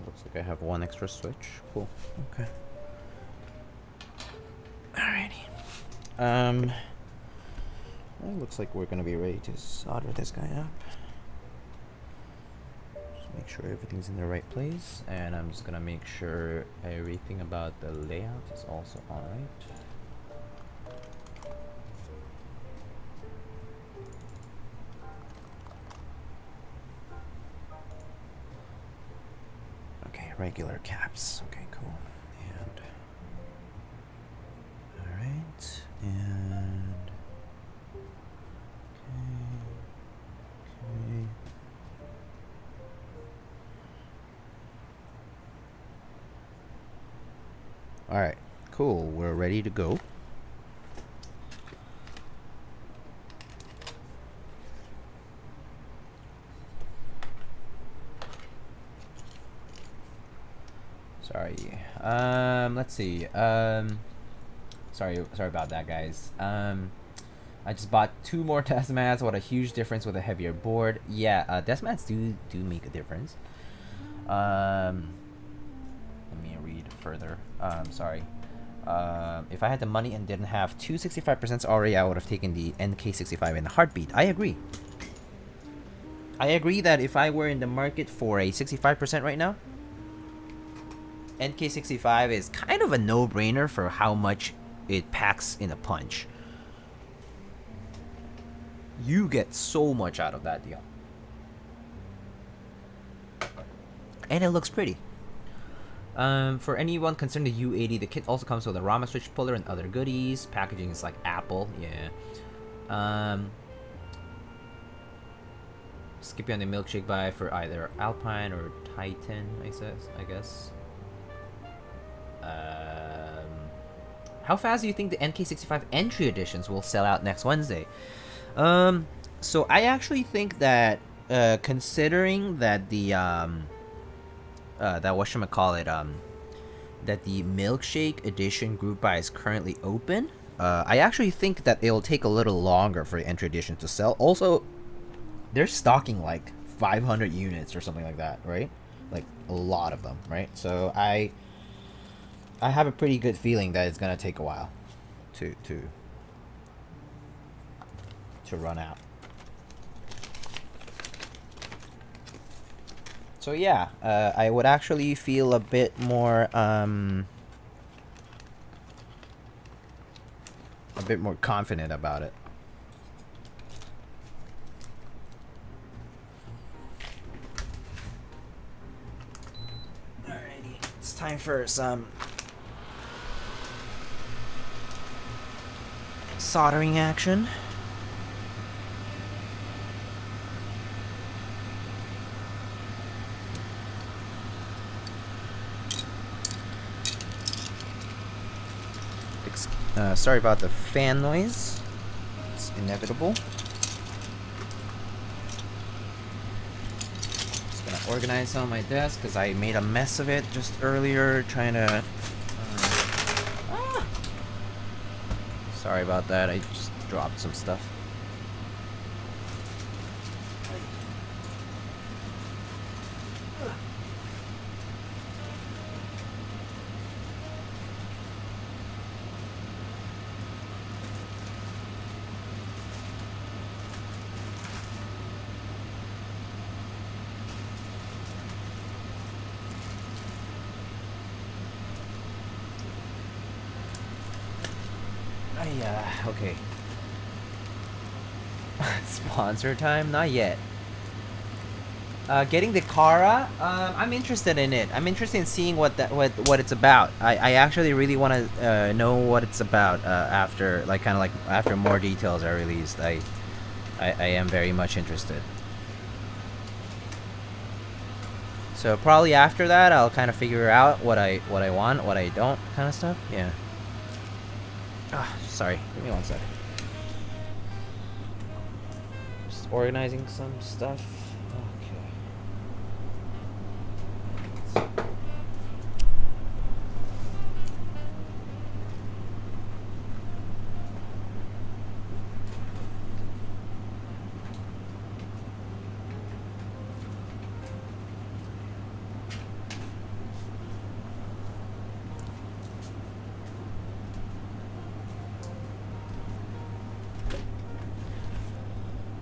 Looks like I have one extra switch. Cool. Okay. Alrighty. Well, it looks like we're gonna be ready to solder this guy up. Just make sure everything's in the right place, and I'm just gonna make sure everything about the layout is also alright. Okay, regular caps. Okay, cool. And alright, and okay. Alright, cool. We're ready to go. Sorry. Let's see. Sorry about that, guys. I just bought 2 more desk mats. What a huge difference with a heavier board. Yeah, desk mats do make a difference. Let me read further. Sorry. If I had the money and didn't have 2 65% already, I would have taken the NK65 in a heartbeat. I agree. I agree that if I were in the market for a 65% right now, NK65 is kind of a no-brainer for how much it packs in a punch. You get so much out of that deal. And it looks pretty. For anyone concerned the U80, the kit also comes with a Rama switch puller and other goodies. Packaging is like Apple, yeah. Skippy on the milkshake buy for either Alpine or Titan, I guess. How fast do you think the NK65 entry editions will sell out next Wednesday? So I actually think that, considering that the, that that the milkshake edition group buy is currently open, I actually think that it'll take a little longer for the entry edition to sell. Also, they're stocking like 500 units or something like that, right? Like a lot of them, right? So I have a pretty good feeling that it's gonna take a while to run out. So yeah, I would actually feel a bit more confident about it. Alrighty, it's time for some soldering action. Sorry about the fan noise. It's inevitable. Just gonna organize some on my desk because I made a mess of it just earlier trying to... Sorry about that, I just dropped some stuff. Okay. Sponsor time? Not yet. Getting the Kara, I'm interested in it. I'm interested in seeing what what it's about. I actually really want to know what it's about after, after more details are released. I am very much interested. So probably after that, I'll kind of figure out what I want, what I don't, kind of stuff. Yeah. Sorry, give me 1 second. Just organizing some stuff. Okay.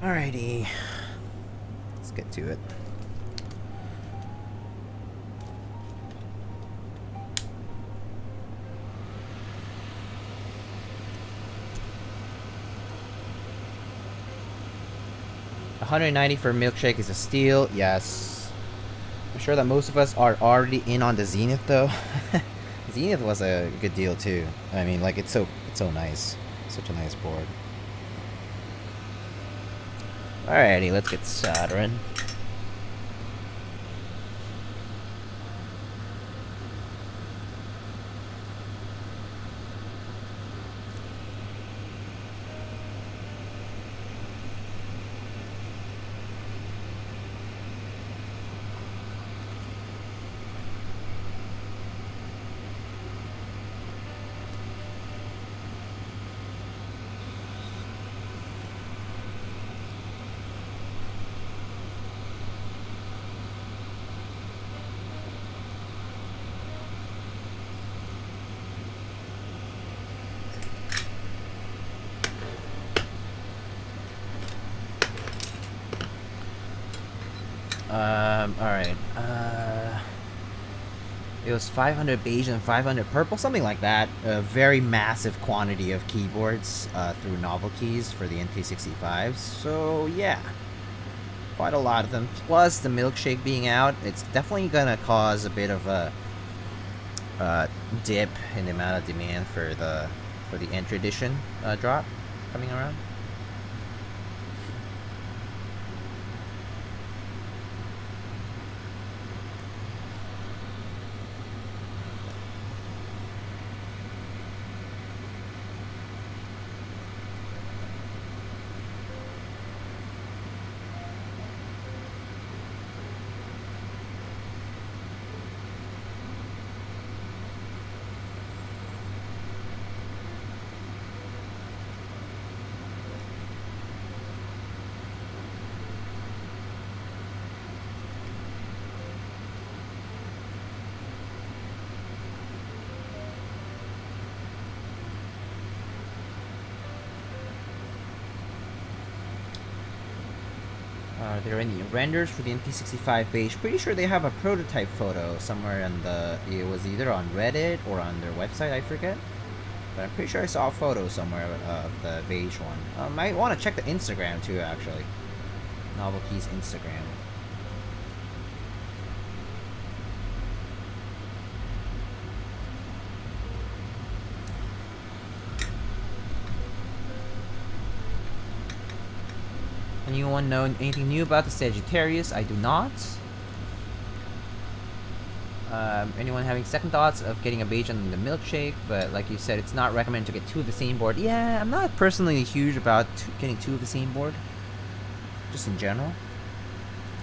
Alrighty, let's get to it. $190 for a milkshake is a steal. Yes, I'm sure that most of us are already in on the Zenith though. Zenith was a good deal too. I mean, like, it's so nice, such a nice board. Alrighty, let's get soldering. Alright, It was 500 beige and 500 purple, something like that. A very massive quantity of keyboards through novel keys for the NP65. So yeah, quite a lot of them. Plus the milkshake being out, it's definitely gonna cause a bit of a dip in the amount of demand for the entry edition drop coming around. Are there any renders for the NP65 beige? Pretty sure they have a prototype photo somewhere on it was either on Reddit or on their website, I forget. But I'm pretty sure I saw a photo somewhere of the beige one. Might want to check the Instagram too, actually. Novel Keys Instagram. Anyone know anything new about the Sagittarius? I do not. Anyone having second thoughts of getting a beige on the milkshake? But like you said, it's not recommended to get two of the same board. Yeah, I'm not personally huge about getting two of the same board. Just in general.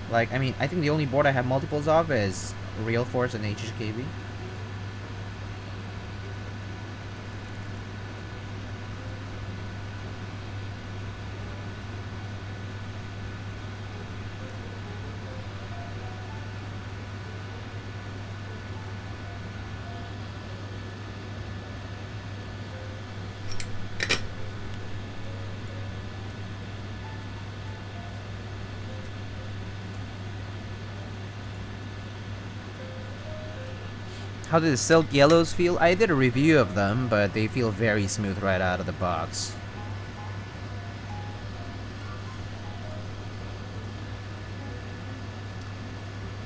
Like, I mean, I think the only board I have multiples of is Real Force and HHKB. How did the Silk Yellows feel? I did a review of them, but they feel very smooth right out of the box.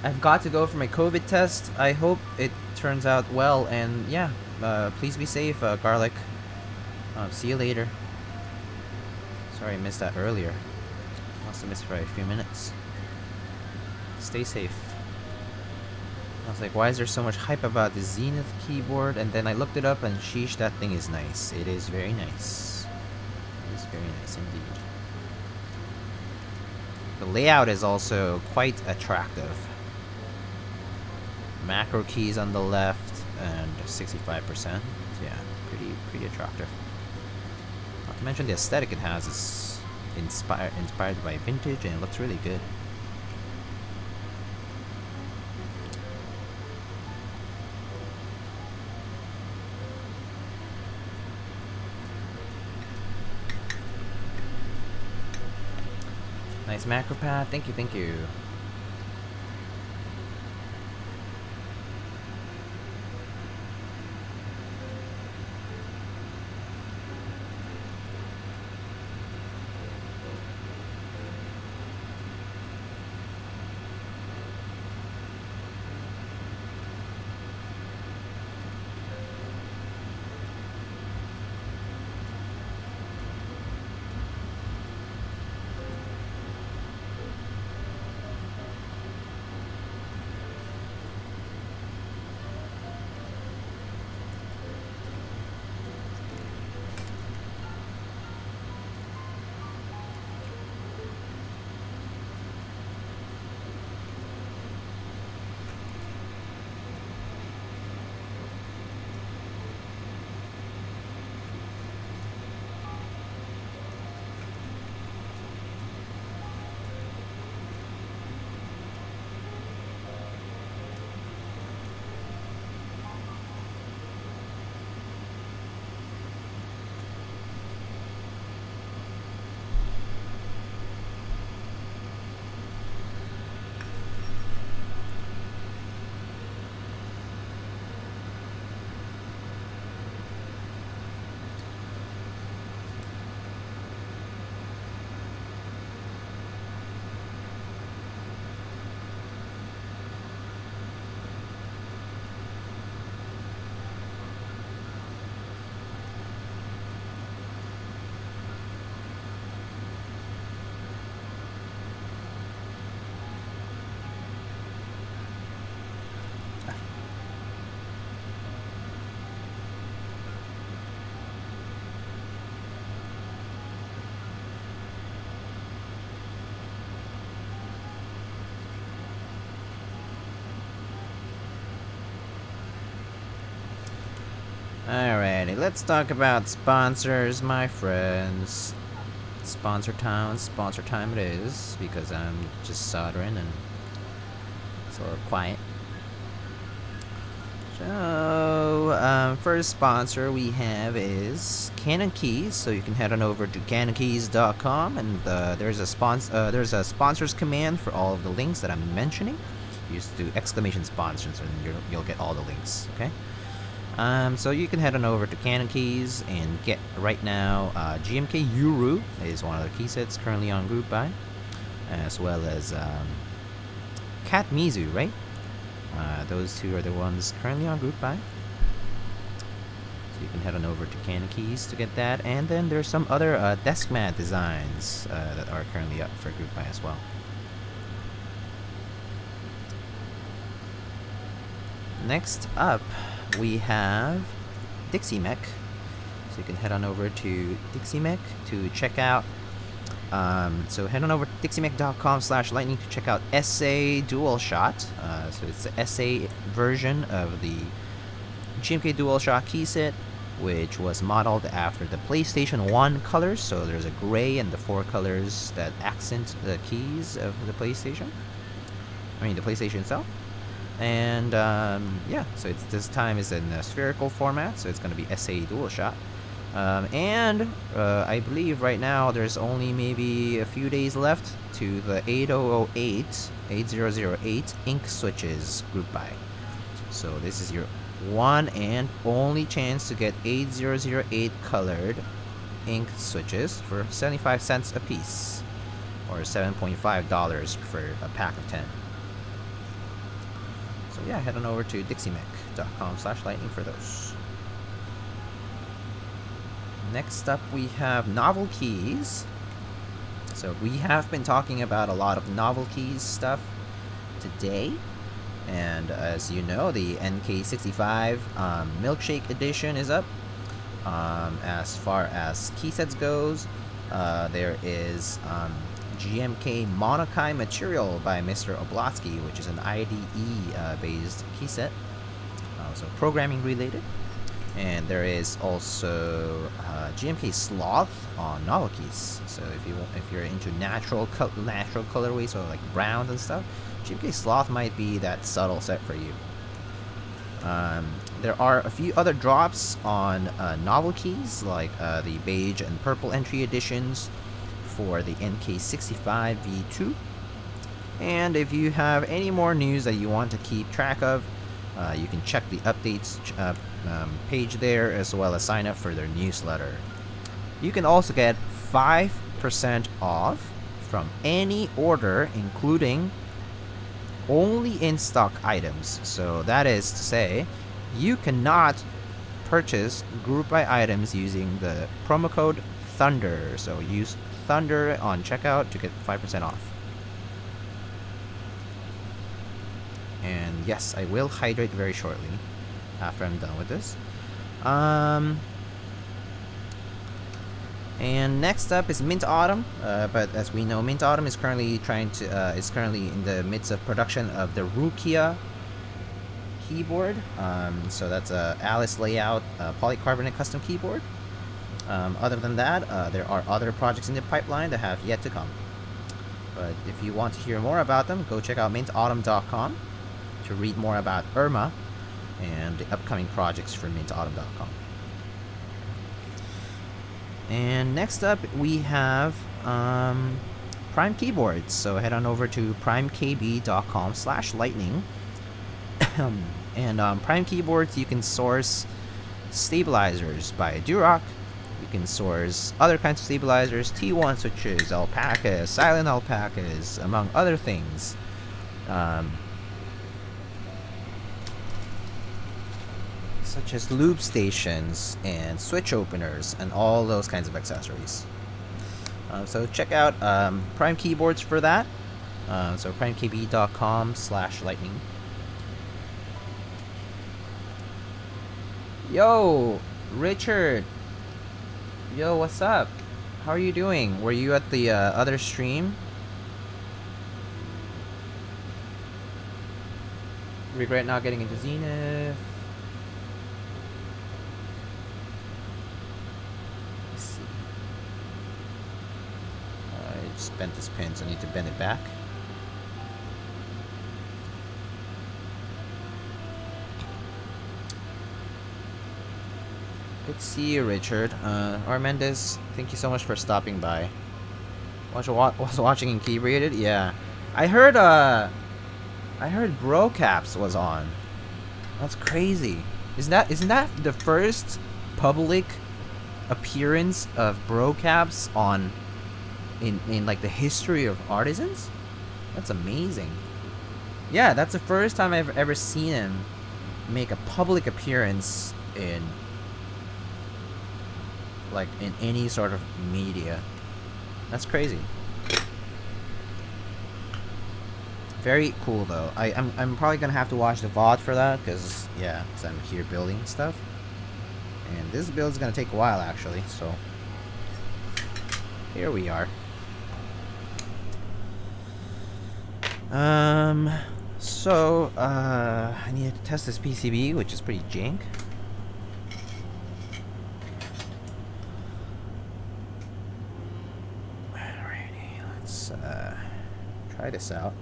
I've got to go for my COVID test. I hope it turns out well, and yeah, please be safe, Garlic. See you later. Sorry I missed that earlier. Must have missed it for a few minutes. Stay safe. I was like, why is there so much hype about the Zenith keyboard? And then I looked it up and sheesh, that thing is nice. It is very nice. It is very nice indeed. The layout is also quite attractive. Macro keys on the left and 65%. Yeah, pretty attractive. Not to mention the aesthetic it has is inspired by vintage and it looks really good. Nice macro pad. Thank you, thank you. Alrighty, let's talk about sponsors, my friends. Sponsor time it is, because I'm just soldering and sort of quiet. So, first sponsor we have is Canon Keys. So you can head on over to canonkeys.com, and there's a sponsors command for all of the links that I'm mentioning. You just do exclamation sponsors, and you'll get all the links. Okay. So you can head on over to Canon Keys and get right now GMK Uru is one of the key sets currently on group buy, as well as Cat Mizu, right? Those two are the ones currently on group buy. So you can head on over to Canon Keys to get that, and then there's some other desk mat designs that are currently up for group buy as well. Next up, we have Dixie Mech. So you can head on over to Dixie Mech to check out. So head on over to dixiemech.com/lightning to check out SA Dual Shot. So it's the SA version of the GMK Dual Shot key set, which was modeled after the PlayStation 1 colors. So there's a gray and the 4 colors that accent the keys of the PlayStation. I mean the PlayStation itself. And yeah, so this time is in a spherical format, so it's going to be SA Dual Shot. I believe right now there's only maybe a few days left to the 8008 ink switches group buy. So this is your one and only chance to get 8008 colored ink switches for 75 cents a piece, or $7.5 for a pack of 10. So yeah, head on over to dixiemech.com/lightning for those. Next up, we have novel keys. So we have been talking about a lot of novel keys stuff today. And as you know, the NK65 Milkshake Edition is up. As far as key sets goes, there is GMK Monokai Material by Mr. Oblotsky, which is an IDE based key set, so programming related. And there is also GMK Sloth on novel keys. So if you're into natural colorways, so like browns and stuff, GMK Sloth might be that subtle set for you. There are a few other drops on novel keys, like the beige and purple entry editions for the NK65 V2. And if you have any more news that you want to keep track of, you can check the updates page there, as well as sign up for their newsletter. You can also get 5% off from any order, including only in stock items. So that is to say, you cannot purchase group buy items using the promo code Thunder. So use Thunder on checkout to get 5% off. And yes, I will hydrate very shortly after I'm done with this. And next up is Mint Autumn, but as we know, Mint Autumn is currently in the midst of production of the Rukia keyboard. So that's a Alice layout polycarbonate custom keyboard. Other than that, there are other projects in the pipeline that have yet to come. But if you want to hear more about them, go check out mintautumn.com to read more about Irma and the upcoming projects for mintautumn.com. And next up, we have Prime Keyboards. So head on over to primekb.com/lightning. And Prime Keyboards, you can source stabilizers by Durock. You can source other kinds of stabilizers, T1 switches, alpacas, silent alpacas, among other things. Such as lube stations and switch openers and all those kinds of accessories. So check out Prime Keyboards for that. So primekb.com/lightning. Yo, Richard. Yo, what's up? How are you doing? Were you at the other stream? Regret not getting into Zenith. just bent this pin, so I need to bend it back. Good to see you, Richard. Armendez, thank you so much for stopping by. Was watching Inebriated? Yeah. I heard Brocaps was on. That's crazy. Isn't that the first public appearance of Brocaps on in like the history of Artisans? That's amazing. Yeah, that's the first time I've ever seen him make a public appearance in any sort of media. That's crazy. Very cool though. I'm probably gonna have to watch the VOD for that, because I'm here building stuff. And this build's gonna take a while actually, so here we are. So I need to test this PCB, which is pretty jank. Alrighty, let's try this out.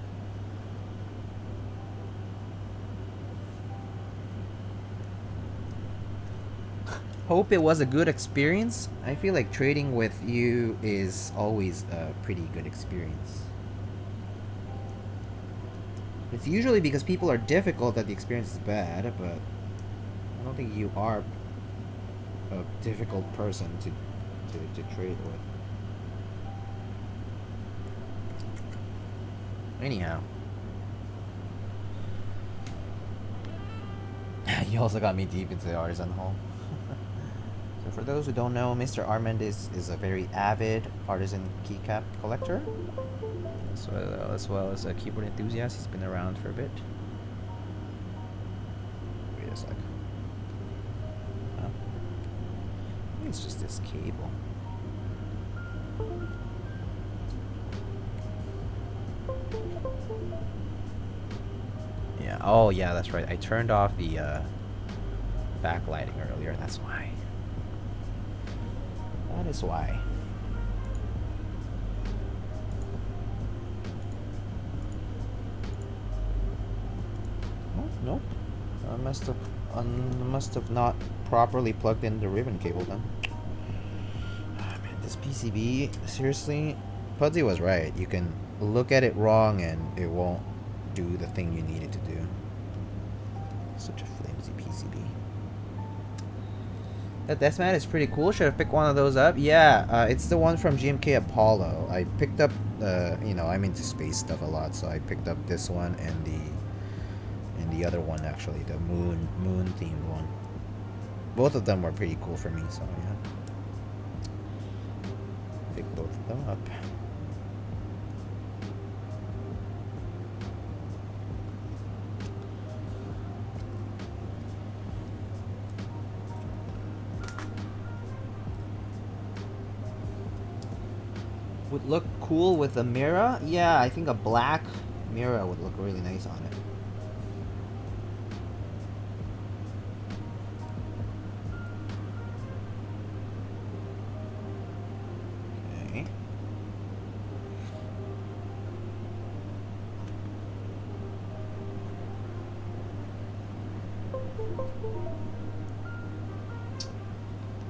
Hope it was a good experience. I feel like trading with you is always a pretty good experience. It's usually because people are difficult that the experience is bad, but I don't think you are a difficult person to trade with. Anyhow. You also got me deep into the artisan hole. So for those who don't know, Mr. Armendez is a very avid artisan keycap collector, as well as a keyboard enthusiast. He's been around for a bit. Wait a sec. Huh? I think it's just this cable. Yeah. Oh, yeah. That's right. I turned off the backlighting earlier. That's why. That is why. Oh, nope. I must have not properly plugged in the ribbon cable then. Ah, man, this PCB, seriously, Pudsey was right. You can look at it wrong and it won't do the thing you need it to do. Such a flimsy PCB. That Deathmat is pretty cool. Should have picked one of those up. Yeah, it's the one from GMK Apollo. I picked up, you know, I'm into space stuff a lot, so I picked up this one and the other one actually, the moon themed one. Both of them were pretty cool for me, so yeah. Pick both of them up. Would look cool with a mirror. Yeah, I think a black mirror would look really nice on it. Okay.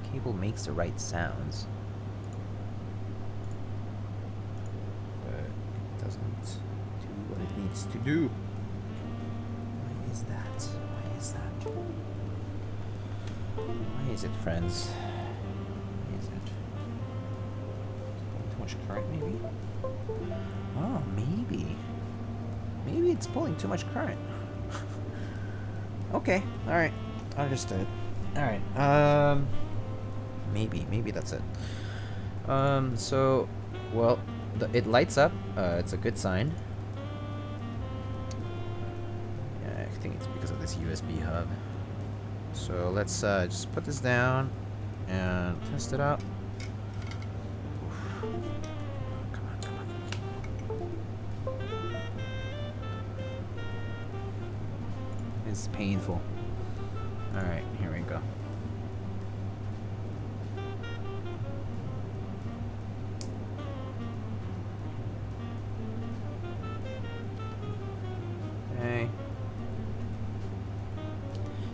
The cable makes the right sounds. To do. Why is that? Why is that? Why is it, friends? Why is it? Too much current, maybe? Oh, maybe. Maybe it's pulling too much current. Okay, alright. Understood. Alright, maybe that's it. So, well, it lights up. It's a good sign. I think it's because of this USB hub. So let's just put this down and test it out. Come on. It's painful. Alright, here we go.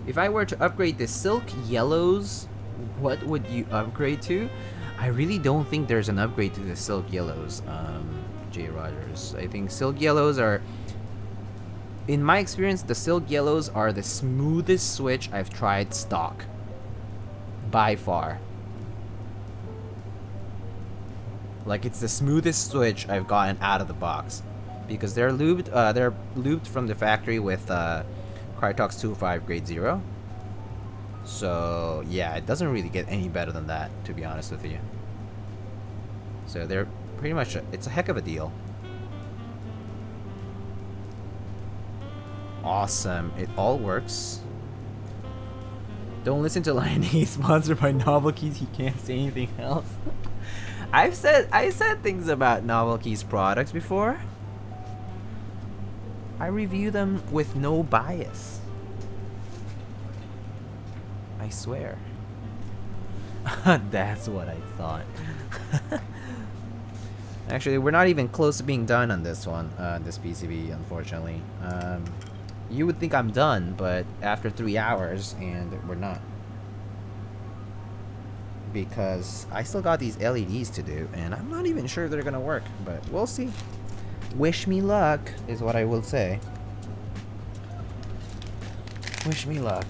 If I were to upgrade the silk yellows, what would you upgrade to? I really don't think there's an upgrade to the silk yellows, J. Rogers. I think silk yellows are, in my experience, the silk yellows are the smoothest switch I've tried stock. By far. Like, it's the smoothest switch I've gotten out of the box. Because they're lubed from the factory with Krytox 205 grade 0. So, yeah, it doesn't really get any better than that, to be honest with you. So they're pretty much, it's a heck of a deal. Awesome, it all works. Don't listen to Lion He's sponsored by Novel Keys, he can't say anything else. I said things about Novel Keys products before. I review them with no bias. I swear. That's what I thought. Actually, we're not even close to being done on this one, this PCB, unfortunately. You would think I'm done, but after 3 hours, and we're not. Because I still got these LEDs to do, and I'm not even sure they're gonna work, but we'll see. Wish me luck, is what I will say. Wish me luck.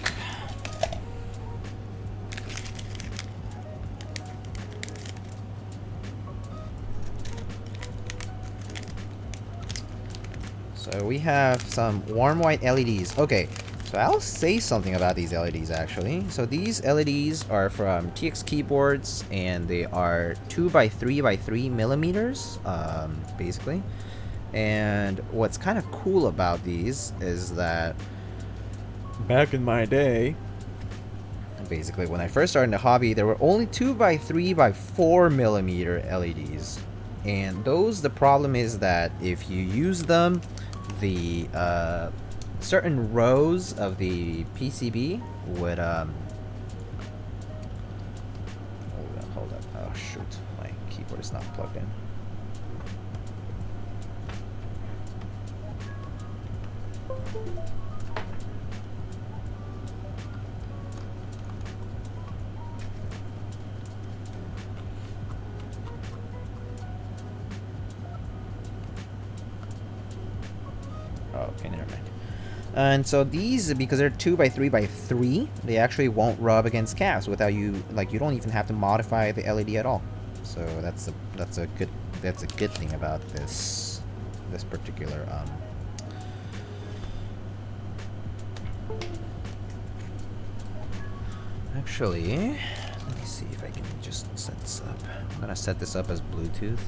So we have some warm white LEDs. Okay, so I'll say something about these LEDs actually. So these LEDs are from TX keyboards, and they are 2 by 3 by 3 millimeters, basically. And what's kind of cool about these is that back in my day, basically when I first started in the hobby, there were only 2 by 3 by 4 millimeter LEDs. And those, the problem is that if you use them, the certain rows of the PCB would hold up. Oh shoot, my keyboard is not plugged in. Okay, never mind. And so these, because they're 2 by 3 by 3, they actually won't rub against caps without you, like, you don't even have to modify the LED at all. So that's a good thing about this particular Actually, let me see if I can just set this up. I'm gonna set this up as Bluetooth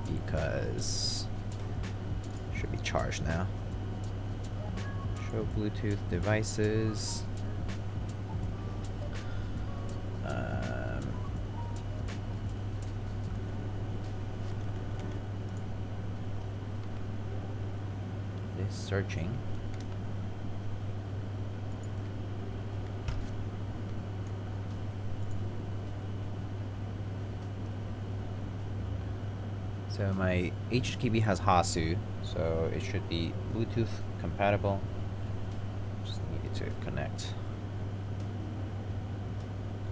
because it should be charged now. Show Bluetooth devices. It is searching. So my HKB has Hasu, so it should be Bluetooth compatible. Just need it to connect.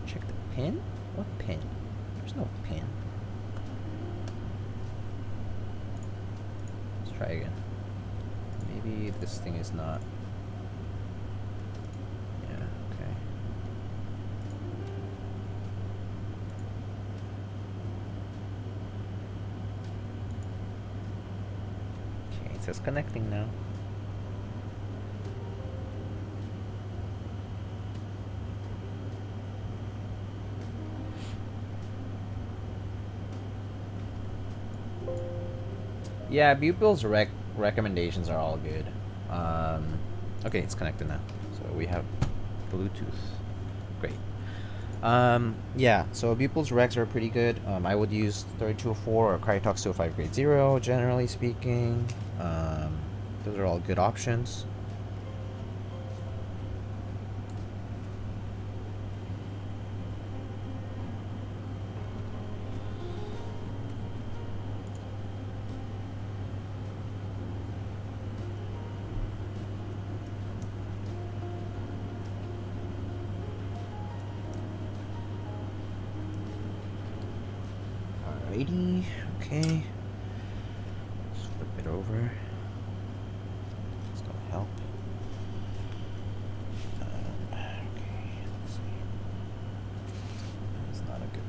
Check the pin? What pin? There's no pin. Let's try again. Maybe this thing is not. Yeah, okay. Okay, it says connecting now. Yeah, Bupil's recommendations are all good. Okay, it's connected now. So we have Bluetooth. Great. Yeah, so Bupil's recs are pretty good. I would use 3204 or Krytox 205 grade 0, generally speaking. Those are all good options. Alrighty, okay. Let's flip it over. It's gonna help. Okay, let's see. It's not a good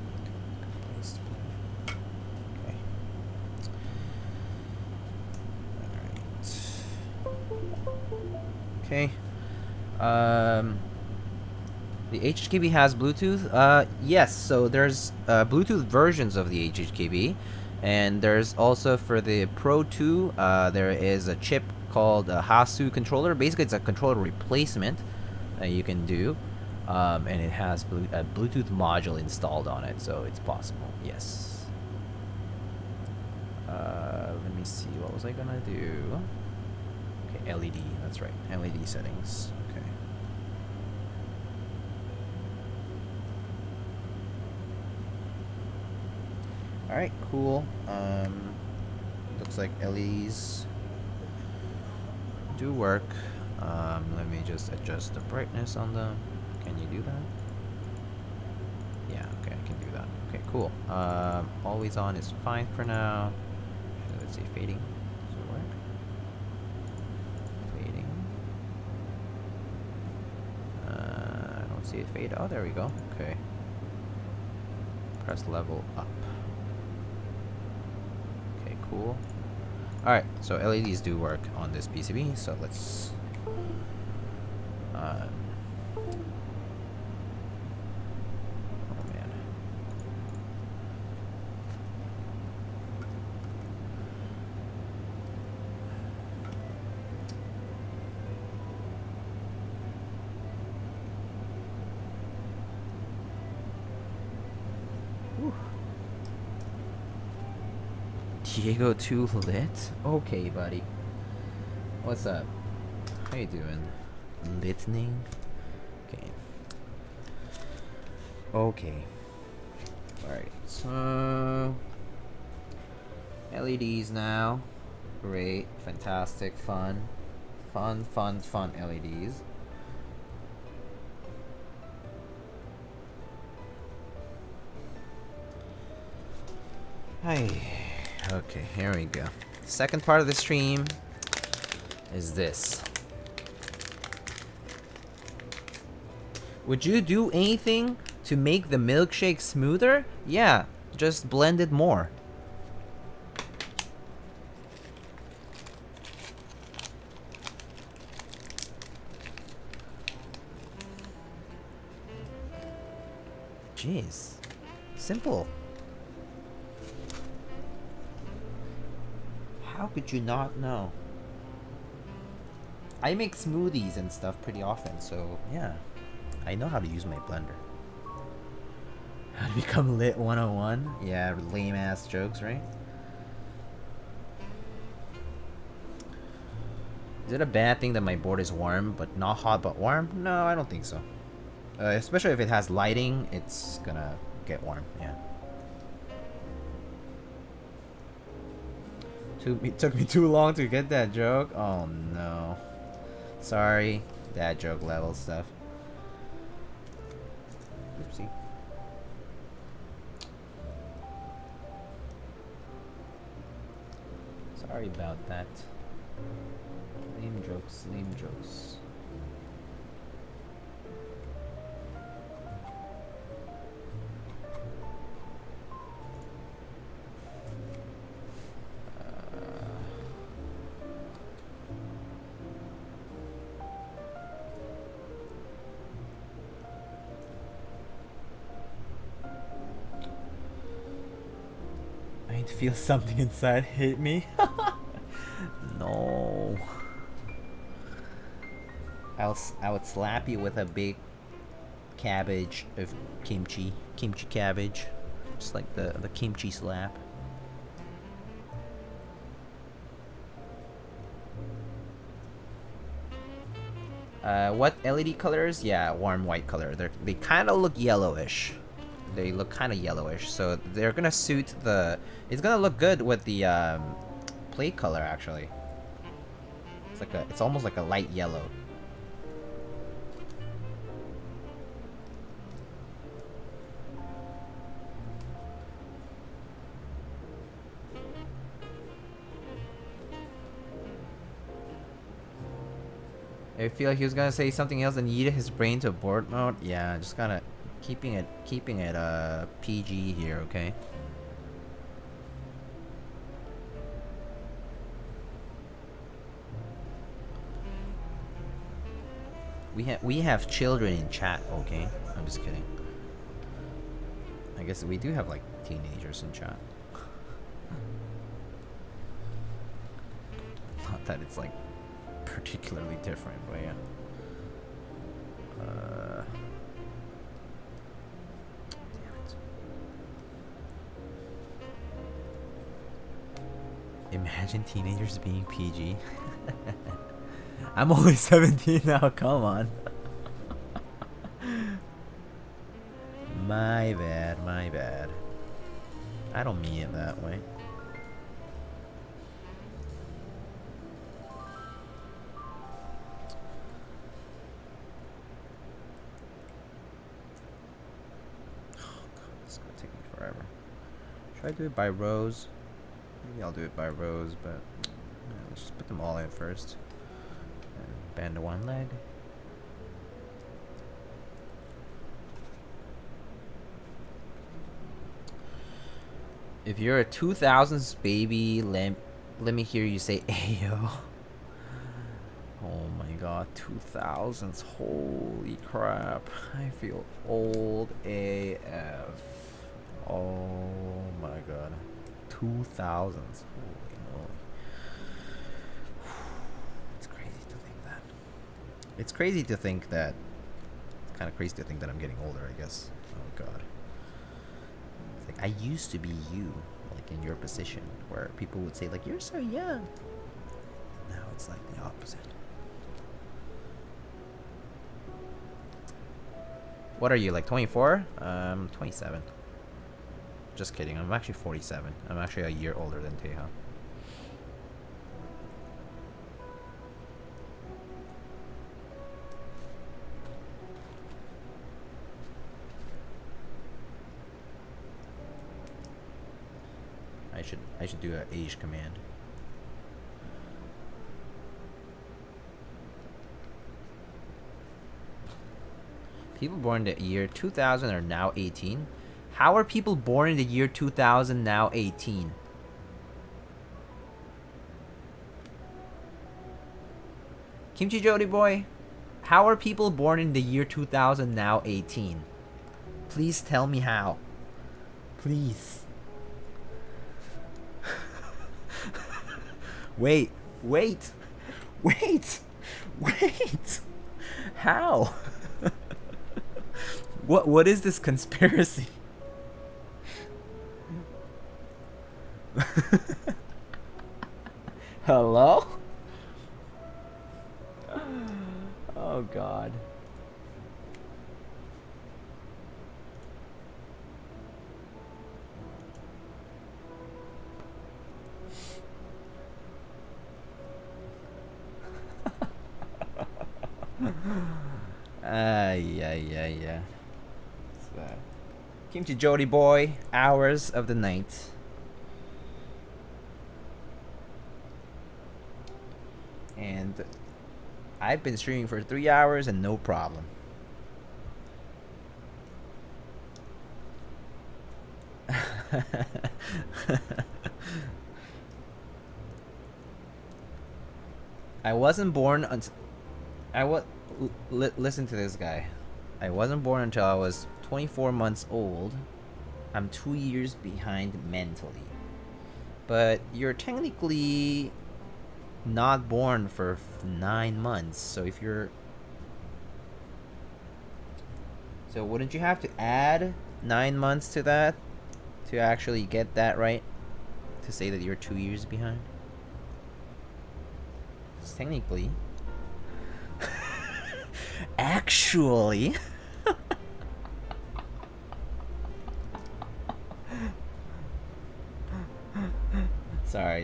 place to put it. Okay. Alright. The HHKB has Bluetooth? Yes, so there's Bluetooth versions of the HHKB, and there's also for the Pro 2, there is a chip called a Hasu controller. Basically, it's a controller replacement that you can do, and it has a Bluetooth module installed on it, so it's possible, yes. Let me see, what was I gonna do? Okay, LED, that's right, LED settings, okay. Alright, cool. Looks like LEDs do work. Let me just adjust the brightness on them. Can you do that? Yeah, okay, I can do that. Okay, cool. Always on is fine for now. Let's see, fading. Does it work? Fading. I don't see it fade. Oh, there we go. Okay. Press level up. Cool. Alright, so LEDs do work on this PCB, so let's oh man. Whew. Diego 2 lit? Okay, buddy. What's up? How you doing? Litning? Okay. Okay. Alright, so... LEDs now. Great. Fantastic. Fun. Fun LEDs. Hi. Okay, here we go. Second part of the stream is this. Would you do anything to make the milkshake smoother? Yeah, just blend it more. Jeez. Simple. How could you not know? I make smoothies and stuff pretty often, so yeah. I know how to use my blender. How to become lit 101? Yeah, lame ass jokes, right? Is it a bad thing that my board is warm, but not hot but warm? No, I don't think so. Especially if it has lighting, it's gonna get warm, yeah. It took me too long to get that joke? Oh no. Sorry. Dad joke level stuff. Oopsie. Sorry about that. Lame jokes, lame jokes. I feel something inside hit me. No. I would slap you with a big cabbage of kimchi cabbage, just like the kimchi slap. What LED colors? Yeah, warm white color. They kind of look yellowish. They look kind of yellowish, so they're gonna suit the. It's gonna look good with the plate color actually. It's almost like a light yellow. I feel like he was gonna say something else and needed his brain to abort mode. Yeah, just kinda keeping it PG here, okay? We have children in chat, okay? I'm just kidding. I guess we do have like teenagers in chat. Not that it's like particularly different, but yeah. Damn it. Imagine teenagers being PG. I'm only 17 now, come on. My bad, my bad. I don't mean it that way. Should I do it by rows? Maybe I'll do it by rows, but yeah, let's just put them all in first. And bend to one leg. If you're a 2000s baby, let me hear you say Ayo. Oh my god, 2000s, holy crap. I feel old AF. Oh my god. 2000s. Holy moly. It's crazy to think that. It's crazy to think that. It's kind of crazy to think that I'm getting older, I guess. Oh god. It's like, I used to be you, like in your position, where people would say, like, you're so young. Now it's like the opposite. What are you, like 24? 27. Just kidding, I'm actually 47. I'm actually a year older than Teja. I should do an age command. People born in the year 2000 are now 18. How are people born in the year 2000 now 18? Kimchi Jody boy, how are people born in the year 2000 now 18? Please tell me how. Please. Wait. How? What is this conspiracy? Hello? Oh god. Yeah. Kimchi Jody boy, hours of the night. And I've been streaming for 3 hours and no problem. I wasn't born until listen to this guy. I wasn't born until I was 24 months old. I'm 2 years behind mentally. But you're technically not born for 9 months. So if you're... So wouldn't you have to add 9 months to that to actually get that right? To say that you're 2 years behind? Technically. Actually.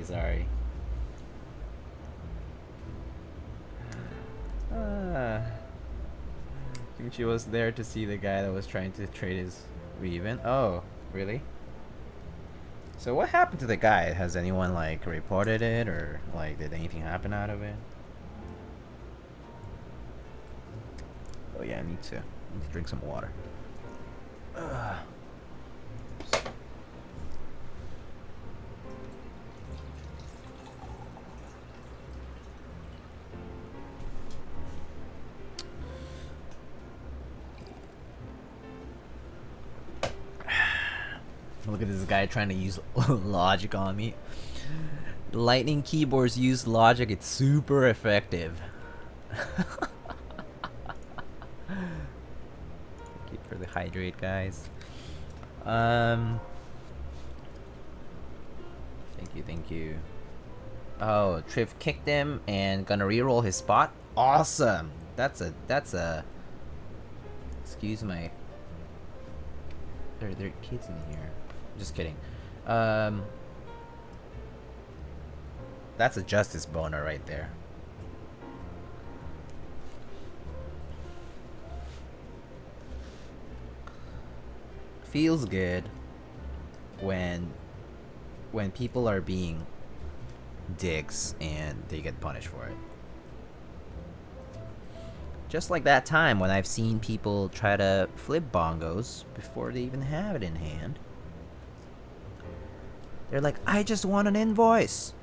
Sorry. Kimchi was there to see the guy that was trying to trade his Reven. Oh, really? So what happened to the guy? Has anyone like reported it, or like did anything happen out of it? Oh yeah, I need to drink some water. Look at this guy trying to use logic on me. Lightning keyboards use logic, it's super effective. Keep for the hydrate, guys. Thank you. Oh, Triv kicked him and gonna reroll his spot. Awesome. That's a. Excuse my. There are kids in here. Just kidding. That's a justice boner right there. Feels good when people are being dicks and they get punished for it. Just like that time when I've seen people try to flip bongos before they even have it in hand. They're like, I just want an invoice.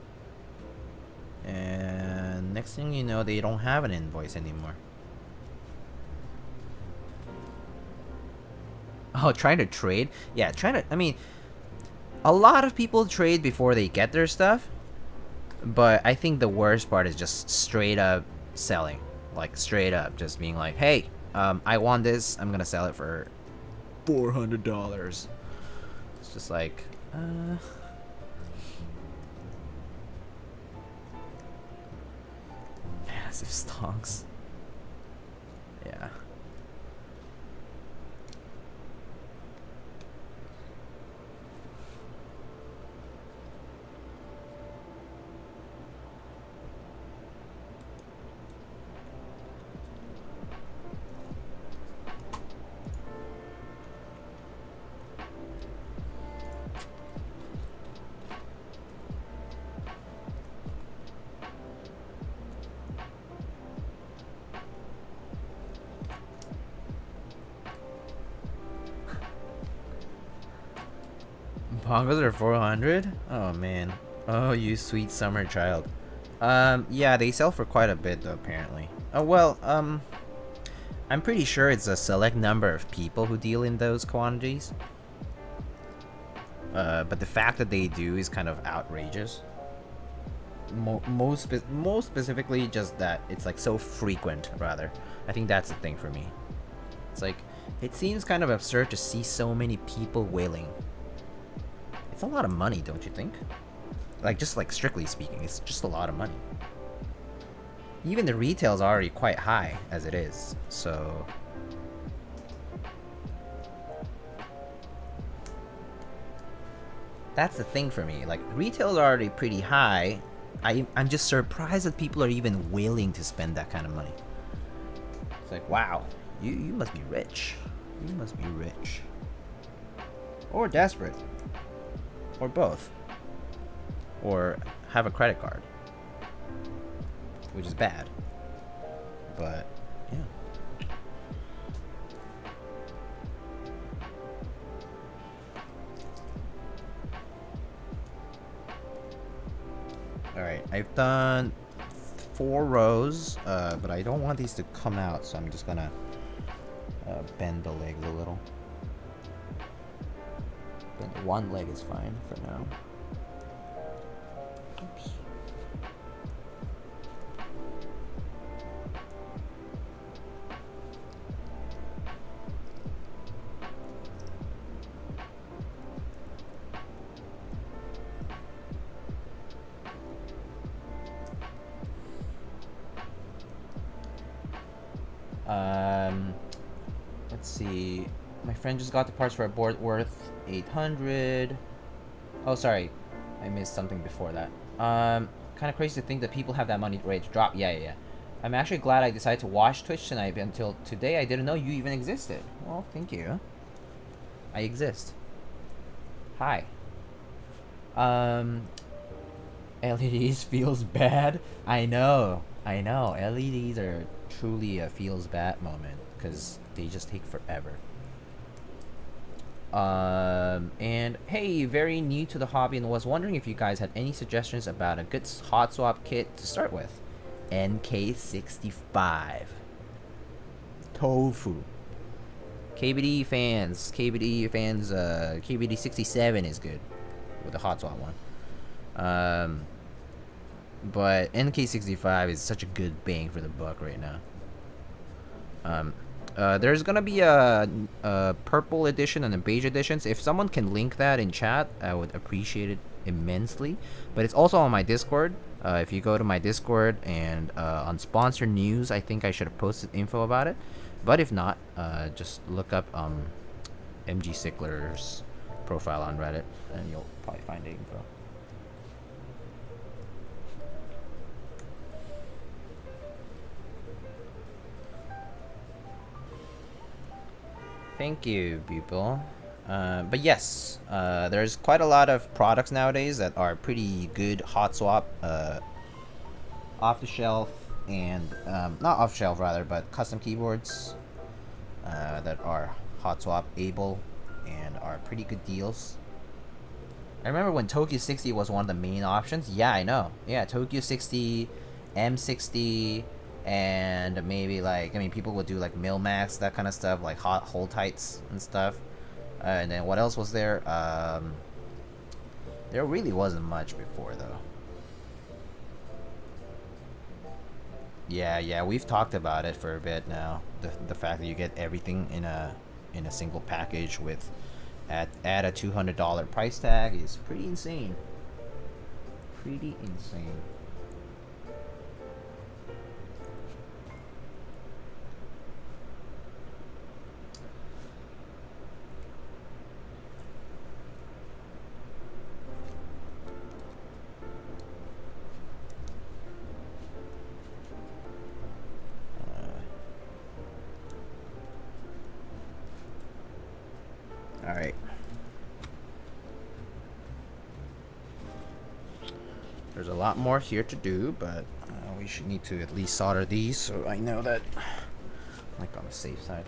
And next thing you know, they don't have an invoice anymore. Oh, trying to trade? Yeah, I mean, a lot of people trade before they get their stuff. But I think the worst part is just straight up selling. Like, straight up, just being like, hey, I want this, I'm gonna sell it for $400. It's just like, massive stonks. Yeah. Bongos are 400? Oh man. Oh, you sweet summer child. Yeah, they sell for quite a bit though, apparently. Oh well, I'm pretty sure it's a select number of people who deal in those quantities. But the fact that they do is kind of outrageous. Most specifically, just that it's like so frequent, rather. I think that's the thing for me. It's like, it seems kind of absurd to see so many people willing. It's a lot of money, don't you think? Like, just like strictly speaking, it's just a lot of money. Even the retail's already quite high as it is, so... That's the thing for me. Like, retail's already pretty high. I'm just surprised that people are even willing to spend that kind of money. It's like, wow, you must be rich. You must be rich. Or desperate. Or both. Or have a credit card. Which is bad. But, yeah. Alright, I've done 4 rows, but I don't want these to come out, so I'm just gonna bend the legs a little. Bend one leg is fine for now. Oops. Let's see. My friend just got the parts for a board worth 800. Oh, sorry. I missed something before that. Kind of crazy to think that people have that money ready to drop. Yeah. I'm actually glad I decided to watch Twitch tonight. Until today, I didn't know you even existed. Well, thank you. I exist. Hi. LEDs feels bad. I know. LEDs are truly a feels bad moment. because they just take forever. And hey, very new to the hobby and was wondering if you guys had any suggestions about a good hot swap kit to start with. NK65 Tofu. KBD fans, KBD 67 is good with the hot swap one. But NK65 is such a good bang for the buck right now. There's gonna be a purple edition and a beige edition. So if someone can link that in chat, I would appreciate it immensely. But it's also on my Discord. If you go to my Discord and on sponsor news, I think I should have posted info about it. But if not, just look up MG Sickler's profile on Reddit, and you'll probably find the info. Thank you, people. But yes, there's quite a lot of products nowadays that are pretty good hot swap, off the shelf, and not off the shelf rather, but custom keyboards that are hot swap able and are pretty good deals. I remember when Tokyo 60 was one of the main options. Yeah, I know. Yeah, Tokyo 60, M60. And maybe like, I mean, people would do like Milmax, that kind of stuff, like hot hold tights and stuff. And then what else was there? There really wasn't much before though. Yeah, we've talked about it for a bit now. The fact that you get everything in a single package with at a $200 price tag is pretty insane. Pretty insane. Alright. There's a lot more here to do, but we should need to at least solder these so I know that, like, on the safe side.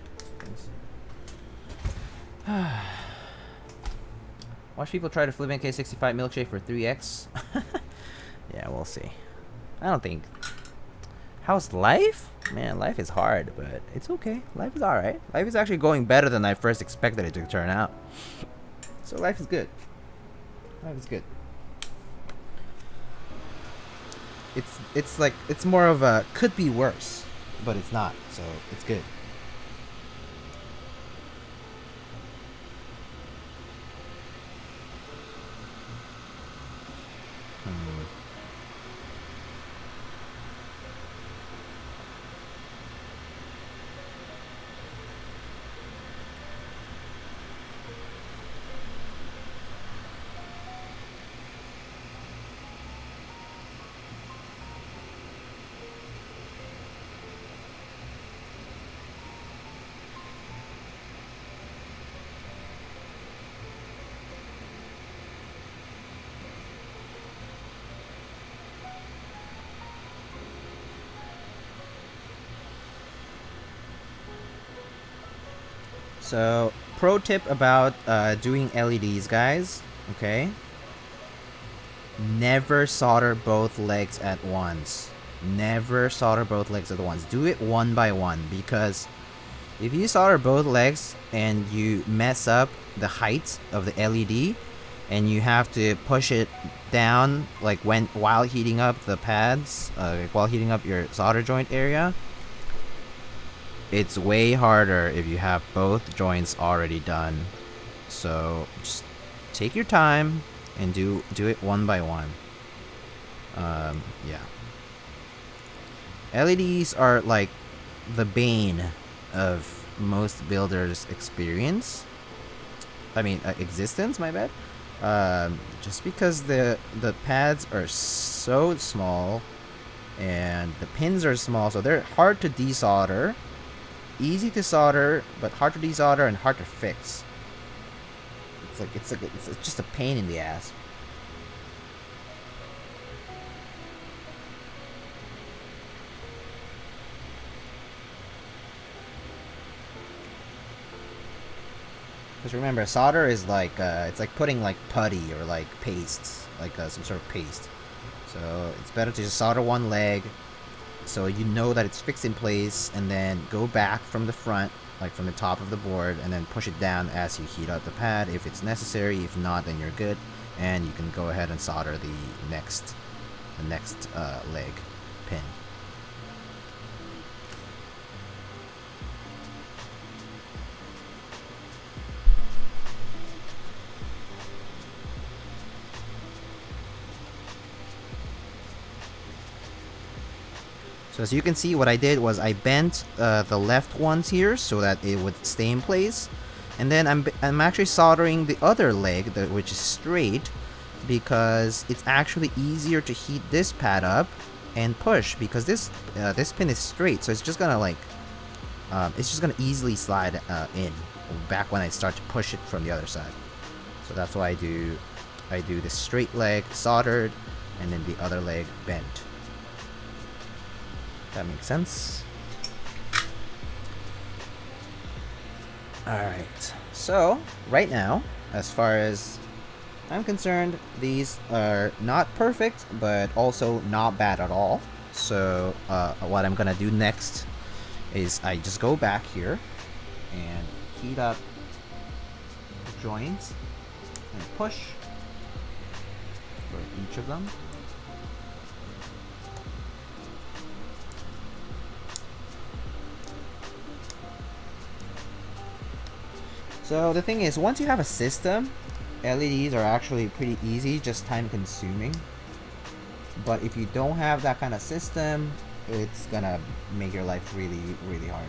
Watch people try to flip NK65 milkshake for 3x. Yeah, we'll see. I don't think. How's life? Man, life is hard, but it's okay. Life is alright. Life is actually going better than I first expected it to turn out. So life is good. Life is good. It's like, it's more of a could be worse, but it's not, so it's good. So, pro tip about doing LEDs, guys, okay? Never solder both legs at once. Never solder both legs at once. Do it one by one, because if you solder both legs and you mess up the height of the LED and you have to push it down like while heating up the pads, while heating up your solder joint area, it's way harder if you have both joints already done. So just take your time and do it one by one. Yeah. LEDs are like the bane of most builders' experience. I mean, existence, my bad. Just because the pads are so small and the pins are small, so they're hard to desolder. Easy to solder, but hard to desolder and hard to fix. It's just a pain in the ass. Because remember, solder is like, it's like putting like putty or like pastes, like some sort of paste. So it's better to just solder one leg, so you know that it's fixed in place, and then go back from the front, like from the top of the board, and then push it down as you heat up the pad if it's necessary. If not, then you're good, and you can go ahead and solder the next leg pin. So as you can see, what I did was I bent the left ones here so that it would stay in place, and then I'm actually soldering the other leg, which is straight, because it's actually easier to heat this pad up and push, because this pin is straight, so it's just gonna like easily slide in back when I start to push it from the other side. So that's why I do the straight leg soldered and then the other leg bent. That makes sense. Alright, so right now, as far as I'm concerned, these are not perfect, but also not bad at all. So what I'm gonna do next is I just go back here and heat up the joints and push for each of them. So the thing is, once you have a system, LEDs are actually pretty easy, just time consuming. But if you don't have that kind of system, it's gonna make your life really, really hard.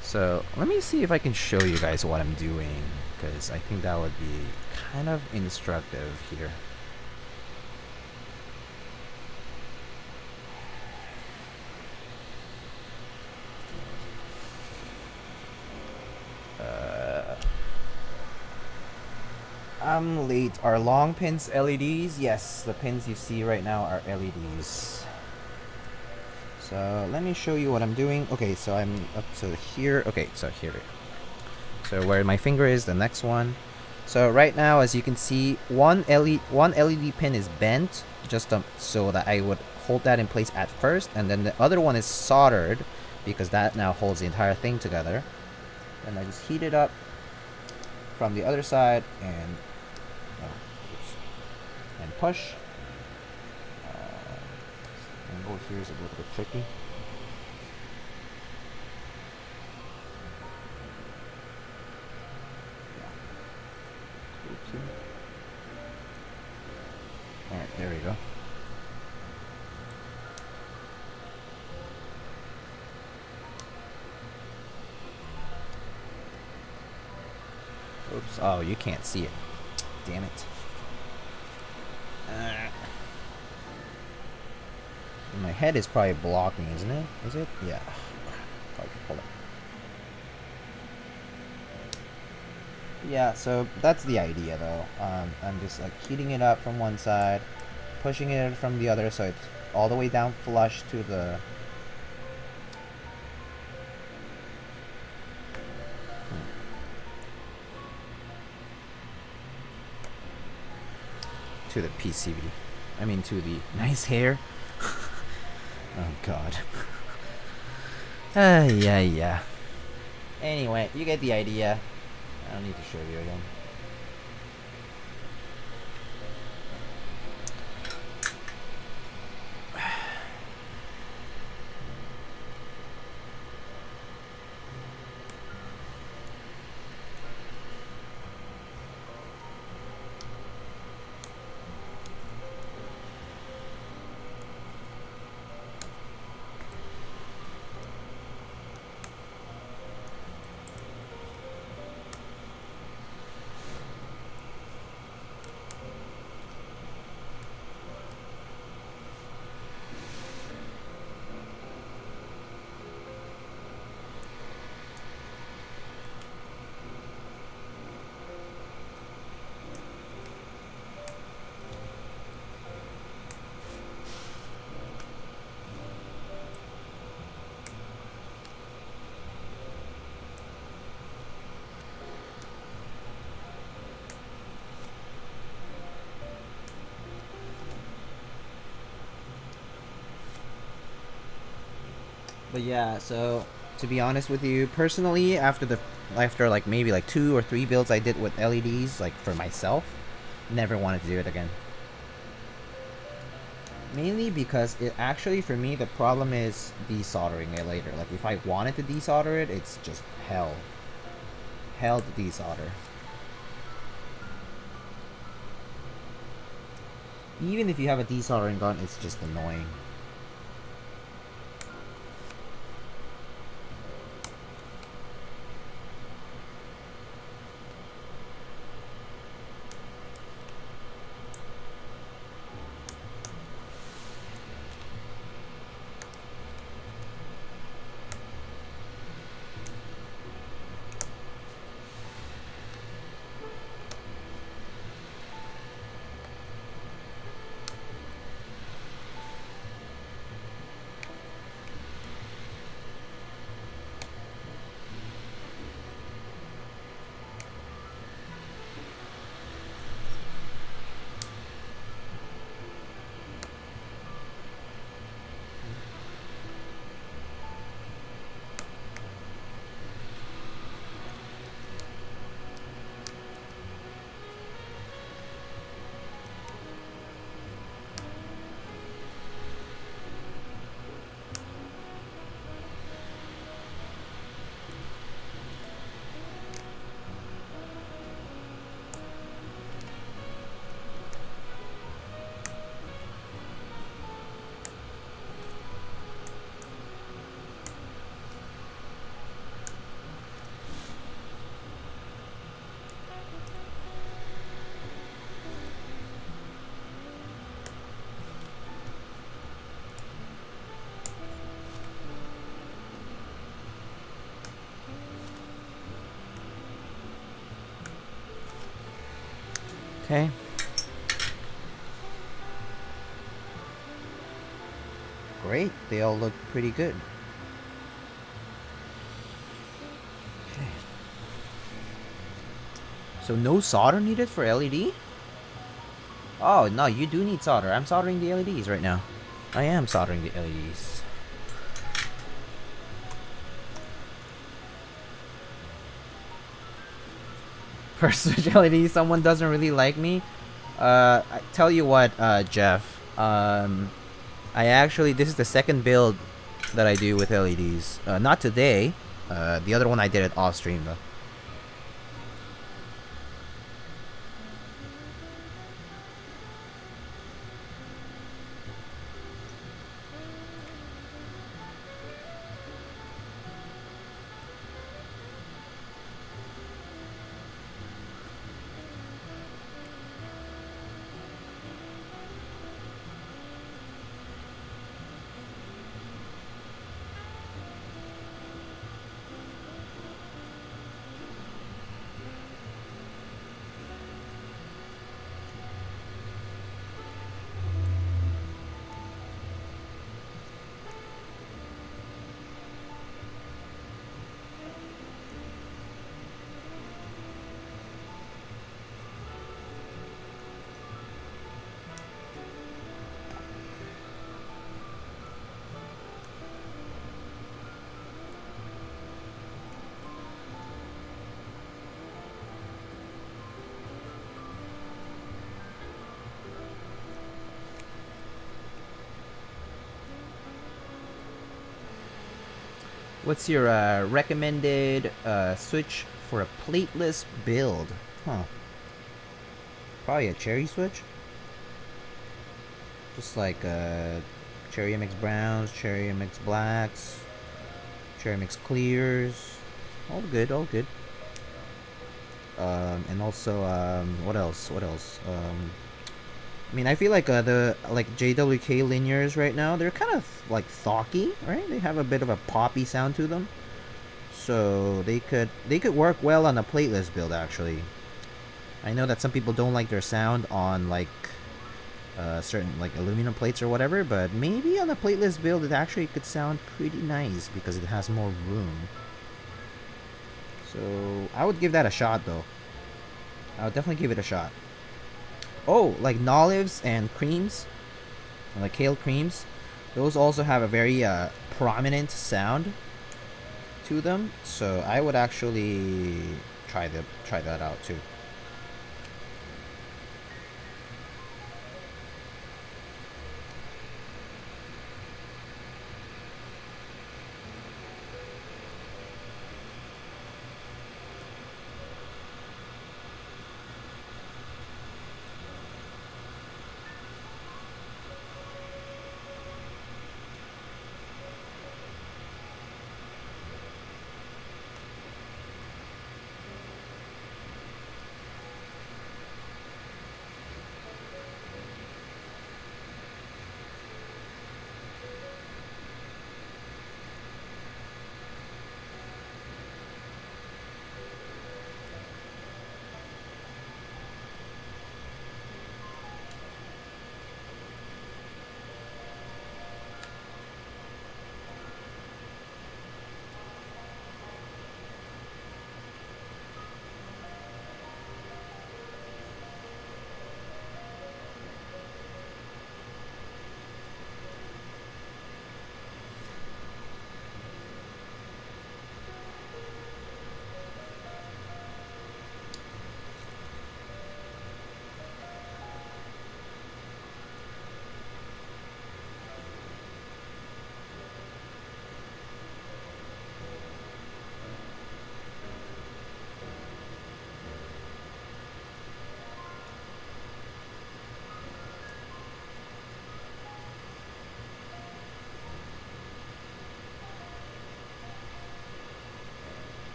So let me see if I can show you guys what I'm doing, because I think that would be kind of instructive here. I'm late. Are long pins LEDs? Yes, the pins you see right now are LEDs. So let me show you what I'm doing. Okay, so I'm up to here. Okay, so here. So where my finger is, the next one. So right now, as you can see, one LED pin is bent, just so that I would hold that in place at first, and then the other one is soldered, because that now holds the entire thing together. And I just heat it up from the other side and push. Angle here is a little bit tricky. Oopsie. Alright, there we go. Oops. Oh, you can't see it. Damn it. My head is probably blocking, isn't it? Is it? Yeah. Probably pull it. Yeah, so that's the idea though. I'm just like heating it up from one side, pushing it from the other so it's all the way down flush to the PCB. I mean to the nice hair. Oh god. Yeah. Anyway, you get the idea. I don't need to show you again. But yeah, so to be honest with you, personally, after like maybe like 2 or 3 builds I did with LEDs, like for myself, never wanted to do it again. Mainly because it actually, for me, the problem is desoldering it later. Like if I wanted to desolder it, it's just hell. Hell to desolder. Even if you have a desoldering gun, it's just annoying. Okay. Great, they all look pretty good. Okay. So no solder needed for LED? Oh, no, you do need solder. I'm soldering the LEDs right now. I am soldering the LEDs. For Switch LED, someone doesn't really like me. I tell you what, Jeff. I actually, this is the second build that I do with LEDs. Not today. The other one I did it off stream though. What's your recommended switch for a plateless build? Huh. Probably a cherry switch. Just like cherry MX browns, cherry MX blacks, cherry MX clears. All good, all good. And also, what else? What else? I mean, I feel like the JWK linears right now, they're kind of like thocky, right? They have a bit of a poppy sound to them, so they could work well on a plateless build. Actually, I know that some people don't like their sound on like certain like aluminum plates or whatever, but maybe on a plateless build it actually could sound pretty nice because it has more room. So I would give that a shot, though. I would definitely give it a shot. Oh, like Nolives and creams, like kale creams, those also have a very prominent sound to them, so I would actually try that out too.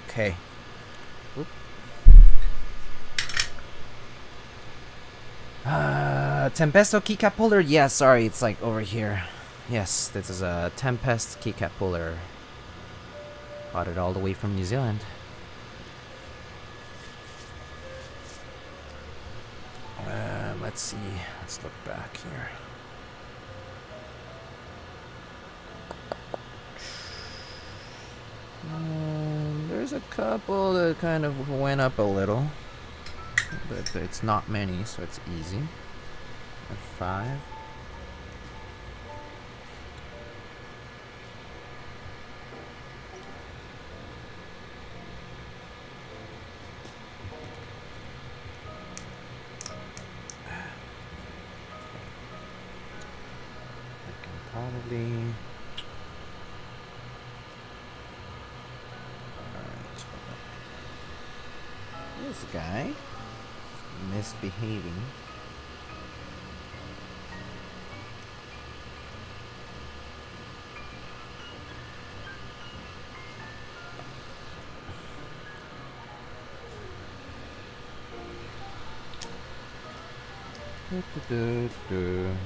Okay. Oop. Tempesto keycap puller? Yeah, sorry, it's like over here. Yes, this is a Tempest keycap puller. Bought it all the way from New Zealand. Let's see. Let's look back here. There's a couple that kind of went up a little, but it's not many, so it's easy. A 5. I can probably. This guy misbehaving. Good, good, good,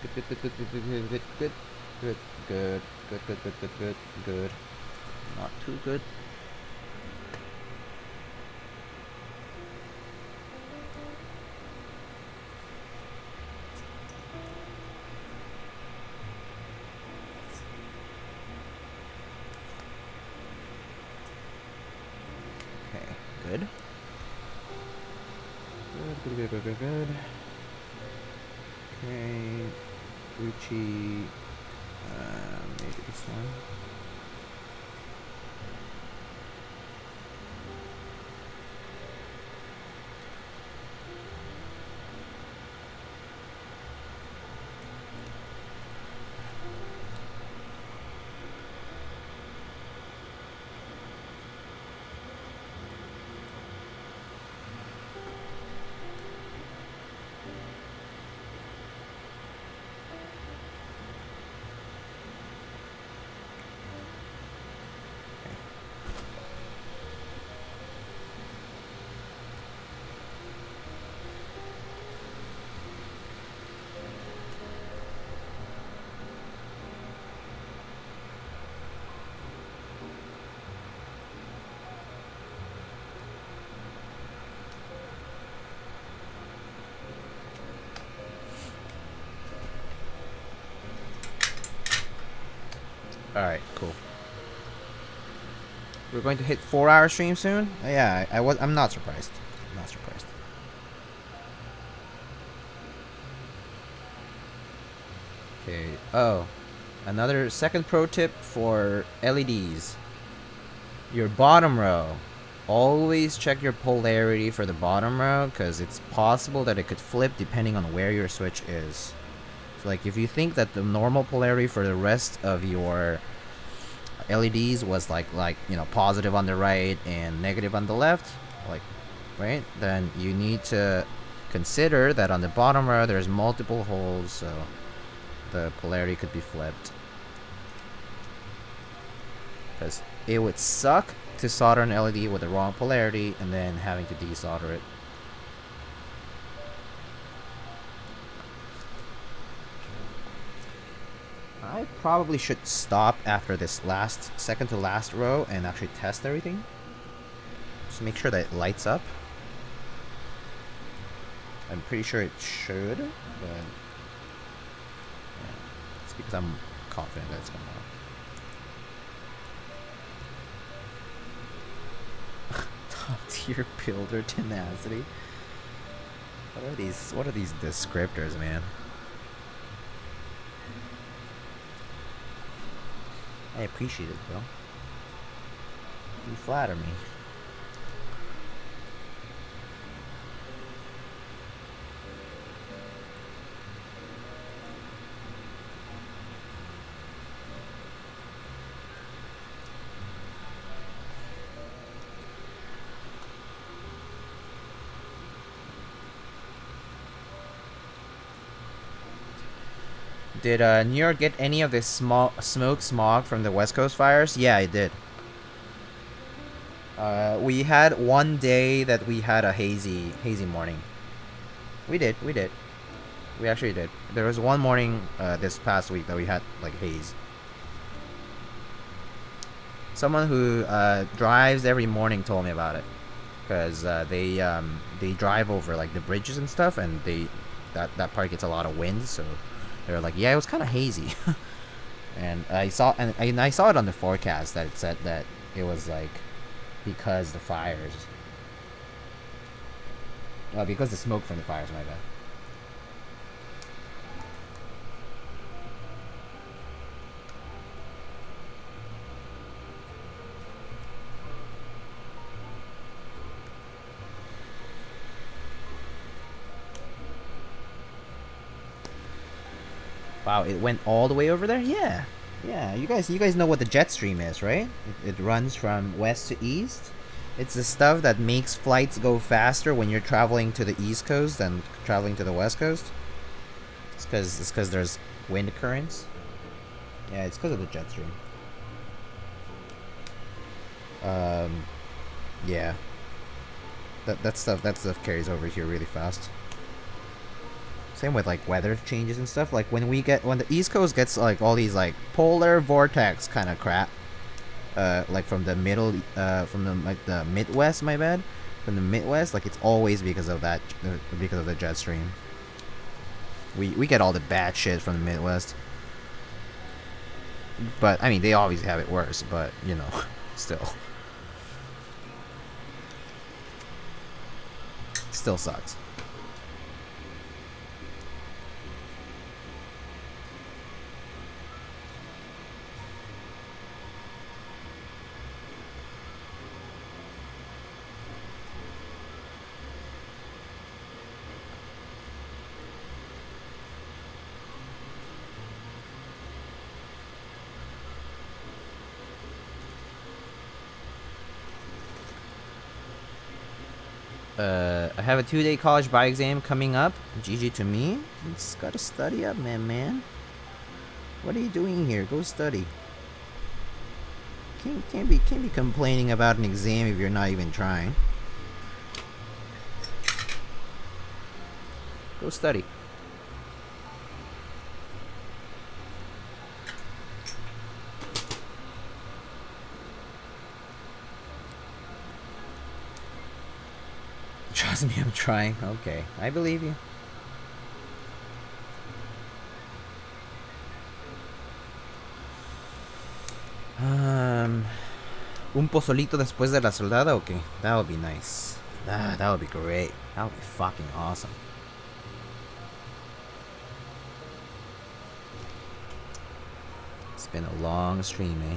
good, good, good, good, good, good, good, good, good, good, good, good, good, good. Not too good. Okay, good. Good, good, good, good, good, good. Okay, Gucci, maybe this one. Alright, cool. We're going to hit 4-hour stream soon? Yeah, I'm not surprised. I'm not surprised. Okay, oh. Another second pro tip for LEDs. Your bottom row. Always check your polarity for the bottom row, because it's possible that it could flip depending on where your switch is. So like if you think that the normal polarity for the rest of your LEDs was like you know, positive on the right and negative on the left, like, right, then you need to consider that on the bottom row there's multiple holes, so the polarity could be flipped. Because it would suck to solder an LED with the wrong polarity and then having to desolder it. I probably should stop after this second to last row and actually test everything. Just make sure that it lights up. I'm pretty sure it should, but yeah, it's because I'm confident that it's going to. Top tier builder tenacity. What are these descriptors, man? I appreciate it, bro. You flatter me. Did New York get any of this smoke smog from the West Coast fires? Yeah, it did. We had one day that we had a hazy morning. We did. We actually did. There was one morning this past week that we had like haze. Someone who drives every morning told me about it, because they drive over like the bridges and stuff, and that part gets a lot of wind, so they're like, yeah, it was kind of hazy. And I saw it on the forecast that it said that it was like because the fires, because the smoke from the fires, my bad. Wow, it went all the way over there? Yeah. Yeah, you guys know what the jet stream is, right? It runs from west to east. It's the stuff that makes flights go faster when you're traveling to the east coast than traveling to the west coast. It's because there's wind currents. Yeah, it's because of the jet stream. Yeah. That stuff carries over here really fast. Same with like weather changes and stuff. Like when the East Coast gets like all these like polar vortex kind of crap, like from the the Midwest, my bad, from the Midwest, like it's always because of that, because of the jet stream. We get all the bad shit from the Midwest, but I mean they always have it worse. But you know, still sucks. I have a 2-day college bar exam coming up. GG to me. You just gotta study up, man. What are you doing here? Go study. Can't be complaining about an exam if you're not even trying. Go study. Trust me, I'm trying. Okay, I believe you. Un pozolito después de la soldada? Okay, that would be nice. That would be great. That would be fucking awesome. It's been a long stream, eh?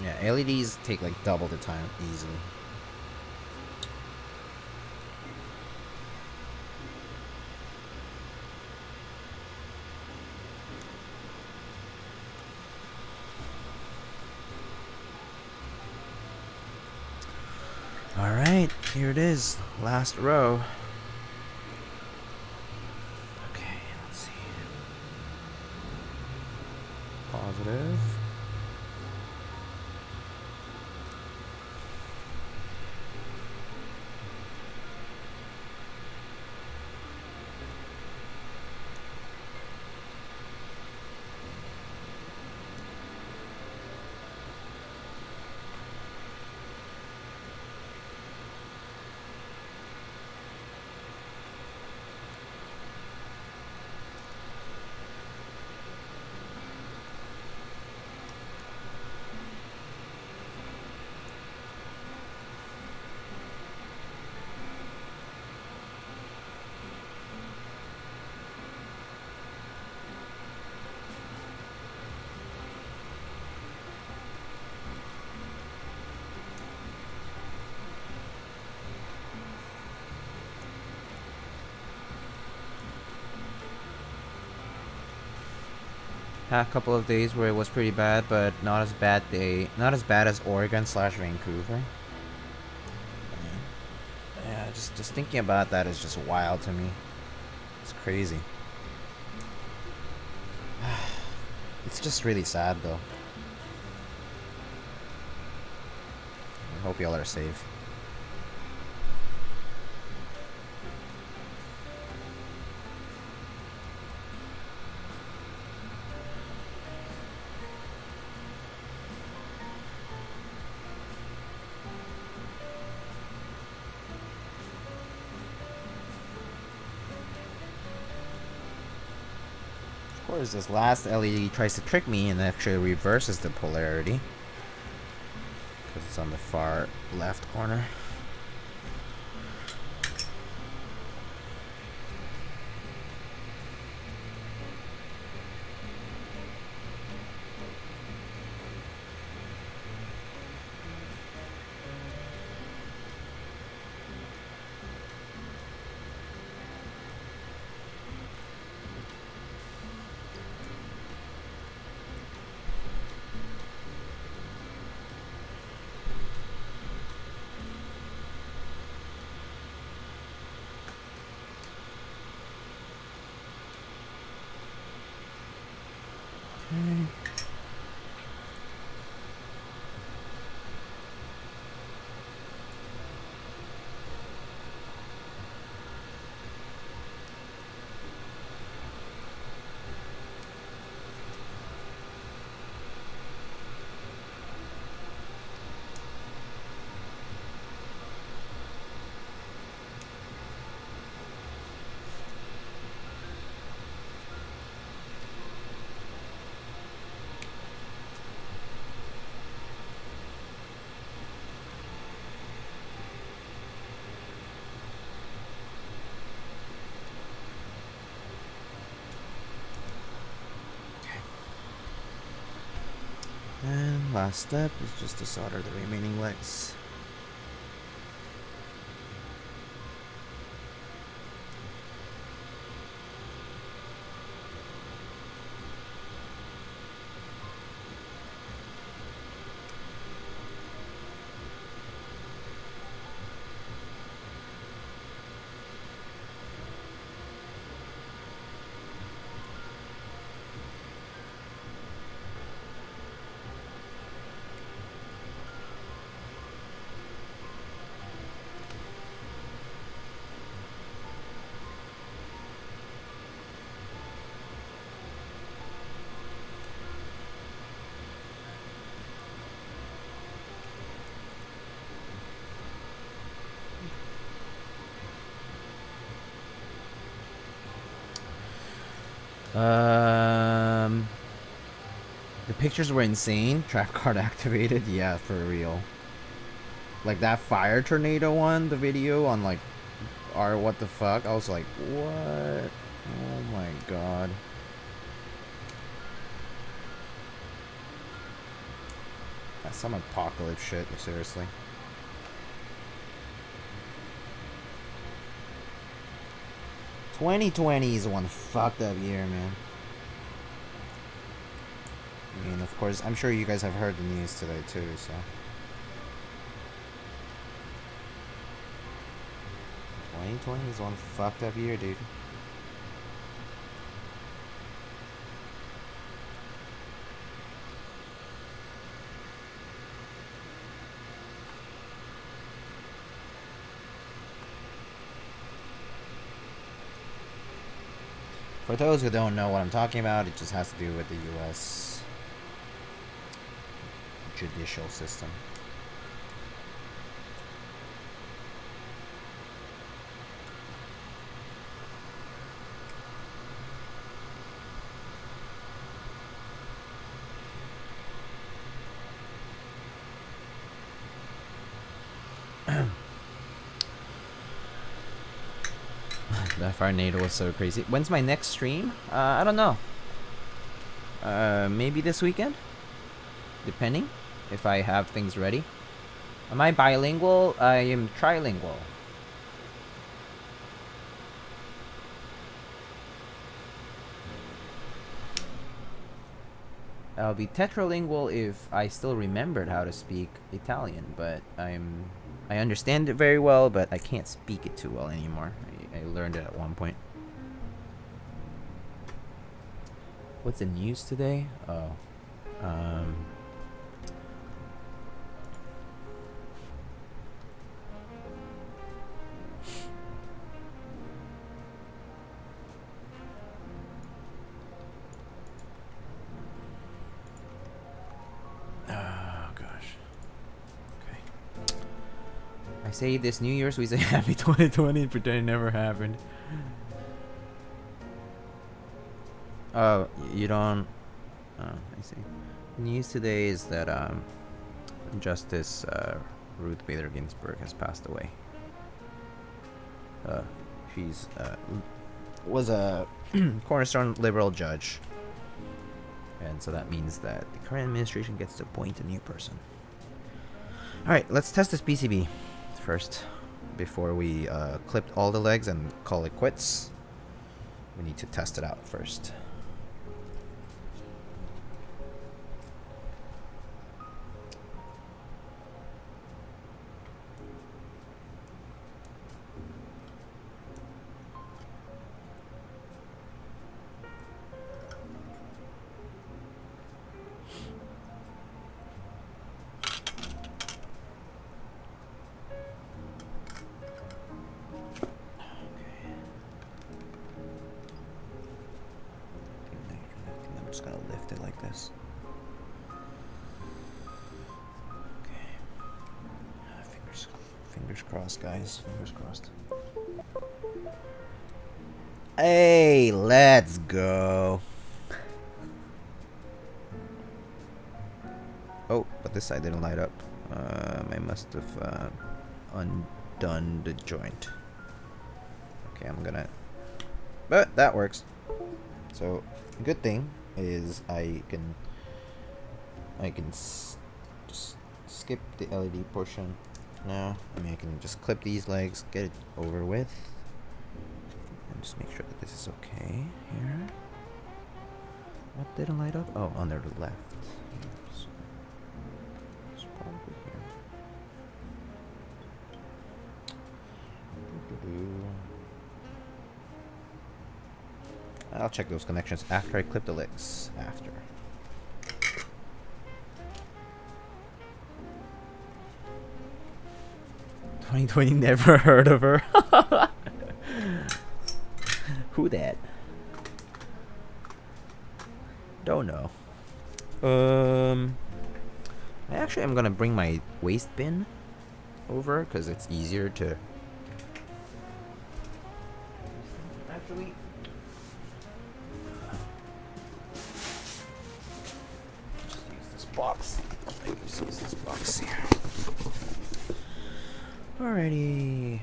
Yeah, LEDs take like double the time easily. Alright, here it is. Last row. Okay, let's see. Positive. Had a couple of days where it was pretty bad, but not as bad as Oregon / Vancouver. Yeah, just thinking about that is just wild to me. It's crazy. It's just really sad though. I hope y'all are safe. Of course, this last LED tries to trick me and actually reverses the polarity because it's on the far left corner. And last step is just to solder the remaining legs. The pictures were insane. Trap card activated. Yeah, for real. Like that fire tornado one, the video on like what the fuck? I was like, what? Oh my god. That's some apocalypse shit, seriously. '20 is one fucked up year, man. I mean, of course, I'm sure you guys have heard the news today too, so. 2020 is one fucked up year, dude. For those who don't know what I'm talking about, it just has to do with the US judicial system. That tornado was so crazy. When's my next stream? I don't know. Maybe this weekend? Depending if I have things ready. Am I bilingual? I am trilingual. I'll be tetralingual if I still remembered how to speak Italian, but I understand it very well, but I can't speak it too well anymore. I learned it at one point. What's the news today? Oh. I say this New Year's, we say happy 2020, pretend it never happened. Oh, you don't... Oh, I see. The news today is that Justice Ruth Bader Ginsburg has passed away. She's was a cornerstone liberal judge. And so that means that the current administration gets to appoint a new person. Alright, let's test this PCB first before we clip all the legs and call it quits. We need to test it out first. Guys, fingers crossed. Hey, let's go. Oh, but this side didn't light up. I must have undone the joint. Okay, I'm gonna... But that works. So, good thing is I can just skip the LED portion. Now, I mean, I can just clip these legs, get it over with, and just make sure that this is okay here. What didn't light up? Oh, on the left. So, it's probably here. I'll check those connections after I clip the legs. After. 2020, never heard of her. Who that? Don't know. I actually am gonna bring my waste bin over because it's easier to. Actually, Just use this box here. Alrighty.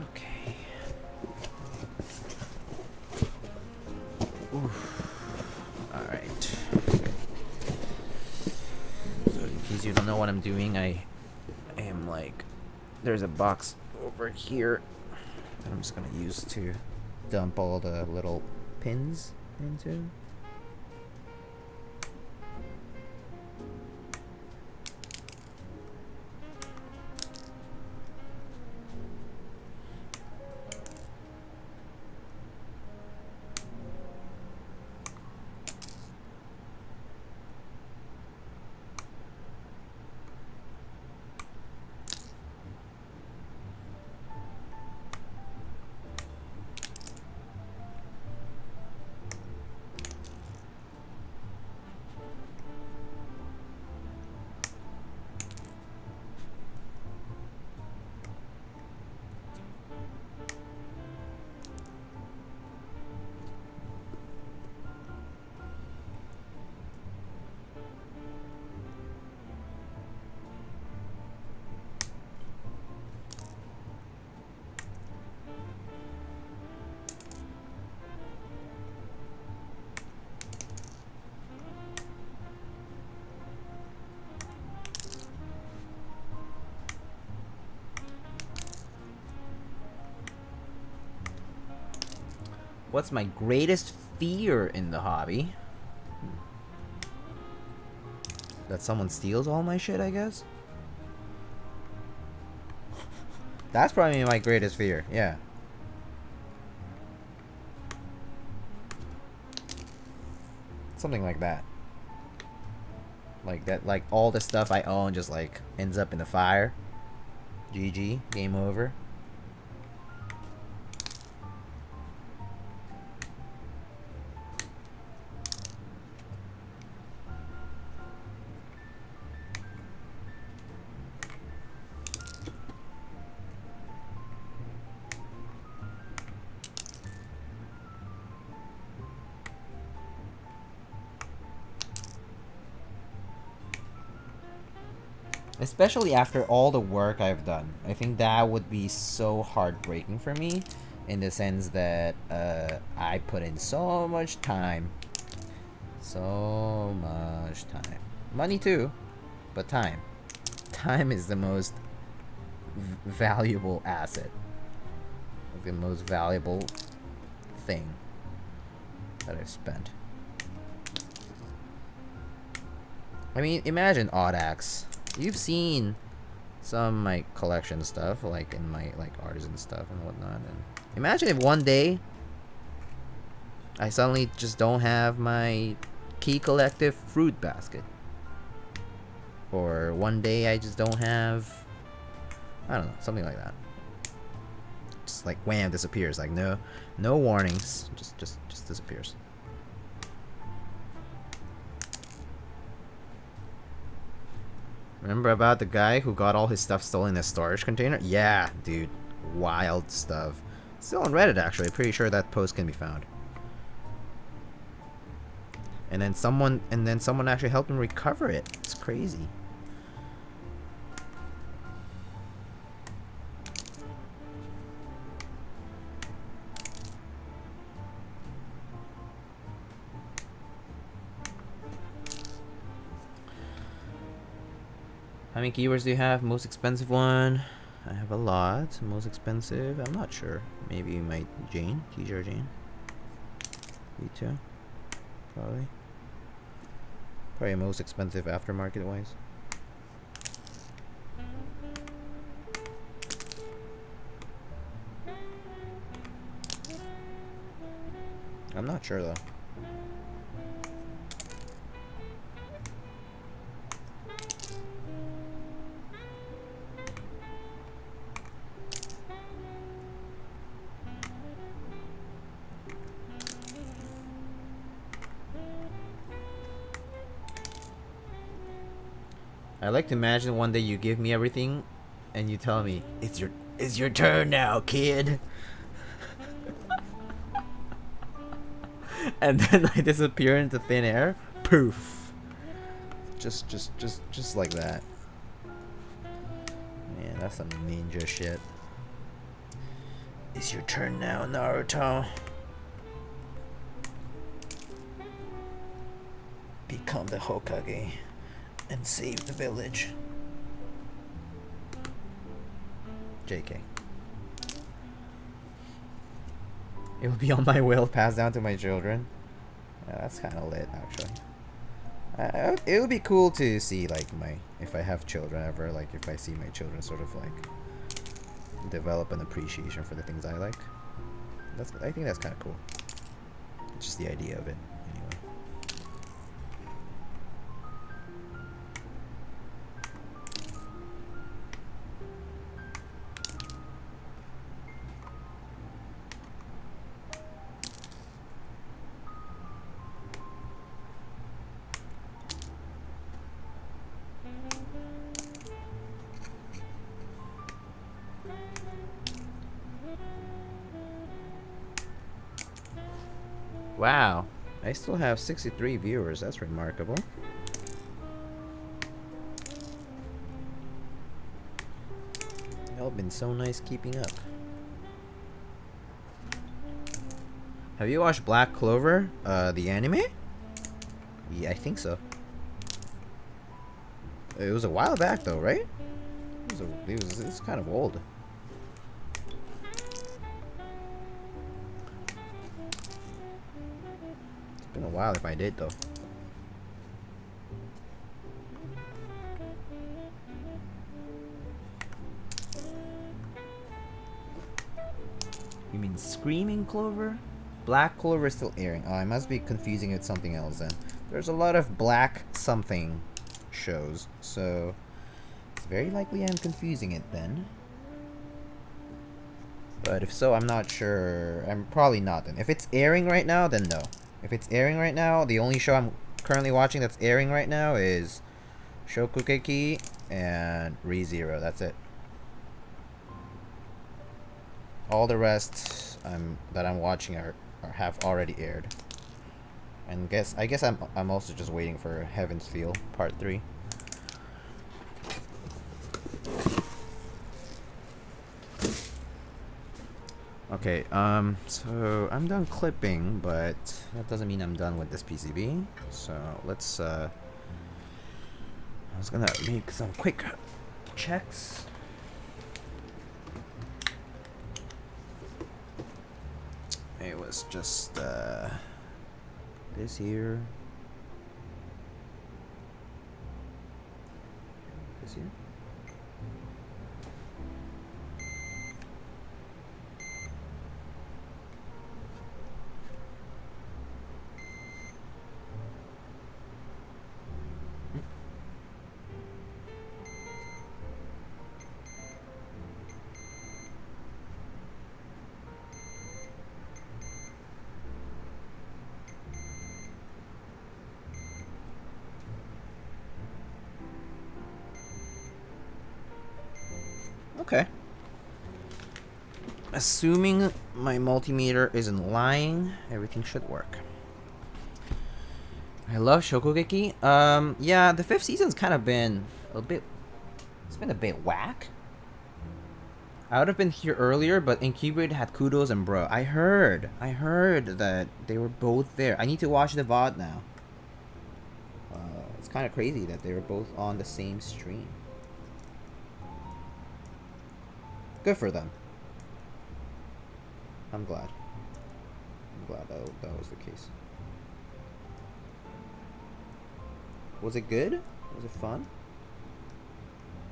Okay. Alright. So in case you don't know what I'm doing, I am like, there's a box over here that I'm just gonna use to dump all the little pins into. What's my greatest fear in the hobby? That someone steals all my shit, I guess? That's probably my greatest fear, yeah. Something like that. Like that, like all the stuff I own just like ends up in the fire. GG, game over. Especially after all the work I've done. I think that would be so heartbreaking for me. In the sense that I put in so much time. So much time. Money too. But time. Time is the most valuable asset. Like the most valuable thing that I've spent. I mean, imagine Audax. You've seen some of my collection stuff, like in my like artisan stuff and whatnot. And imagine if one day I suddenly just don't have my Key Collective fruit basket, or one day I just don't have, I don't know, something like that. Just like wham, disappears. Like no warnings, just disappears. Remember about the guy who got all his stuff stolen in a storage container? Yeah, dude. Wild stuff. Still on Reddit, actually. Pretty sure that post can be found. And then someone actually helped him recover it. It's crazy. How many keywords do you have? Most expensive one? I have a lot. Most expensive? I'm not sure. Maybe my Jane? T-shirt Jane? V2? Probably. Probably most expensive aftermarket wise. I'm not sure though. I like to imagine one day you give me everything and you tell me, it's your turn now, kid. and then I disappear into thin air. Poof. Just like that. Man, that's some ninja shit. It's your turn now, Naruto. Become the Hokage and save the village. JK. It will be on my will, passed down to my children. Yeah, that's kind of lit, actually. It would be cool to see, like, if I have children ever, like, if I see my children sort of, like, develop an appreciation for the things I like. I think that's kind of cool. Just the idea of it, anyway. Wow, I still have 63 viewers. That's remarkable. Y'all been so nice keeping up. Have you watched Black Clover, the anime? Yeah, I think so. It was a while back though, right? It was kind of old. Been a while if I did though. You mean Screaming Clover? Black Clover is still airing. Oh, I must be confusing it with something else then. There's a lot of black something shows, so it's very likely I'm confusing it then. But if so, I'm not sure. I'm probably not then. If it's airing right now, then no. If it's airing right now, the only show I'm currently watching that's airing right now is Shokugeki and ReZero. That's it. All the rest that I'm watching have already aired. And I guess I'm also just waiting for Heaven's Feel Part 3. Okay, so I'm done clipping, but that doesn't mean I'm done with this PCB. So let's, I was gonna make some quick checks. It was just, this here. This here. Okay. Assuming my multimeter isn't lying, everything should work. I love Shokugeki. Yeah, the 5th season's kind of been a bit... It's been a bit whack. I would have been here earlier, but Incubate had Kudos and Bro. I heard that they were both there. I need to watch the VOD now. It's kind of crazy that they were both on the same stream. Good for them. I'm glad. I'm glad that was the case. Was it good? Was it fun?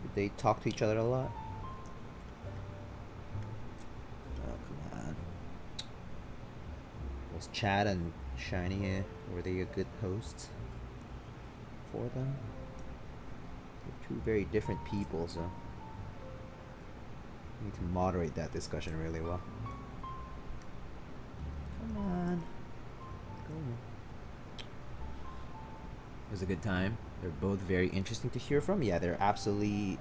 Did they talk to each other a lot? Oh, come on. Was Chad and Shiny, were they a good hosts for them? They're two very different people, so I need to moderate that discussion really well. Come on. Go. It was a good time. They're both very interesting to hear from. Yeah, they're absolutely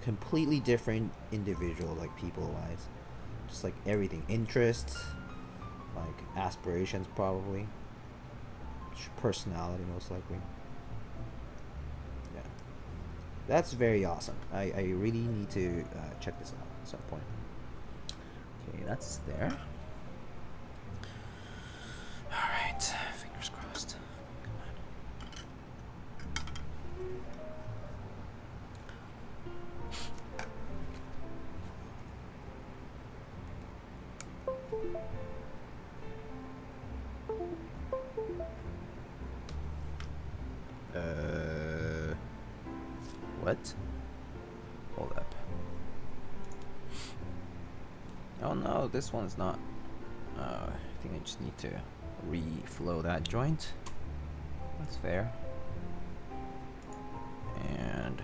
completely different individual, like people-wise. Just like everything. Interests, like aspirations probably.
personality, most likely. Yeah, that's very awesome. I really need to check this out at some point. Okay, that's there. All right, fingers crossed. What? Hold up. Oh no, this one's not. I think I just need to reflow that joint. That's fair. And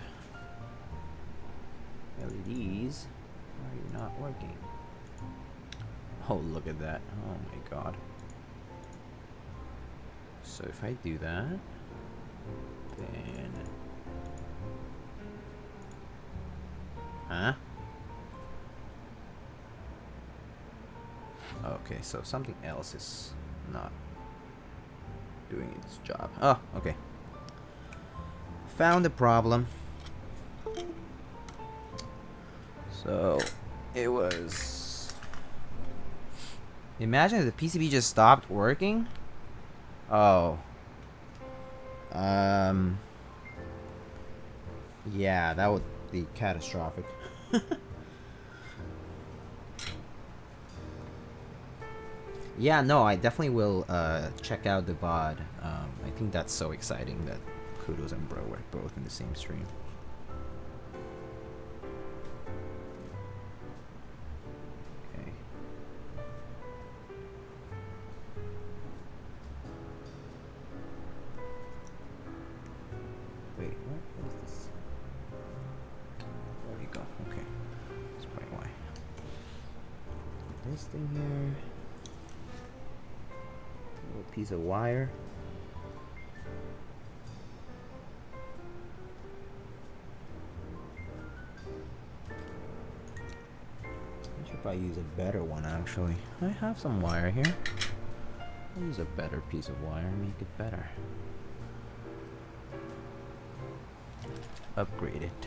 LEDs, why are you not working? Oh, look at that. Oh my god. So if I do that, then... Huh? Okay, so something else is not doing its job. Oh, okay. Found the problem. So it was... Imagine if the PCB just stopped working. Oh. Yeah, that would be catastrophic. Yeah, no, I definitely will check out the VOD. I think that's so exciting that Kudos and Bro were both in the same stream. Okay. Wait, what is this? There we go. Okay. That's probably why. This thing here. Little piece of wire. I should probably use a better one actually. I have some wire here. I'll use a better piece of wire and make it better. Upgrade it.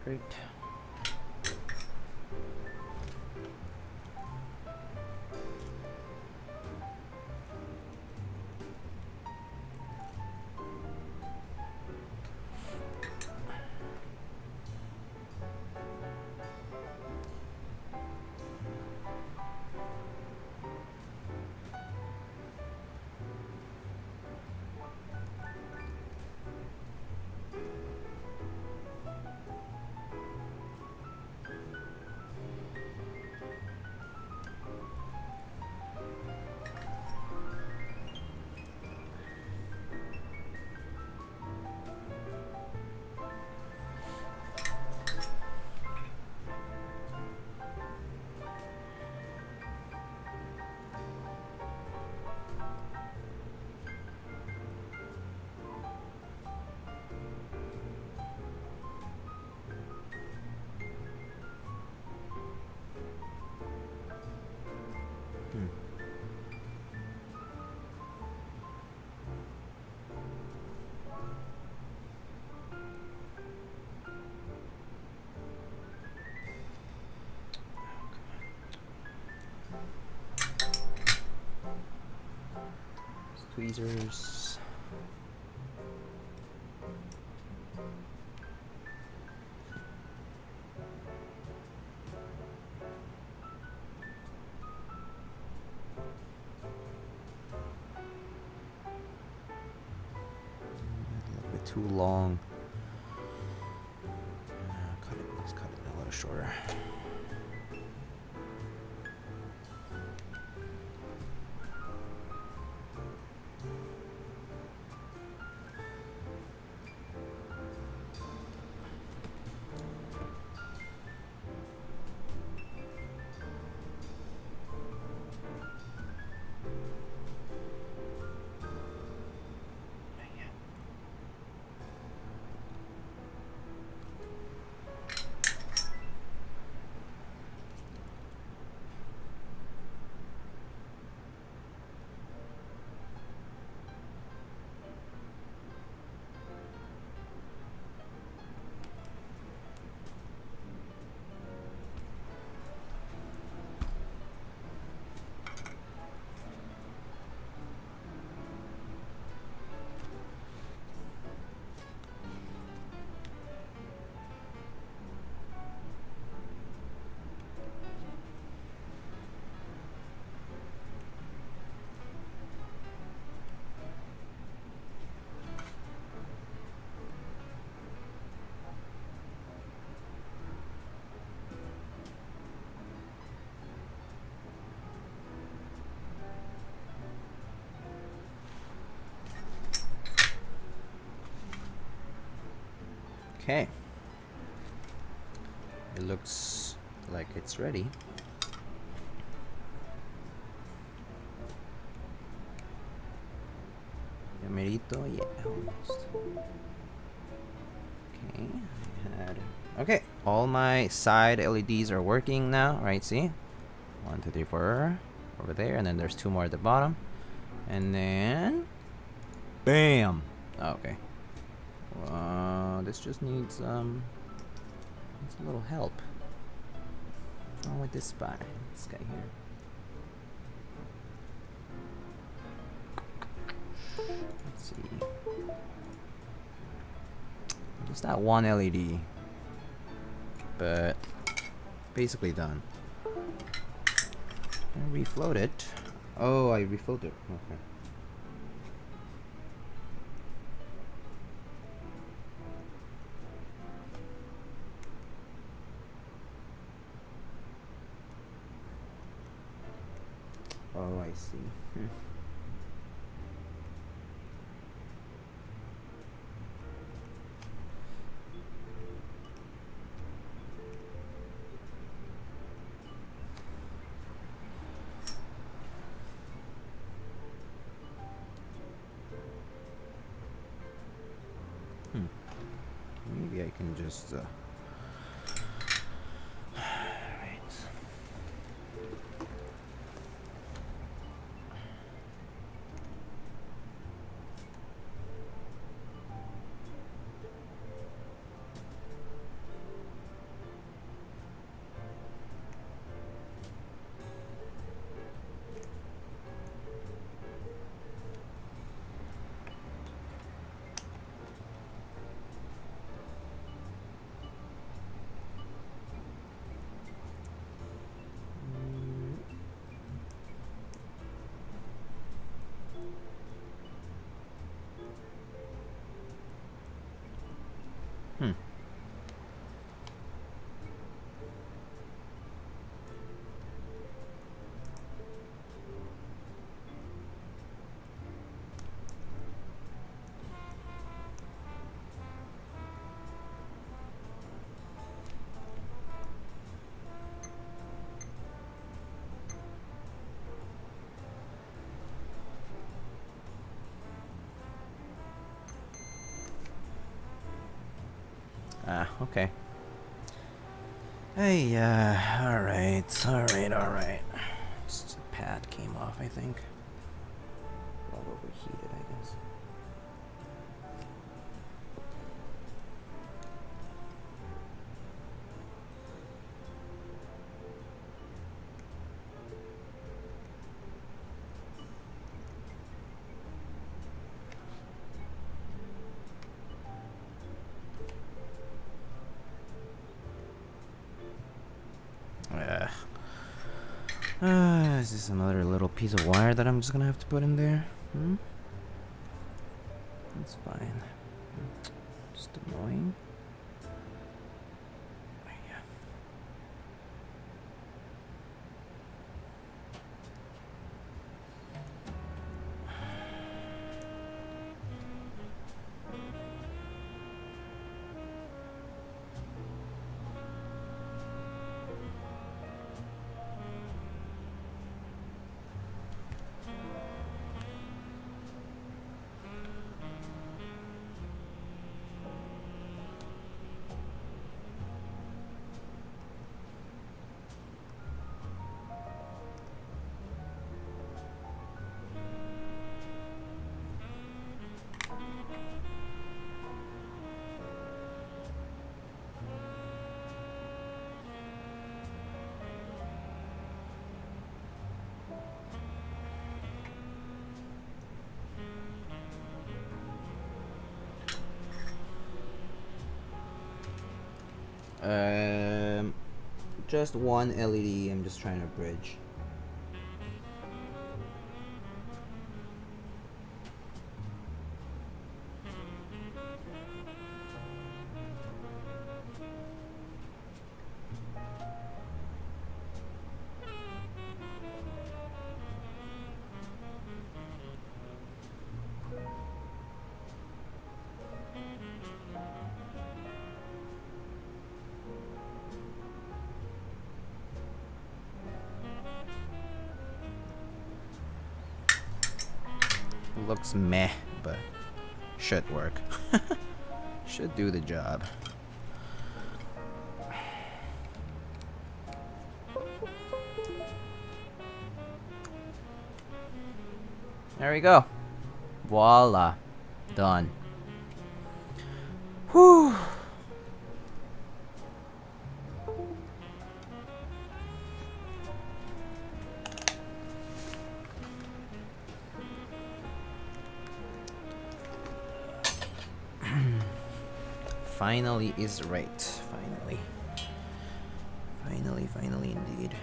Great. Tweezers. too long. Let's cut it a little shorter. Okay. It looks like it's ready. Merito, yeah, almost. Okay. Okay, all my side LEDs are working now, right? See? 1, 2, 3, 4 over there, and then there's 2 more at the bottom. And then bam! Okay. This just needs a little help. What's wrong with this spot? This guy here. Let's see. Just that one LED, but basically done. And refloat it. Oh, I refilled it. Okay. Oh, I see. Maybe I can just right. Okay. Hey, alright. Just a pad came off, I think. Got overheated, I guess. Is this another little piece of wire that I'm just gonna have to put in there? That's fine. annoying. Just one LED. I'm just trying to bridge. Looks meh, but should work. Should do the job. There we go. Voila. Done. Whew. Finally is right. Finally. Finally indeed.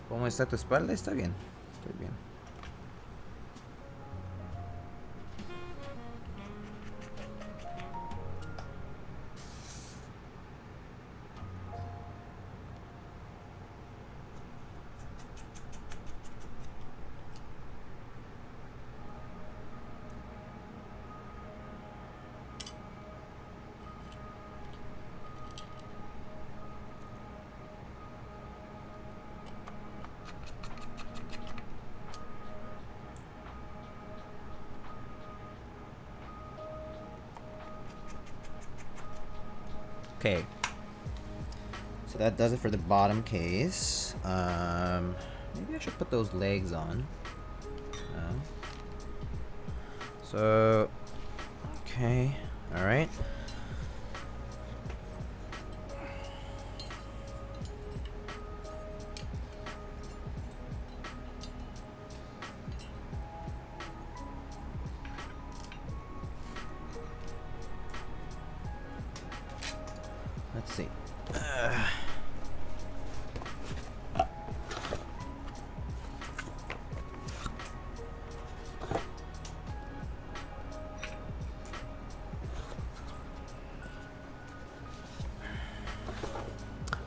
¿Cómo está tu espalda? Está bien. Estoy bien. Okay, so that does it for the bottom case. Maybe I should put those legs on. So, okay, all right. Let's see.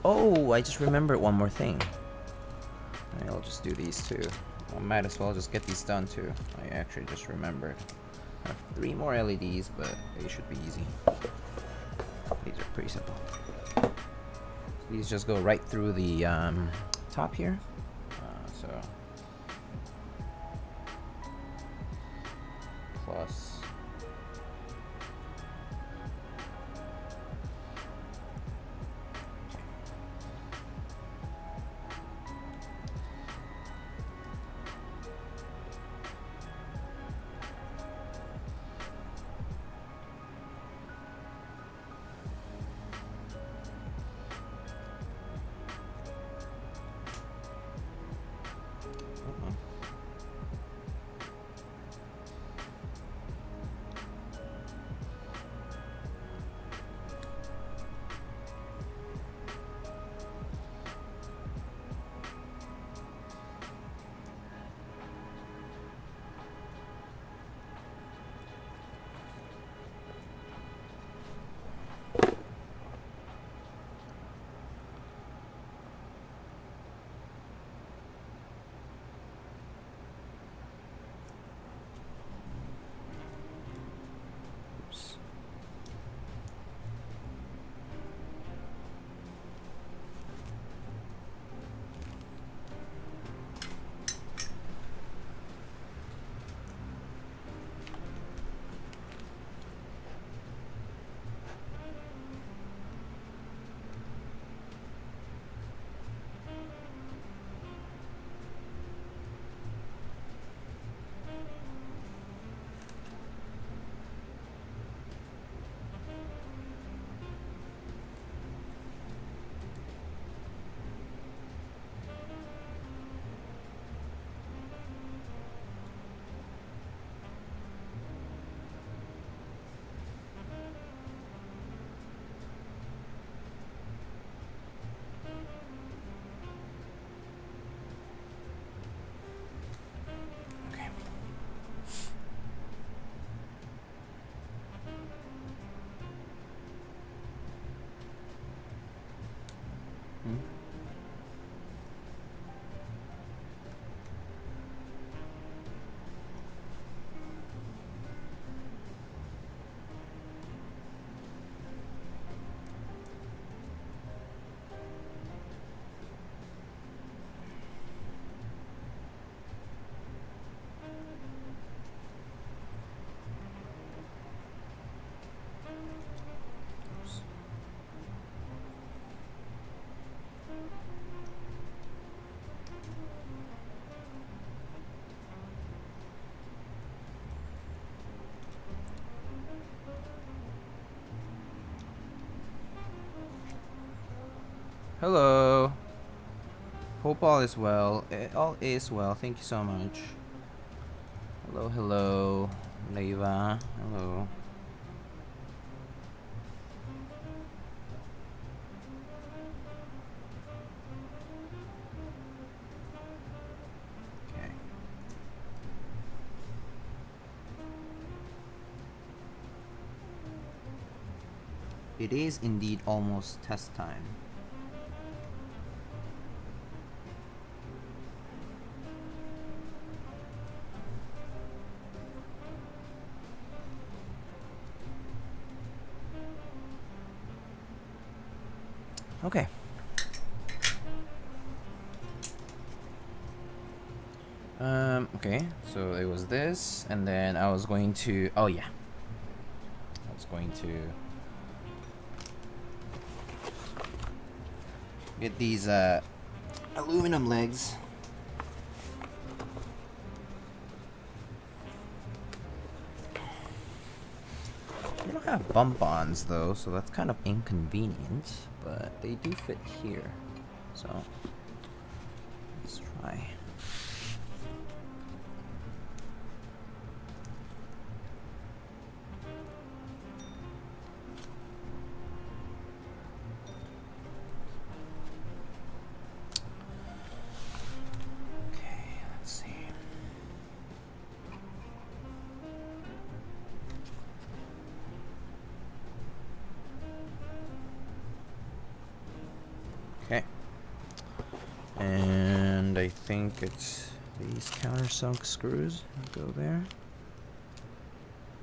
Oh, I just remembered one more thing. I'll just do these two. I might as well just get these done too. I actually just remembered. I have 3 more LEDs, but they should be easy. These are pretty simple. These just go right through the top here. So plus. Hello. Hope all is well. All is well. Thank you so much. Hello, hello. Leva. Hello. Okay. It is indeed almost test time. Okay. Okay, so it was this, and then I was going to, oh yeah. I was going to get these aluminum legs. They don't have bump-ons though, so that's kind of inconvenient, but they do fit here. So let's try. Okay. And I think it's these countersunk screws that go there.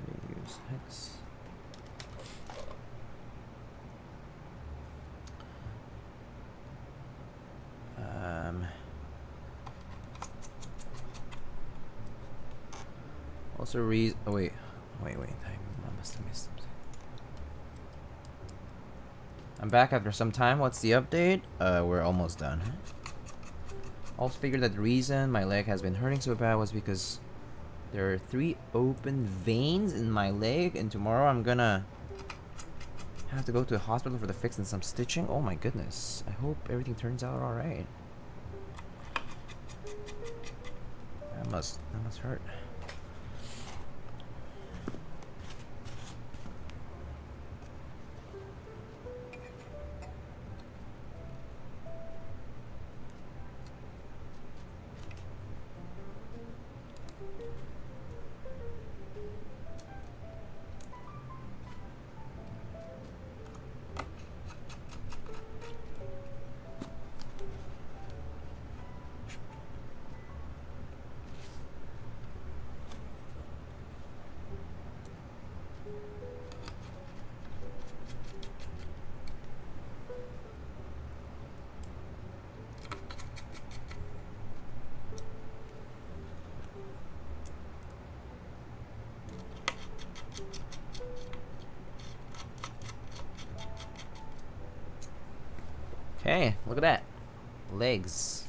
They use hex. Also oh wait. I must have missed something. I'm back after some time. What's the update? We're almost done. Also figured that the reason my leg has been hurting so bad was because there are 3 open veins in my leg, and tomorrow I'm gonna have to go to the hospital for the fix and some stitching. Oh my goodness. I hope everything turns out alright. That must hurt. Okay, look at that. Legs.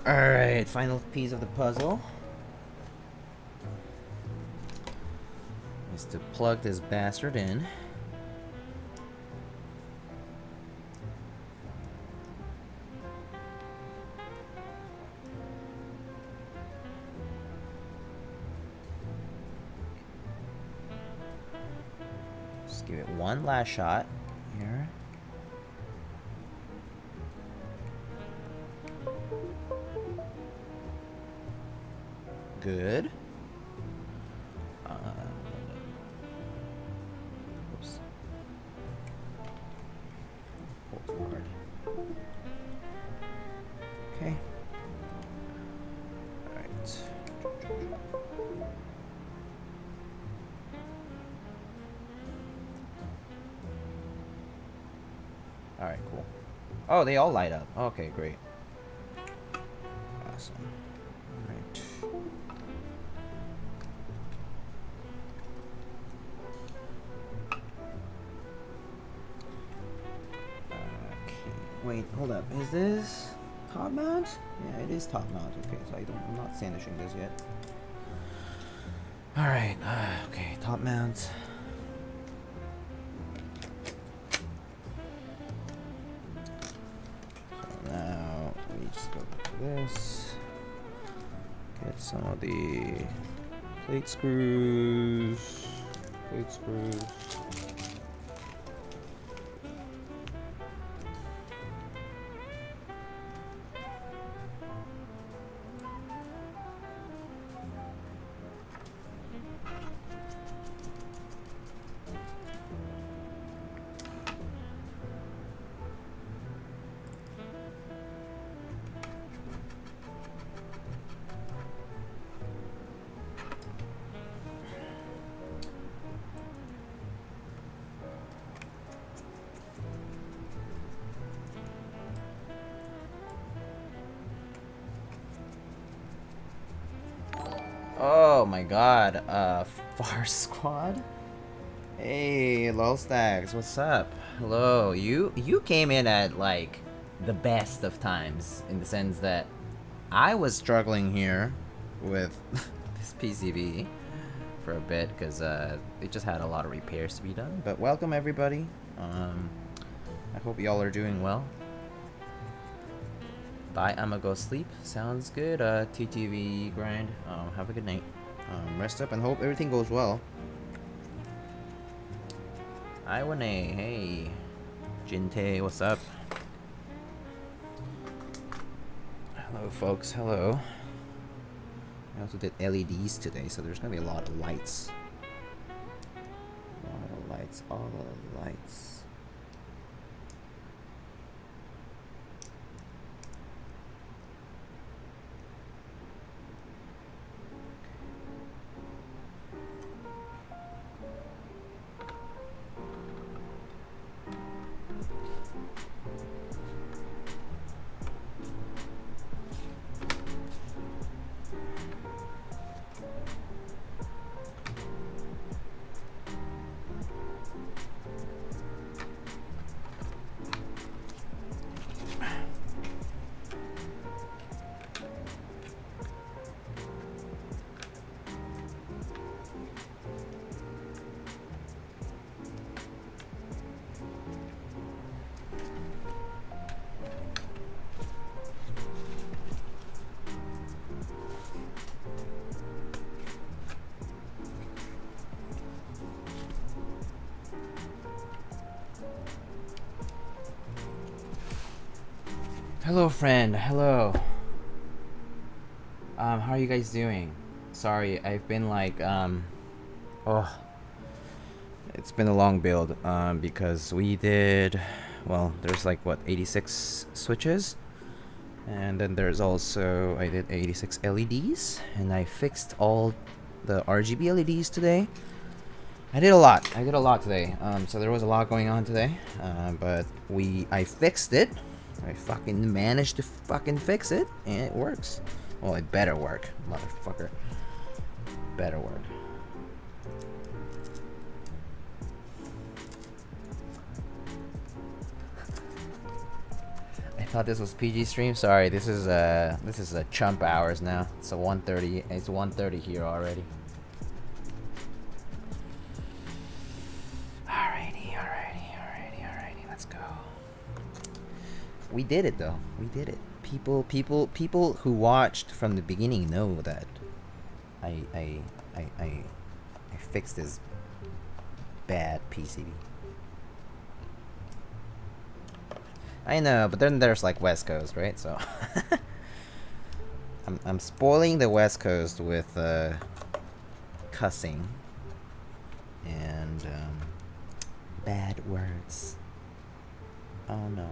Alright, final piece of the puzzle is to plug this bastard in. Just give it one last shot here. Good. Oops. Pull too hard. Okay. All right. All right, cool. Oh, they all light up. Okay, great. Awesome. All right. Wait, hold up. Is this top mount? Yeah, it is top mount. Okay, so I'm not sandwiching this yet. All right. Okay, top mount. So now we just go to this. Get some of the plate screws. Plate screws. Oh my god, Far Squad? Hey, Lol Stacks, what's up? Hello, you came in at, like, the best of times, in the sense that I was struggling here with this PCB for a bit, because it just had a lot of repairs to be done. But welcome everybody, I hope y'all are doing well. Bye, I'ma go sleep. Sounds good. TTV grind. Have a good night. Rest up and hope everything goes well. Iwane, hey. Jinte, what's up? Hello, folks. Hello. I also did LEDs today, so there's gonna be a lot of lights. A lot of lights. All the lights. Hello, friend. Hello. How are you guys doing? Sorry, I've been like, oh, it's been a long build, because we did, well, there's like, what, 86 switches? And then there's also, I did 86 LEDs, and I fixed all the RGB LEDs today. I did a lot today, so there was a lot going on today, but I fixed it. I fucking managed to fucking fix it, and it works. Well, it better work, motherfucker. Better work. I thought this was PG stream. Sorry, this is a chump hours now. It's a 1:30. It's 1:30 here already. Alrighty. Let's go. We did it though. We did it. People who watched from the beginning know that I fixed this bad PCB. I know, but then there's like West Coast, right? So I'm spoiling the West Coast with cussing and bad words. Oh no.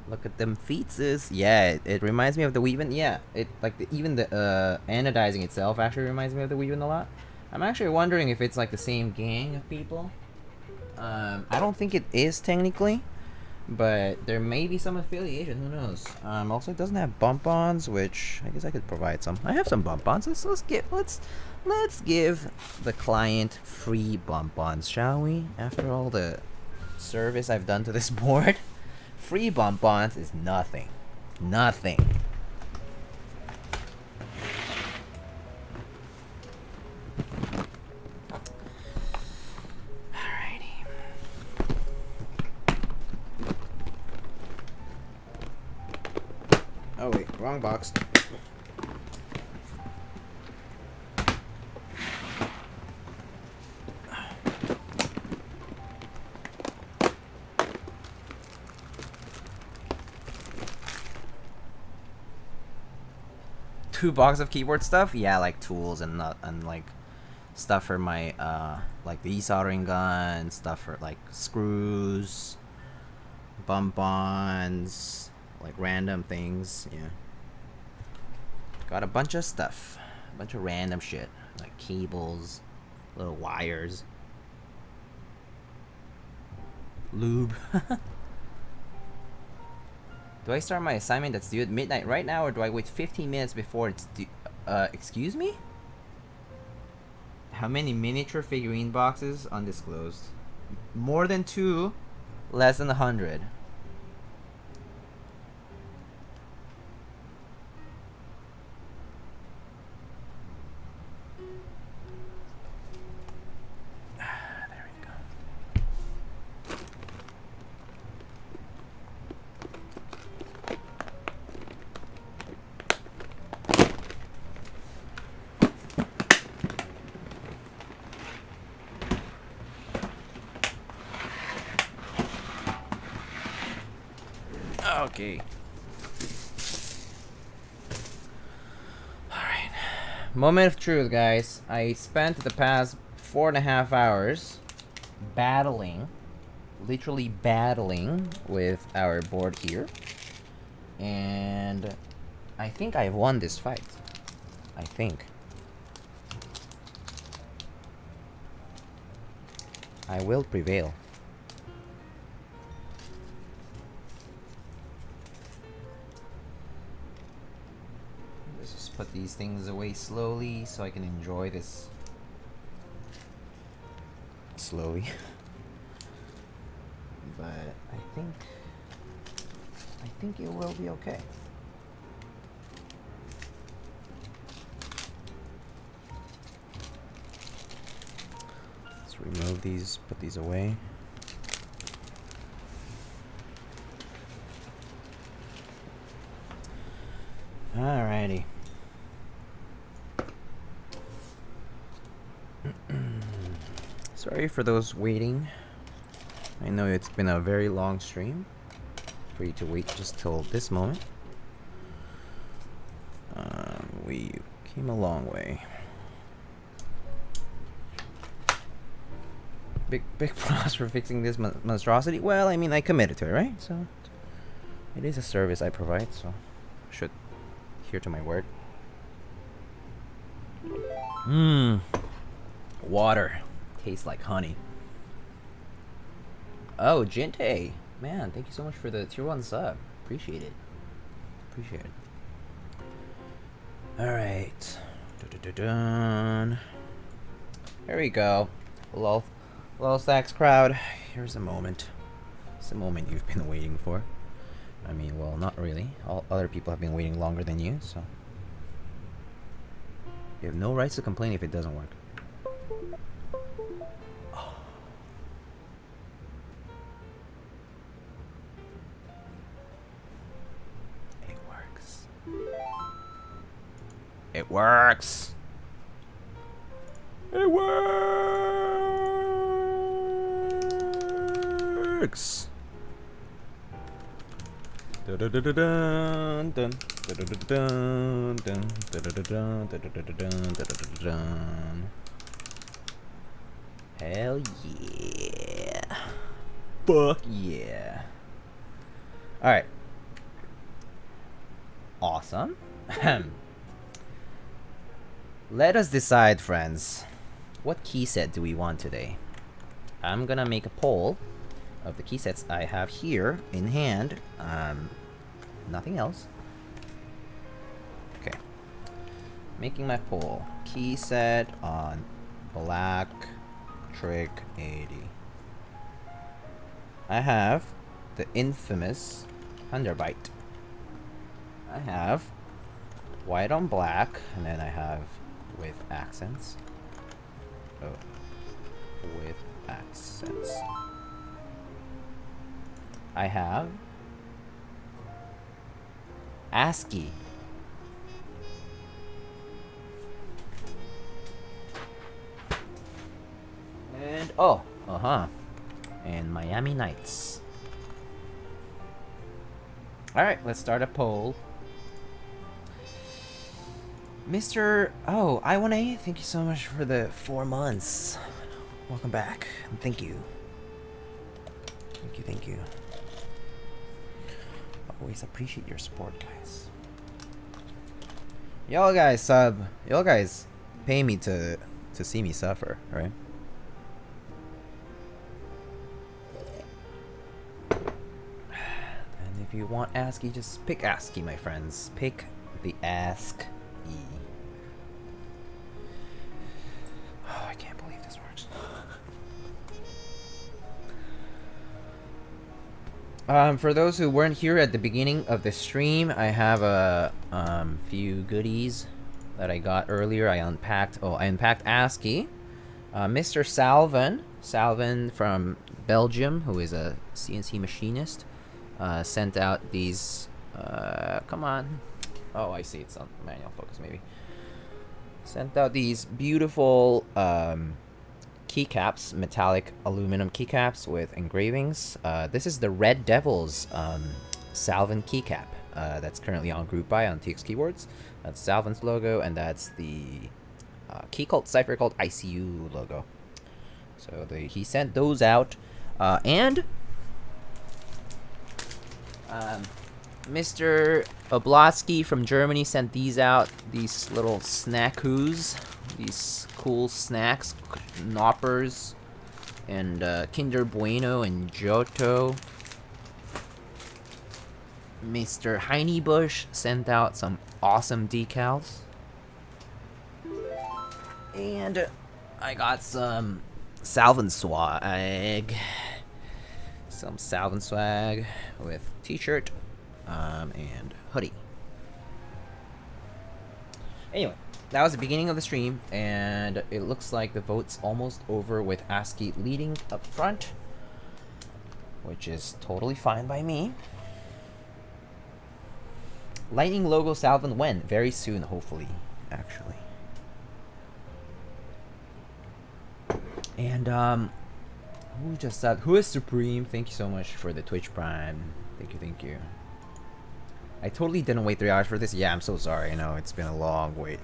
Look at them feetses. Yeah, it reminds me of the Weavin'. Yeah, it like even the anodizing itself actually reminds me of the Weavin' a lot. I'm actually wondering if it's like the same gang of people. I don't think it is technically, But there may be some affiliation, who knows? Also, it doesn't have bump-ons, which I guess I could provide some. I have some bump-ons. Let's give the client free bump-ons, shall we? After all the service I've done to this board, free bump-ons is nothing. Nothing. Oh wait, wrong box. Two boxes of keyboard stuff? Yeah, like tools and like stuff for my like the e-soldering gun, stuff for like screws, bump-ons, like random things. Yeah, got a bunch of stuff, a bunch of random shit, like cables, little wires, lube. Do I start my assignment that's due at midnight right now, or do I wait 15 minutes before it's due? Excuse me? How many miniature figurine boxes? Undisclosed. More than 2, less than 100. Okay. Alright. Moment of truth, guys. I spent the past 4.5 hours battling, literally battling with our board here. And I think I've won this fight. I think. I will prevail. Put these things away slowly so I can enjoy this slowly. But I think it will be okay. Let's remove these, put these away. Alrighty. Sorry for those waiting. I know it's been a very long stream for you to wait just till this moment. We came a long way. Big applause for fixing this monstrosity. Well, I mean, I committed to it, right? So it is a service I provide, so I should adhere to my word. Water. Tastes like honey. Oh, Jinte. Man, thank you so much for the tier 1 sub. Appreciate it. Appreciate it. Alright. There we go. Low stacks crowd. Here's a moment. It's a moment you've been waiting for. I mean, well, not really. All other people have been waiting longer than you, so you have no rights to complain if it doesn't work. It works. It works. Hell yeah. Fuck yeah. Alright. Awesome. Let us decide, friends. What key set do we want today? I'm gonna make a poll of the key sets I have here in hand. Nothing else. Okay. Making my pull. Key set on black TriC 80. I have the infamous 100 byte. I have white on black, and then I have with accents. Oh, with accents. I have ASCII. And oh, and Miami Nights. All right, let's start a poll. Mr. Oh, I1A, thank you so much for the 4 months. Welcome back, and thank you. Thank you. Always appreciate your support, guys. Y'all guys sub. Y'all guys pay me to see me suffer, right? And if you want ASCII, just pick ASCII, my friends. Pick the ASCII. Oh, I can't believe this works. For those who weren't here at the beginning of the stream, I have a few goodies that I got earlier. I unpacked ASCII. Mr. Salvin from Belgium, who is a CNC machinist, sent out these. Come on. Oh, I see. It's on manual focus, maybe. Sent out these beautiful keycaps, metallic aluminum keycaps with engravings. This is the Red Devils Salvin keycap that's currently on group buy on TX Keyboards. That's Salvin's logo, and that's the Key Cult Cypher called ICU logo. So he sent those out, and Mr. Oblatsky from Germany sent these out. These little snackoos, these cool snacks, Knoppers, and Kinder Bueno and Giotto. Mr. Heinebush sent out some awesome decals. And I got some Salvin swag. Some Salvin swag with t-shirt and hoodie. Anyway, that was the beginning of the stream, and it looks like the vote's almost over with ASCII leading up front, which is totally fine by me. Lightning logo Salvin when? Very soon, hopefully, actually. And who just said, who is Supreme? Thank you so much for the Twitch Prime. Thank you. I totally didn't wait 3 hours for this. Yeah, I'm so sorry. I know it's been a long wait.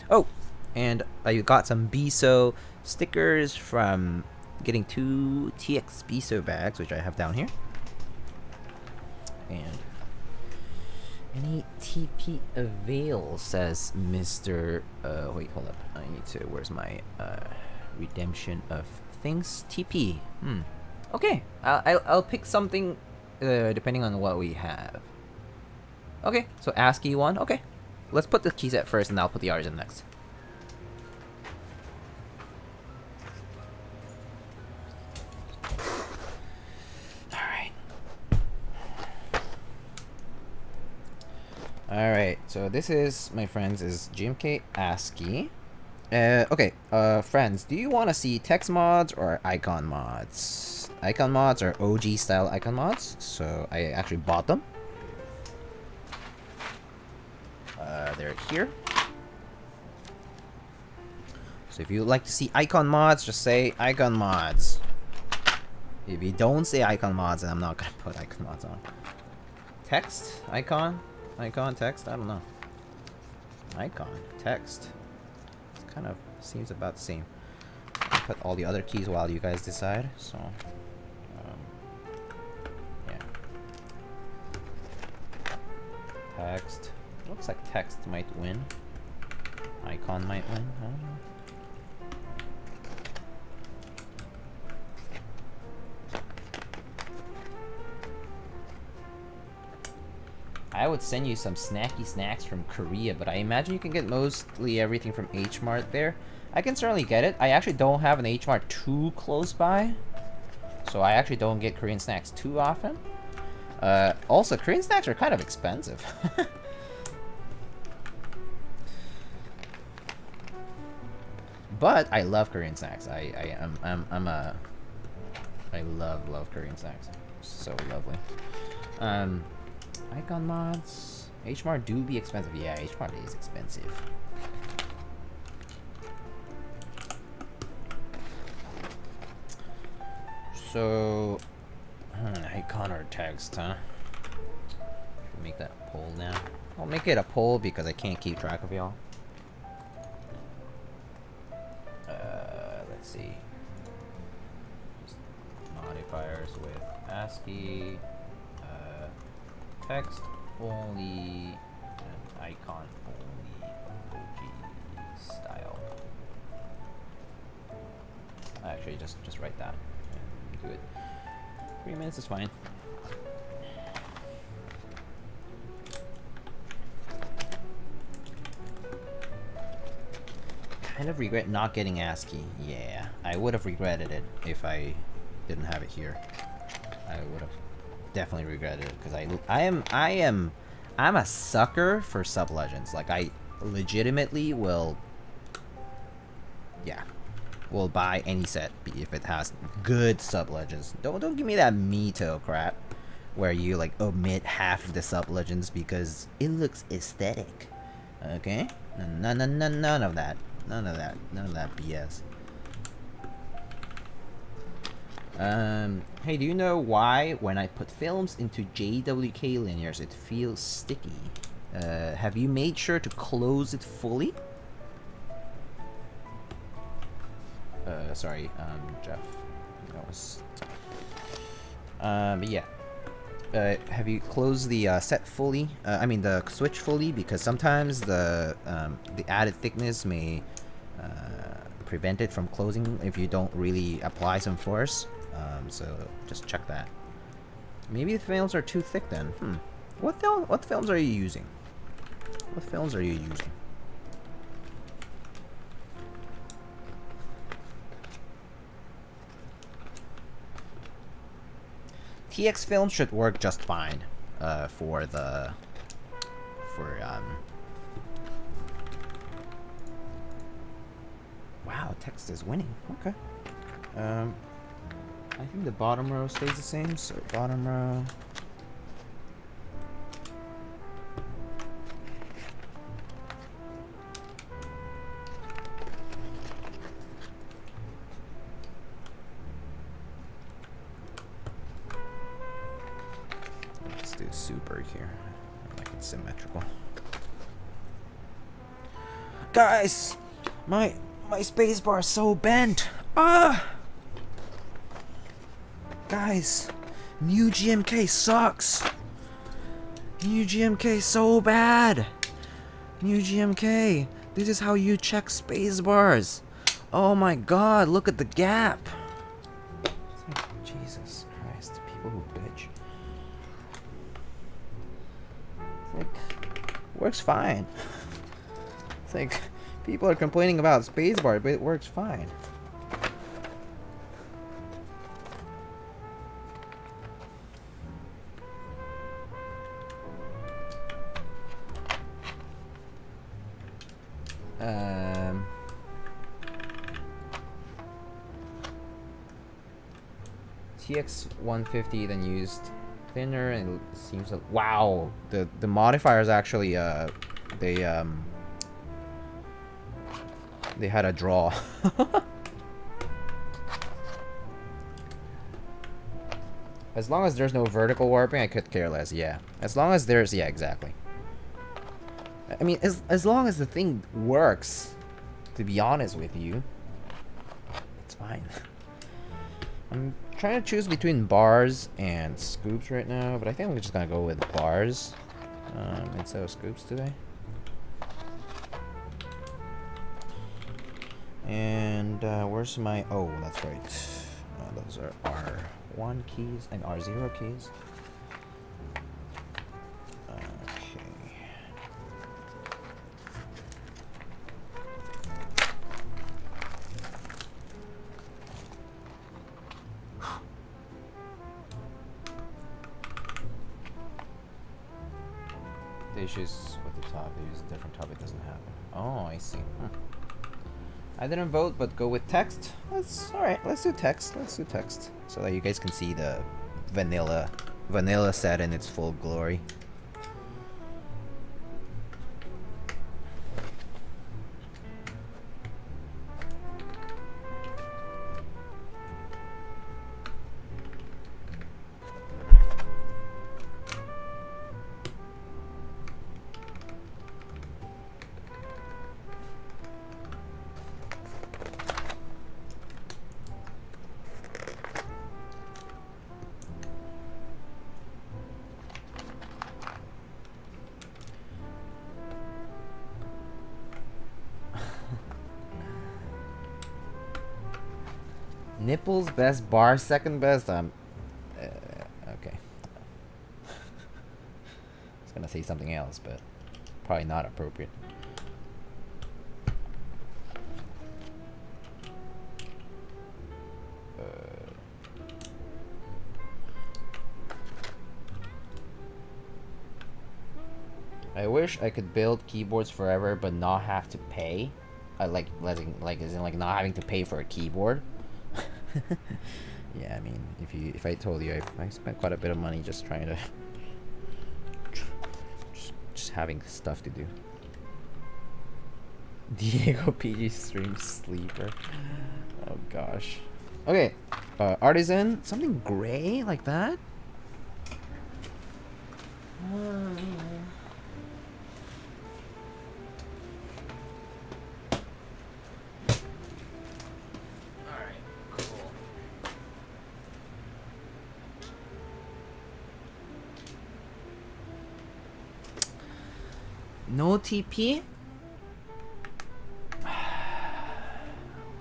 Oh, and I got some BISO stickers from getting 2 TX BISO bags, which I have down here. And any TP avail, says Mr. Wait, hold up. I need to. Where's my redemption of things? TP. Okay. I'll pick something depending on what we have. Okay, so ASCII one. Okay, let's put the key set first, and I'll put the RGB next. All right. So this is, my friends, is GMK ASCII. Okay, friends, do you want to see text mods or icon mods? Icon mods are OG style icon mods, so I actually bought them. They're here. So if you would like to see icon mods, just say icon mods. If you don't say icon mods, then I'm not gonna put icon mods on. Text, icon, text. I don't know. Icon, text. It kind of seems about the same. I'll put all the other keys while you guys decide. So, yeah. Text. Looks like text might win. Icon might win. I don't know.
I would send you some snacky snacks from Korea, but I imagine you can get mostly everything from H Mart there. I can certainly get it. I actually don't have an H Mart too close by, so I actually don't get Korean snacks too often. Also, Korean snacks are kind of expensive. But I love Korean snacks. I love Korean snacks. So lovely. Icon mods. H Mart do be expensive. Yeah, H Mart is expensive. So, icon or text, huh? Should we make that a poll now? I'll make it a poll because I can't keep track of y'all. Let's see. Just modifiers with ASCII, text only, and icon only OG style. Actually, just write that and do it. 3 minutes is fine. Kind of regret not getting ASCII. Yeah, I would have regretted it if I didn't have it here. I would have definitely regretted it because I'm a sucker for sub legends. Like I legitimately will, yeah, will buy any set if it has good sub legends. Don't give me that Mito crap where you like omit half of the sub legends because it looks aesthetic. Okay, none of that. None of that BS. Hey, do you know why when I put films into JWK linears it feels sticky? Have you made sure to close it fully? Sorry, Jeff. That was... but yeah. Have you closed the set fully? I mean the switch fully, because sometimes the added thickness may prevent it from closing if you don't really apply some force. So just check that. Maybe the films are too thick then. What films are you using? What films are you using? TX film should work just fine wow, text is winning. Okay. I think the bottom row stays the same, so bottom row. Let's do super here. Make it symmetrical. Guys, my spacebar is so bent. Guys, new GMK sucks. New GMK so bad. New GMK. This is how you check spacebars. Oh my god, look at the gap. Jesus Christ, people who bitch. It's like, works fine. It's like, people are complaining about spacebar, but it works fine. TX 150 then used thinner and it seems like, wow, the modifiers actually they had a draw. As long as there's no vertical warping, I could care less. Yeah, as long as there's, yeah, exactly. I mean, as long as the thing works, to be honest with you, it's fine. I'm trying to choose between bars and scoops right now, but I think we're just gonna go with bars instead of scoops today. And where's my... Oh, that's right. Those are R1 keys and R0 keys.
issues with the top. They use a different top. It doesn't happen. Oh, I see. I didn't vote, but go with text. Alright, let's do text. Let's do text. So that you guys can see the vanilla set in its full glory. Nipples best, bar second best. Okay. I was gonna say something else, but probably not appropriate. I wish I could build keyboards forever, but not have to pay. Like as in not having to pay for a keyboard. Yeah, I mean, if I told you I spent quite a bit of money just trying to just having stuff to do. Diego PG stream sleeper. Oh gosh. Okay, artisan, something gray like that. No TP?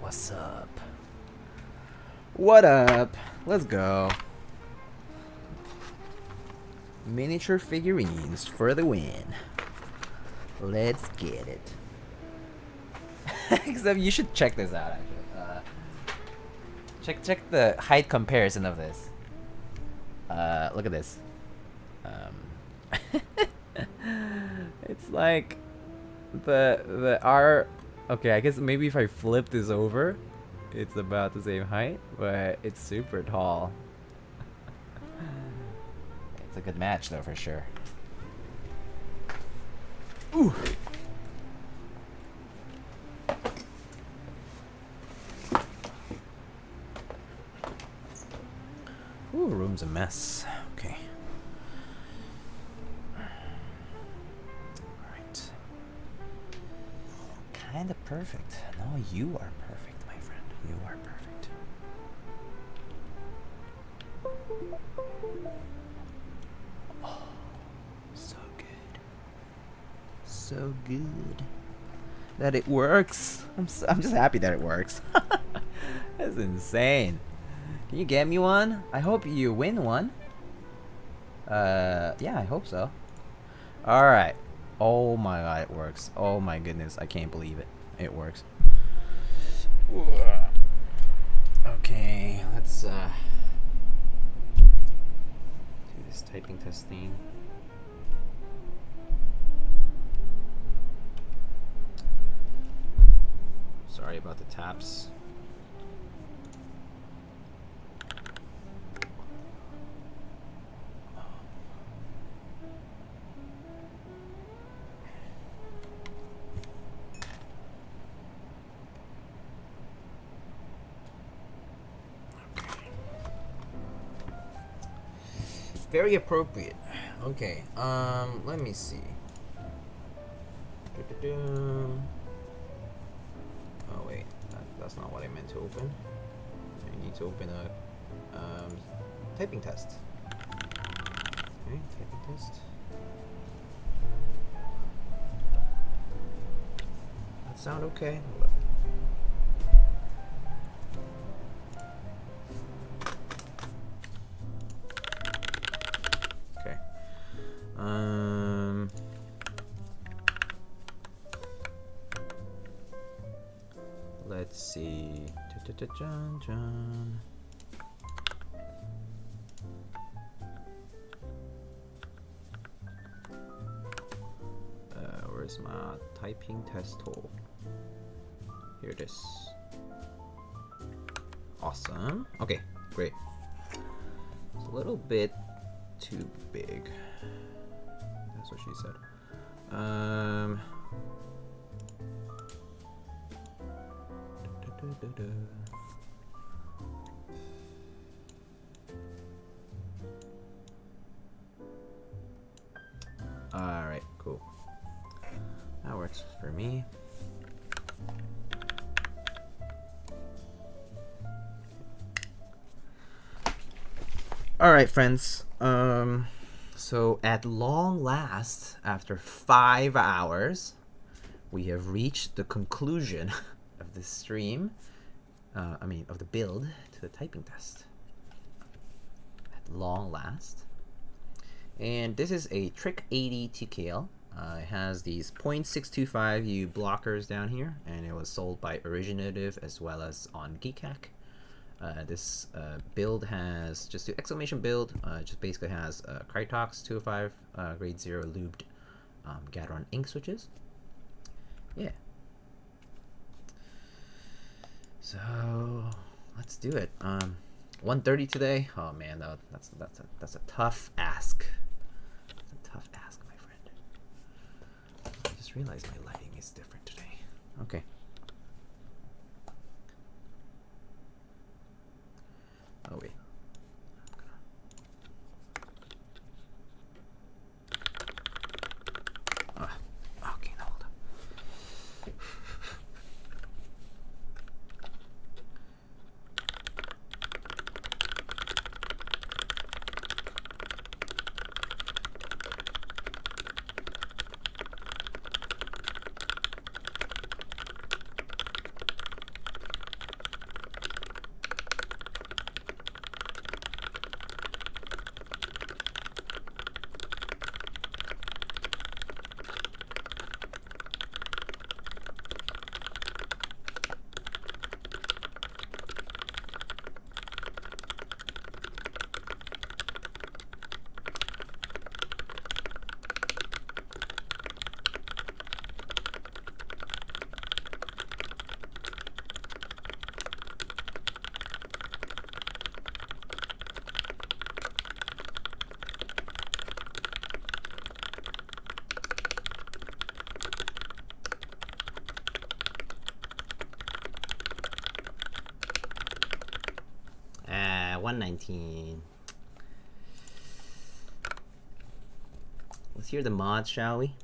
What's up? What up? Let's go. Miniature figurines for the win. Let's get it. Except you should check this out actually. Check the height comparison of this. Look at this. It's like the R. Okay, I guess maybe if I flip this over, it's about the same height, but it's super tall. It's a good match though, for sure. Ooh. Ooh, room's a mess. Okay. Alright. Kinda perfect. No, you are perfect, my friend. You are perfect. Oh, so good. So good. That it works. I'm just happy that it works. That's insane. Can you get me one? I hope you win one. Yeah, I hope so. Alright. Oh my god, it works. Oh my goodness, I can't believe it. It works. Okay, let's do this typing testing. Sorry about the taps. Very appropriate. Okay, let me see. Oh wait, that's not what I meant to open. I need to open a typing test. Okay, typing test. That sound okay? Okay. Let's see. John. Where's my typing test tool? Here it is. Awesome. Okay, great. It's a little bit too big. That's what she said. Alright, cool. That works for me. Alright, friends. So at long last, after 5 hours, we have reached the conclusion of the stream. Of the build to the typing test. At long last. And this is a TriC 80 TKL. It has these 0.625U blockers down here, and it was sold by Originative as well as on Keycaps. This build has just the exclamation build. Just basically has Krytox 205 grade 0 lubed Gateron Ink switches. Yeah. So let's do it. 1:30 today. Oh man, that's a tough ask. That's a tough ask, my friend. I just realized my lighting is different today. Okay. Oh wait. Okay, now hold up. Ah, 119. Let's hear the mods, shall we?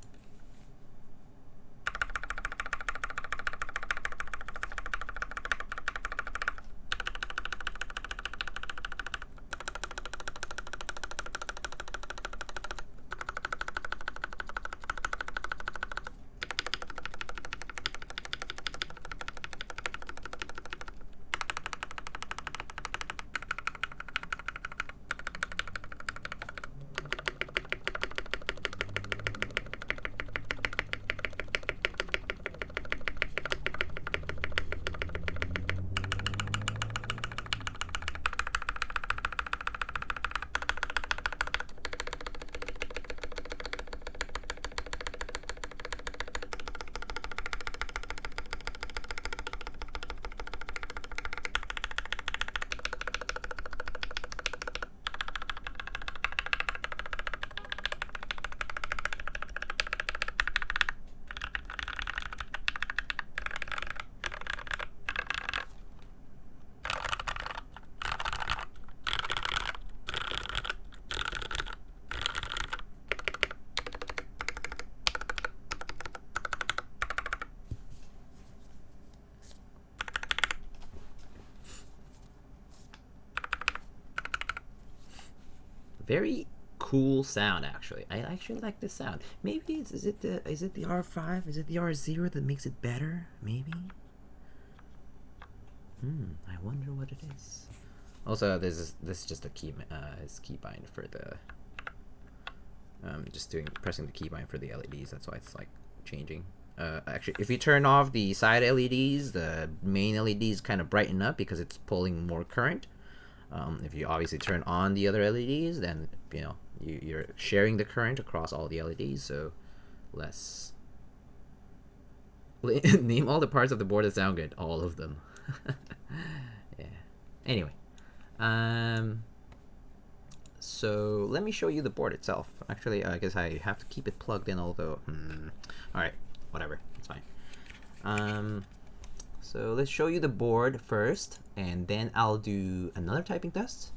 Very cool sound, actually. I actually like this sound. Maybe is it the R5? Is it the R0 that makes it better? Maybe. I wonder what it is. Also, this is just a keybind for the. Just pressing the keybind for the LEDs. That's why it's like changing. Actually, if you turn off the side LEDs, the main LEDs kind of brighten up because it's pulling more current. If you obviously turn on the other LEDs, then you're sharing the current across all the LEDs, so less
Name all the parts of the board that sound good. All of them. Yeah. Anyway. So let me show you the board itself. Actually, I guess I have to keep it plugged in, although... Alright, whatever. It's fine. So let's show you the board first, and then I'll do another typing test,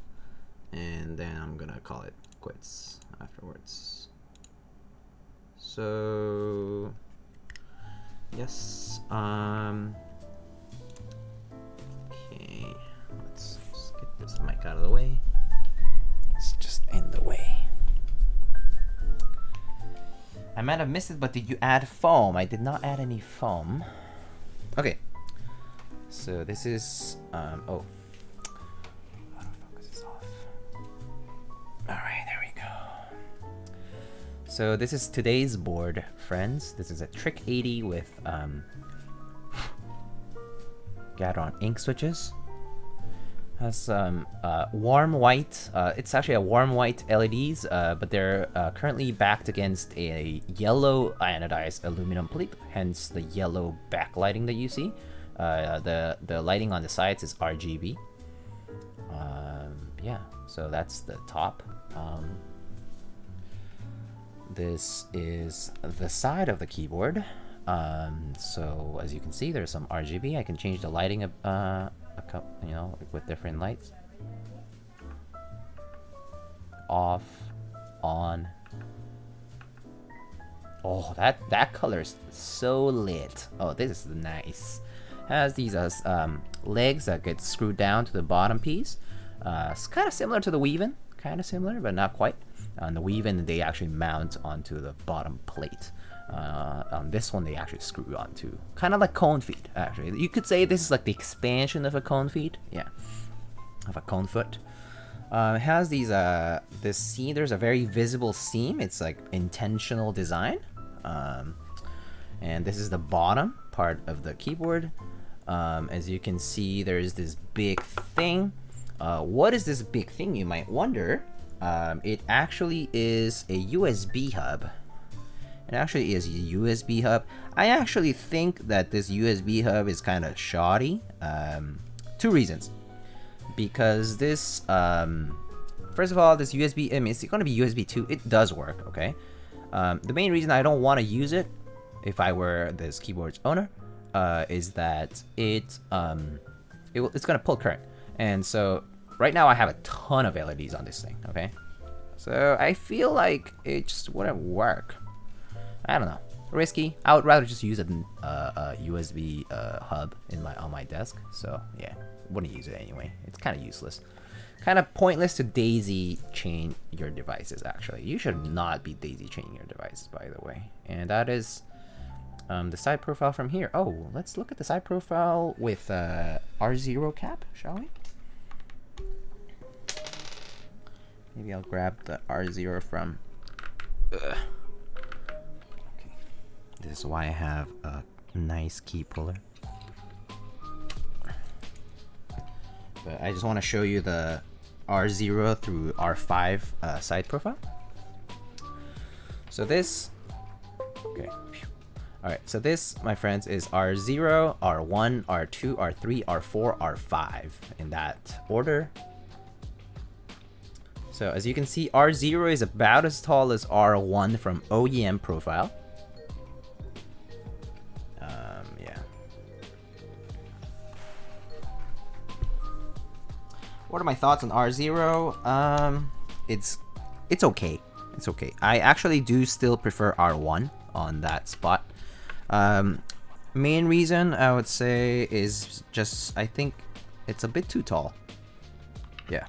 and then I'm gonna call it quits afterwards. So... Yes. Okay. Let's just get this mic out of the way. It's just in the way. I might have missed it, but did you add foam? I did not add any foam. Okay. So this is oh. Autofocus is off. Alright, there we go. So this is today's board, friends. This is a TriC 80 with Gateron Ink switches. Has some warm white. It's actually a warm white LEDs, but they're currently backed against a yellow anodized aluminum plate, hence the yellow backlighting that you see. The lighting on the sides is RGB. Yeah, so that's the top. This is the side of the keyboard. So as you can see, there's some RGB. I can change the lighting you know, with different lights. Off, on. Oh, that color's so lit. Oh, this is nice. Has these legs that get screwed down to the bottom piece. It's kind of similar to the weave-in, kind of similar, but not quite. On the weave-in, they actually mount onto the bottom plate. On this one, they actually screw onto, kind of like cone feet. Actually, you could say this is like the expansion of a cone feet. Yeah, of a cone foot. It has these this seam. There's a very visible seam. It's like intentional design. And this is the bottom part of the keyboard. As you can see, there's this big thing. What is this big thing, you might wonder? It actually is a USB hub. It actually is a USB hub. I actually think that this USB hub is kind of shoddy. Two reasons. Because this, first of all, this USB, I mean, it's going to be USB 2. It does work, okay? The main reason I don't want to use it, if I were this keyboard's owner, is that it's going to pull current. And so right now I have a ton of LEDs on this thing, okay? So I feel like it just wouldn't work. I don't know. Risky. I would rather just use a USB hub on my desk. So yeah, wouldn't use it anyway. It's kind of useless. Kind of pointless to daisy chain your devices, actually. You should not be daisy chaining your devices, by the way. And that is the side profile from here. Oh, let's look at the side profile with R0 cap, shall we? Maybe I'll grab the R0 from... Okay. This is why I have a nice key puller. But I just want to show you the R0 through R5 side profile. So this... Okay. Alright, so this, my friends, is R0, R1, R2, R3, R4, R5 in that order. So as you can see, R0 is about as tall as R1 from OEM profile. Yeah. What are my thoughts on R0? It's okay. It's okay. I actually do still prefer R1 on that spot. Main reason I would say is just I think it's a bit too tall. Yeah.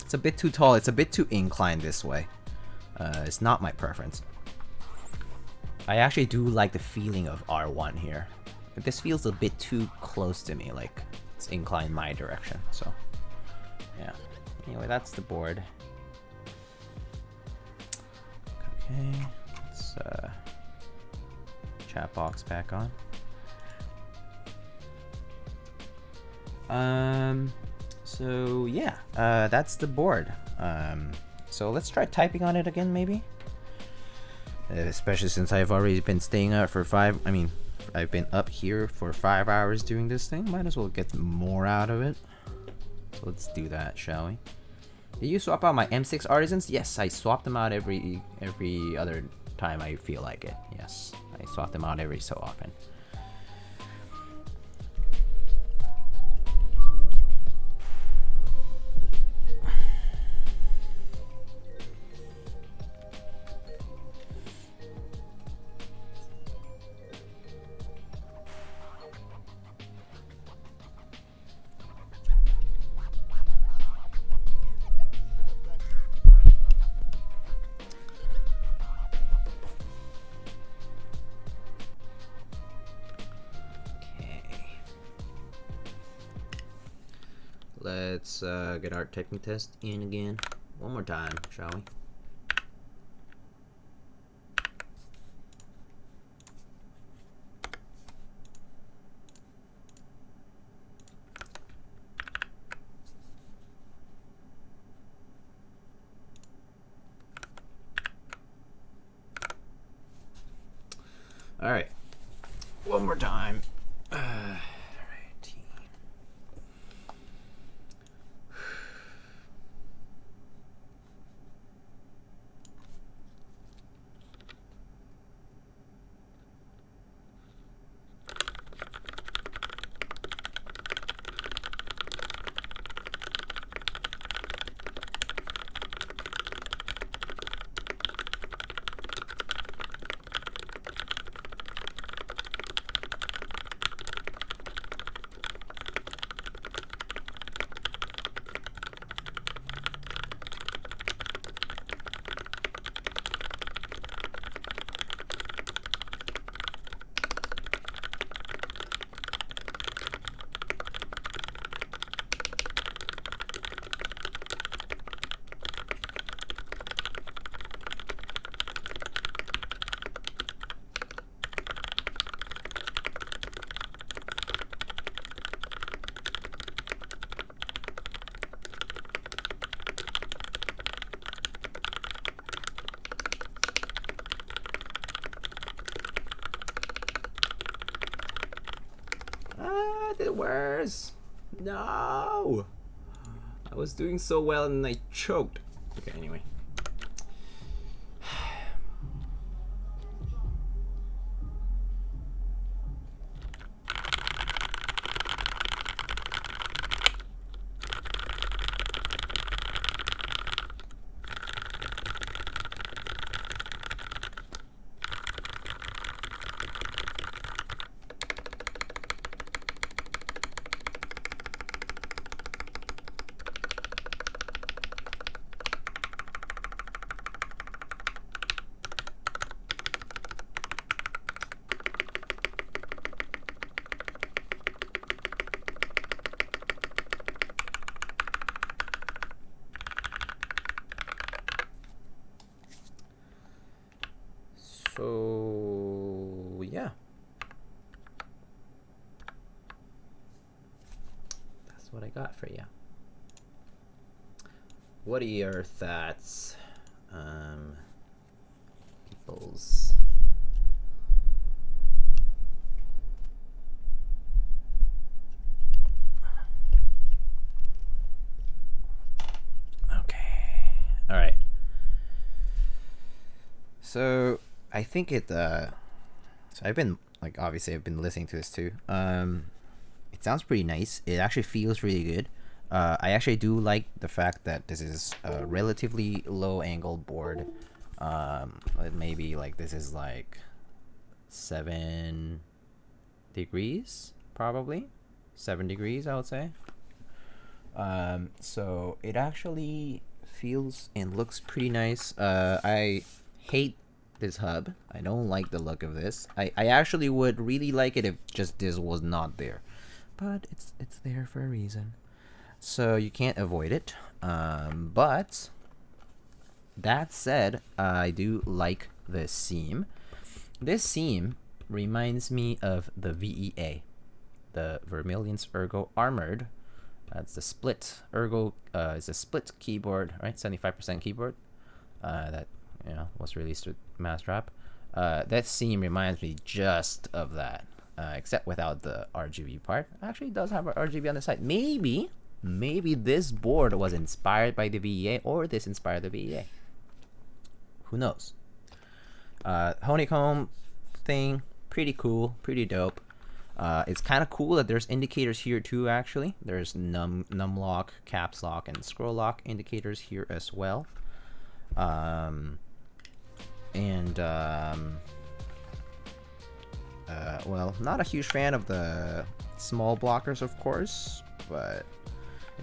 It's a bit too tall. It's a bit too inclined this way. It's not my preference. I actually do like the feeling of R1 here. This feels a bit too close to me, like it's inclined my direction. So, yeah. Anyway, that's the board. Okay, let's chat box back on. So yeah, that's the board. So let's try typing on it again, maybe. Especially since I've already been staying up for
I've been up here for 5 hours doing this thing. Might as well get more out of it. So let's do that, shall we? Did you swap out my M6 Artisans? Yes, I swap them out every other time I feel like it. Yes, I swap them out every so often. Let's get our technique test in again. One more time, shall we? All right, one more time. It worse. No, I was doing so well and I choked. Okay, anyway. So yeah, that's what I got for you. What are your thoughts, peoples? Okay, all right. So I think it so I've been obviously I've been listening to this too. It sounds pretty nice. It actually feels really good. I actually do like the fact that this is a relatively low angle board. Maybe this is 7 degrees, probably 7 degrees, I would say. So it actually feels and looks pretty nice. I hate this hub. I don't like the look of this. I actually would really like it if just this was not there, but it's there for a reason, so you can't avoid it. But that said, I do like this seam. This seam reminds me of the VEA, the Vermilion's Ergo Armored. That's the split Ergo. It's a split keyboard, right? 75% keyboard. That was released with Mass Drop. That seam reminds me just of that.
except without the RGB part. Actually, it does have a RGB on the side. Maybe this board was inspired by the VEA, or this inspired the VEA. Who knows? Honeycomb thing, pretty cool, pretty dope. It's kind of cool that there's indicators here too, actually. There's num lock, caps lock, and scroll lock indicators here as well. Well, not a huge fan of the small blockers, of course, but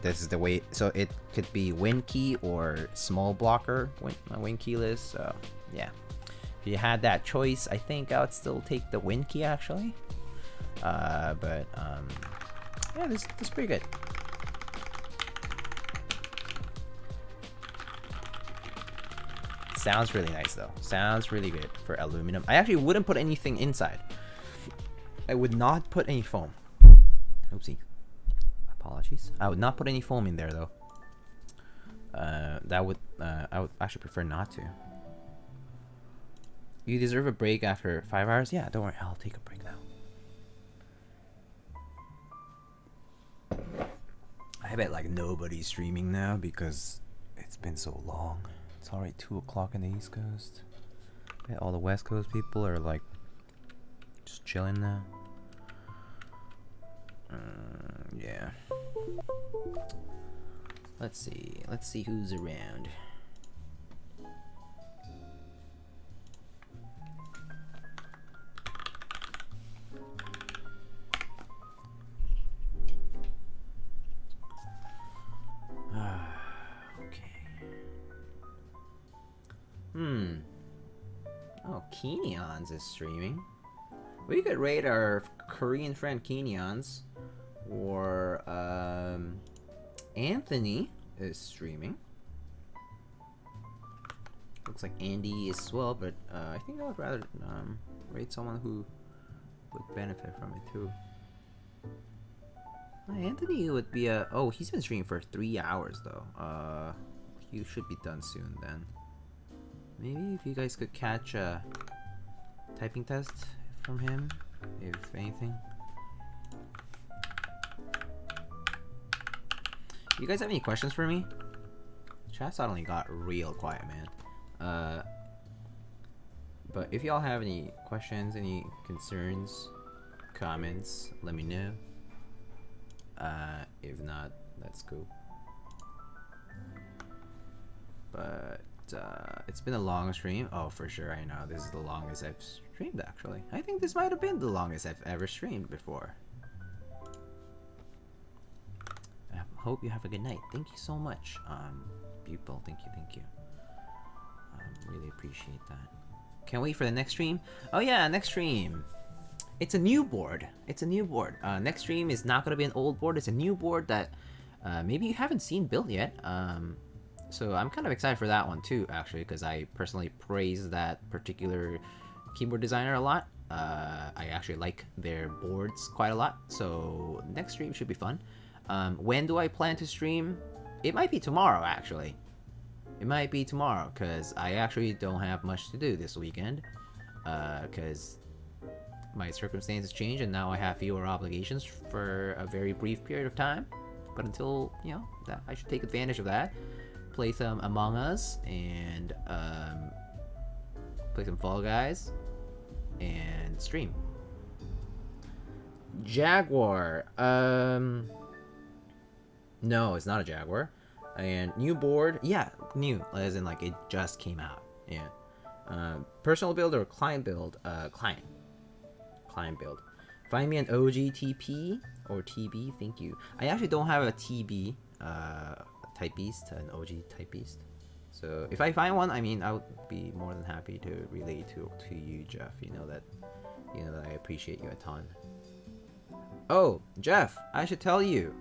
this is the way. So it could be win key or small blocker win keyless. So yeah, if you had that choice, I think I would still take the win key actually. Yeah, this is pretty good. Sounds really nice though. Sounds really good for aluminum. I actually wouldn't put anything inside. I would not put any foam. Oopsie. Apologies. I would not put any foam in there though. I would actually prefer not to. You deserve a break after 5 hours? Yeah, don't worry. I'll take a break now. I bet like nobody's streaming now because it's been so long. It's already 2 o'clock in the East Coast. I bet all the West Coast people are like just chilling now. Yeah. Let's see who's around. Oh, Keenyons is streaming. We could rate our Korean friend Keenyons. Or Anthony is streaming. Looks like Andy as well, but I think I would rather rate someone who would benefit from it too. Anthony would be a... Oh, he's been streaming for 3 hours though. He should be done soon then. Maybe if you guys could catch a typing test from him, if anything. You guys have any questions for me? Chat suddenly got real quiet, man. But if y'all have any questions, any concerns, comments, let me know. If not, that's cool. But it's been a long stream. Oh, for sure, I know. This is the longest I've streamed, actually. I think this might have been the longest I've ever streamed before. I hope you have a good night. Thank you so much, Pupil. Thank you. Really appreciate that. Can't wait for the next stream. Oh yeah, next stream. It's a new board. Next stream is not gonna be an old board. It's a new board that maybe you haven't seen built yet. So I'm kind of excited for that one too, actually, because I personally praise that particular keyboard designer a lot. I actually like their boards quite a lot. So next stream should be fun. When do I plan to stream? It might be tomorrow, actually. It might be tomorrow, because I actually don't have much to do this weekend. Because my circumstances change, and now I have fewer obligations for a very brief period of time. But until, you know, that I should take advantage of that. Play some Among Us, and play some Fall Guys, and stream. Jaguar. No, it's not a Jaguar. And new board, yeah, new, as in like it just came out. Yeah. Personal build or client build? Client build. Find me an OG TP or TB. Thank you. I actually don't have a TB type beast, an OG type beast. So if I find one, I mean, I would be more than happy to relay to you, Jeff. You know that I appreciate you a ton. Oh, Jeff, I should tell you.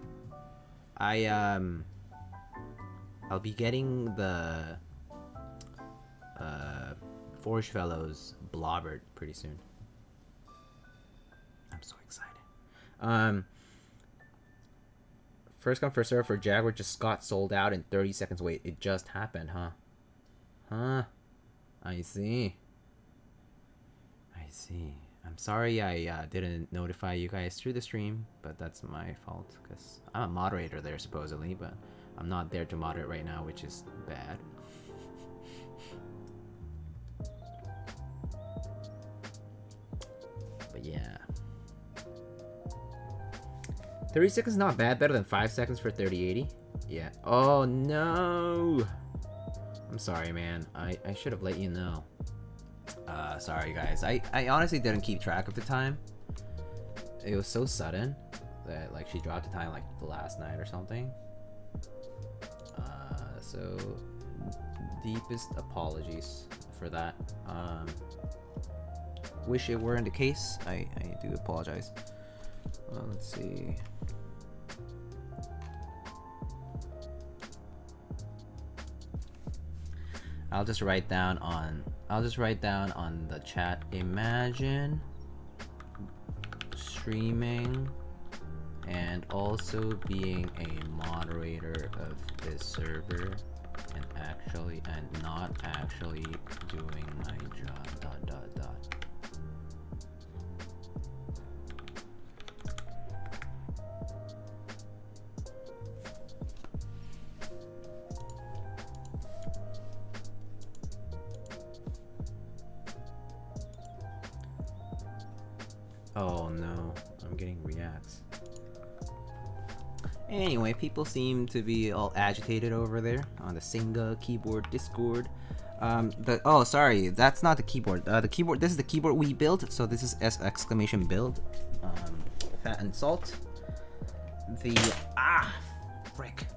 I'll be getting the Forge Fellows Blobbert pretty soon. I'm so excited. First come first serve for Jaguar just got sold out in 30 seconds. Wait, it just happened, huh? I see.
I'm sorry I didn't notify you guys through the stream, but that's my fault because I'm a moderator there supposedly, but I'm not there to moderate right now, which is bad. But yeah. 30 seconds is not bad, better than 5 seconds for 3080. Yeah. Oh no! I'm sorry, man. I should have let you know. Sorry guys. I honestly didn't keep track of the time. It was so sudden that like she dropped the time like the last night or something. So deepest apologies for that. Wish it weren't the case. I do apologize. Let's see. I'll just write down on the chat. Imagine streaming and also being a moderator of this server and not actually doing my job. Oh no, I'm getting reacts. Anyway, people seem to be all agitated over there on the Singa keyboard Discord. Oh, sorry, that's not the keyboard. This is the keyboard we built. So this is exclamation build. Fat and salt. Frick.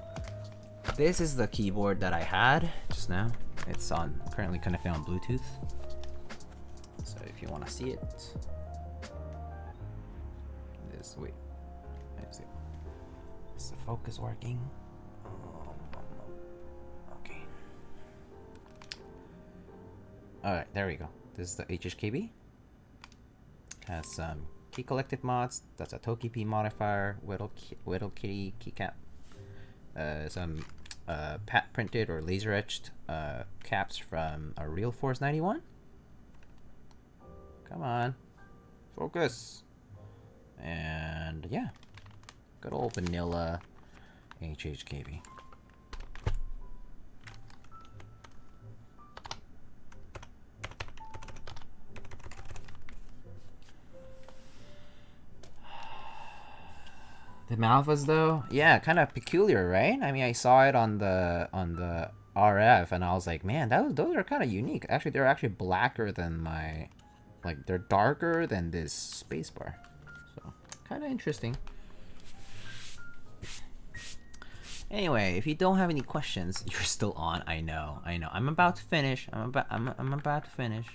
This is the keyboard that I had just now. It's currently connected on Bluetooth. So if you want to see it. Wait, let's see. Is the focus working? Okay. Alright, there we go. This is the HHKB. Has some key collective mods. That's a TokiP modifier, Whittle Kitty keycap. Some pat printed or laser etched caps from a Real Force 91. Come on, focus. And yeah, good old vanilla HHKB. The Malvas though, yeah, kind of peculiar, right? I mean, I saw it on the RF, and I was like, man, those are kind of unique. Actually, they're actually blacker than my, like, they're darker than this spacebar. Kind of interesting. Anyway, if you don't have any questions, you're still on. I know. I'm about to finish. I'm about to finish.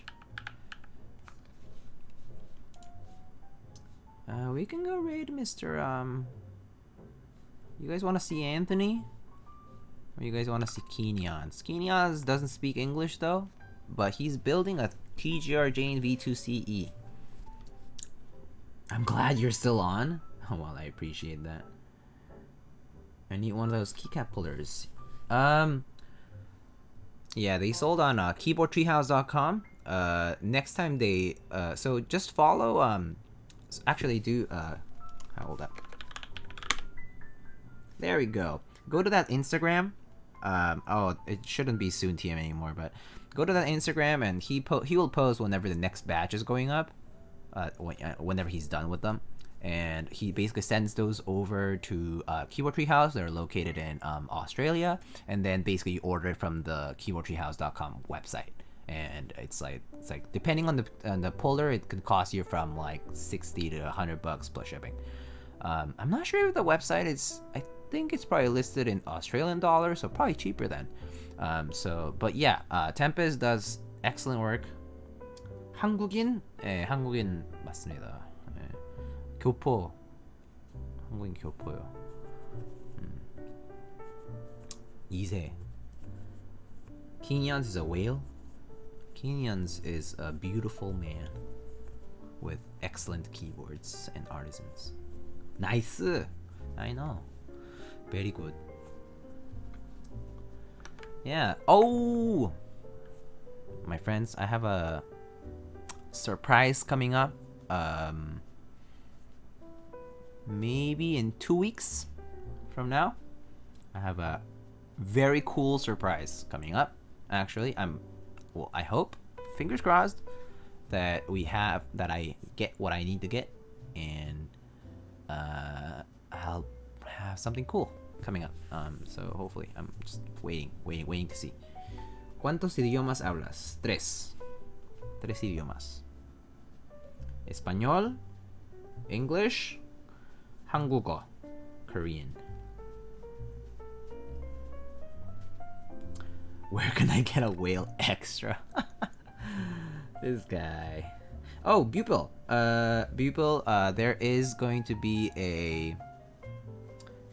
We can go raid Mr. You guys want to see Anthony? Or you guys want to see Kenyans? Kenyans doesn't speak English though, but he's building a TGR Jane V2CE. I'm glad you're still on. Oh, well, I appreciate that. I need one of those keycap pullers. Yeah, they sold on keyboardtreehouse.com. Next time they so just follow actually do hold up. There we go. Go to that Instagram. Oh, it shouldn't be soon TM anymore, but go to that Instagram and he will post whenever the next batch is going up. Whenever he's done with them, and he basically sends those over to Keyboard Treehouse. They're located in Australia, and then basically you order it from the keyboardtreehouse.com website. And it's like depending on the puller, it could cost you from like $60 to $100 plus shipping. I'm not sure if the website is. I think it's probably listed in Australian dollars, so probably cheaper then. But yeah, Tempest does excellent work. 한국인? 예, 한국인 맞습니다. 예. 교포. 한국인 교포요. 2세. Kenyans is a whale. Kenyans is a beautiful man with excellent keyboards and artisans. Nice! I know. Very good. Yeah. Oh! My friends, I have a surprise coming up
maybe in 2 weeks from now, I have a very cool surprise coming up. Actually, I hope, fingers crossed, that I get what I need to get, and I'll have something cool coming up. So hopefully, I'm just waiting to see. ¿Cuántos idiomas hablas? 3 idiomas. Español, English, 한국어, Korean. Where can I get a whale extra? This guy. Oh, Bupil. There is going to be a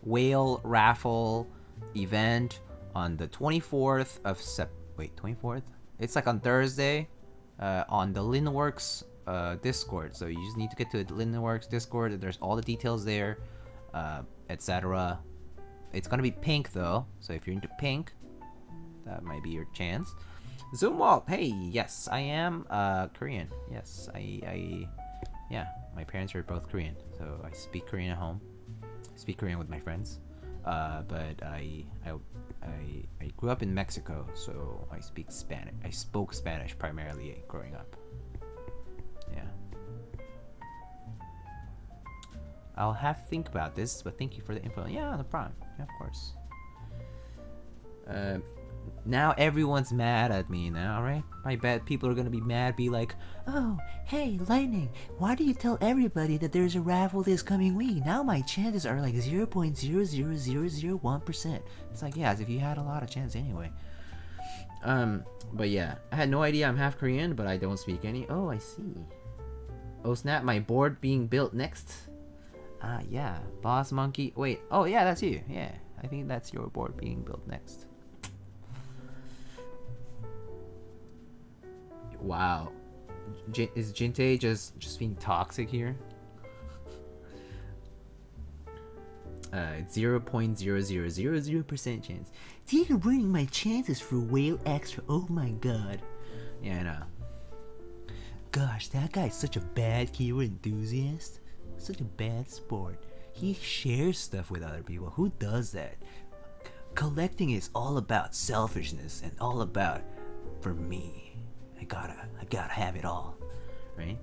whale raffle event on the 24th of 24th? It's like on Thursday, on the Linworks Discord. So you just need to get to the Linworks Discord. There's all the details there, etc. It's gonna be pink though, so if you're into pink, that might be your chance. Zoomwalt, hey, yes, I am Korean. Yes, yeah, my parents are both Korean, so I speak Korean at home. I speak Korean with my friends, but I grew up in Mexico, so I speak Spanish. I spoke Spanish primarily growing up. Yeah. I'll have to think about this, but thank you for the info. Yeah, no problem. Yeah, of course. Now everyone's mad at me now, right? I bet people are gonna be mad, be like, oh, hey, Lightning, why do you tell everybody that there's a raffle this coming week? Now my chances are like 0.00001%. It's like, yeah, as if you had a lot of chance anyway. But yeah, I had no idea I'm half Korean, but I don't speak any. Oh, I see. Oh snap, my board being built next. Ah, yeah, Boss Monkey. Wait, oh yeah, that's you. Yeah, I think that's your board being built next. Wow, is Jinte just being toxic here? 0.0000% chance. You're ruining my chances for whale extra. Oh my god. Yeah, I know. Gosh, that guy's such a bad keyword enthusiast. Such a bad sport. He shares stuff with other people. Who does that? Collecting is all about selfishness and all about for me. I gotta have it all, right?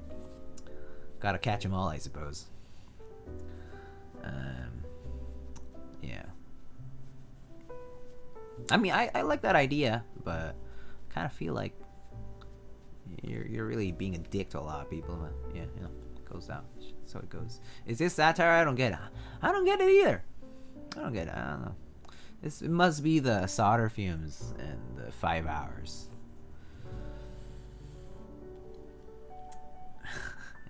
Gotta catch them all, I suppose. Yeah. I mean, I like that idea, but kind of feel like you're really being a dick to a lot of people. But yeah, you know, it goes down. So it goes. Is this satire? I don't get it. I don't get it either. I don't get it. I don't know. It must be the solder fumes and the 5 hours.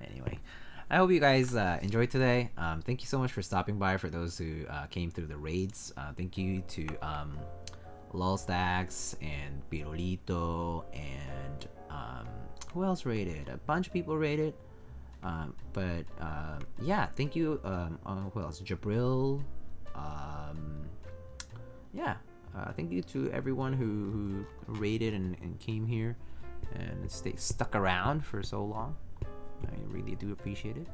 Anyway, I hope you guys enjoyed today. Thank you so much for stopping by. For those who came through the raids, thank you to Lolstacks and Pirulito and who else raided? A bunch of people raided. But yeah, thank you. Who else? Jabril. Yeah, thank you to everyone who raided and came here and stuck around for so long. I really do appreciate it.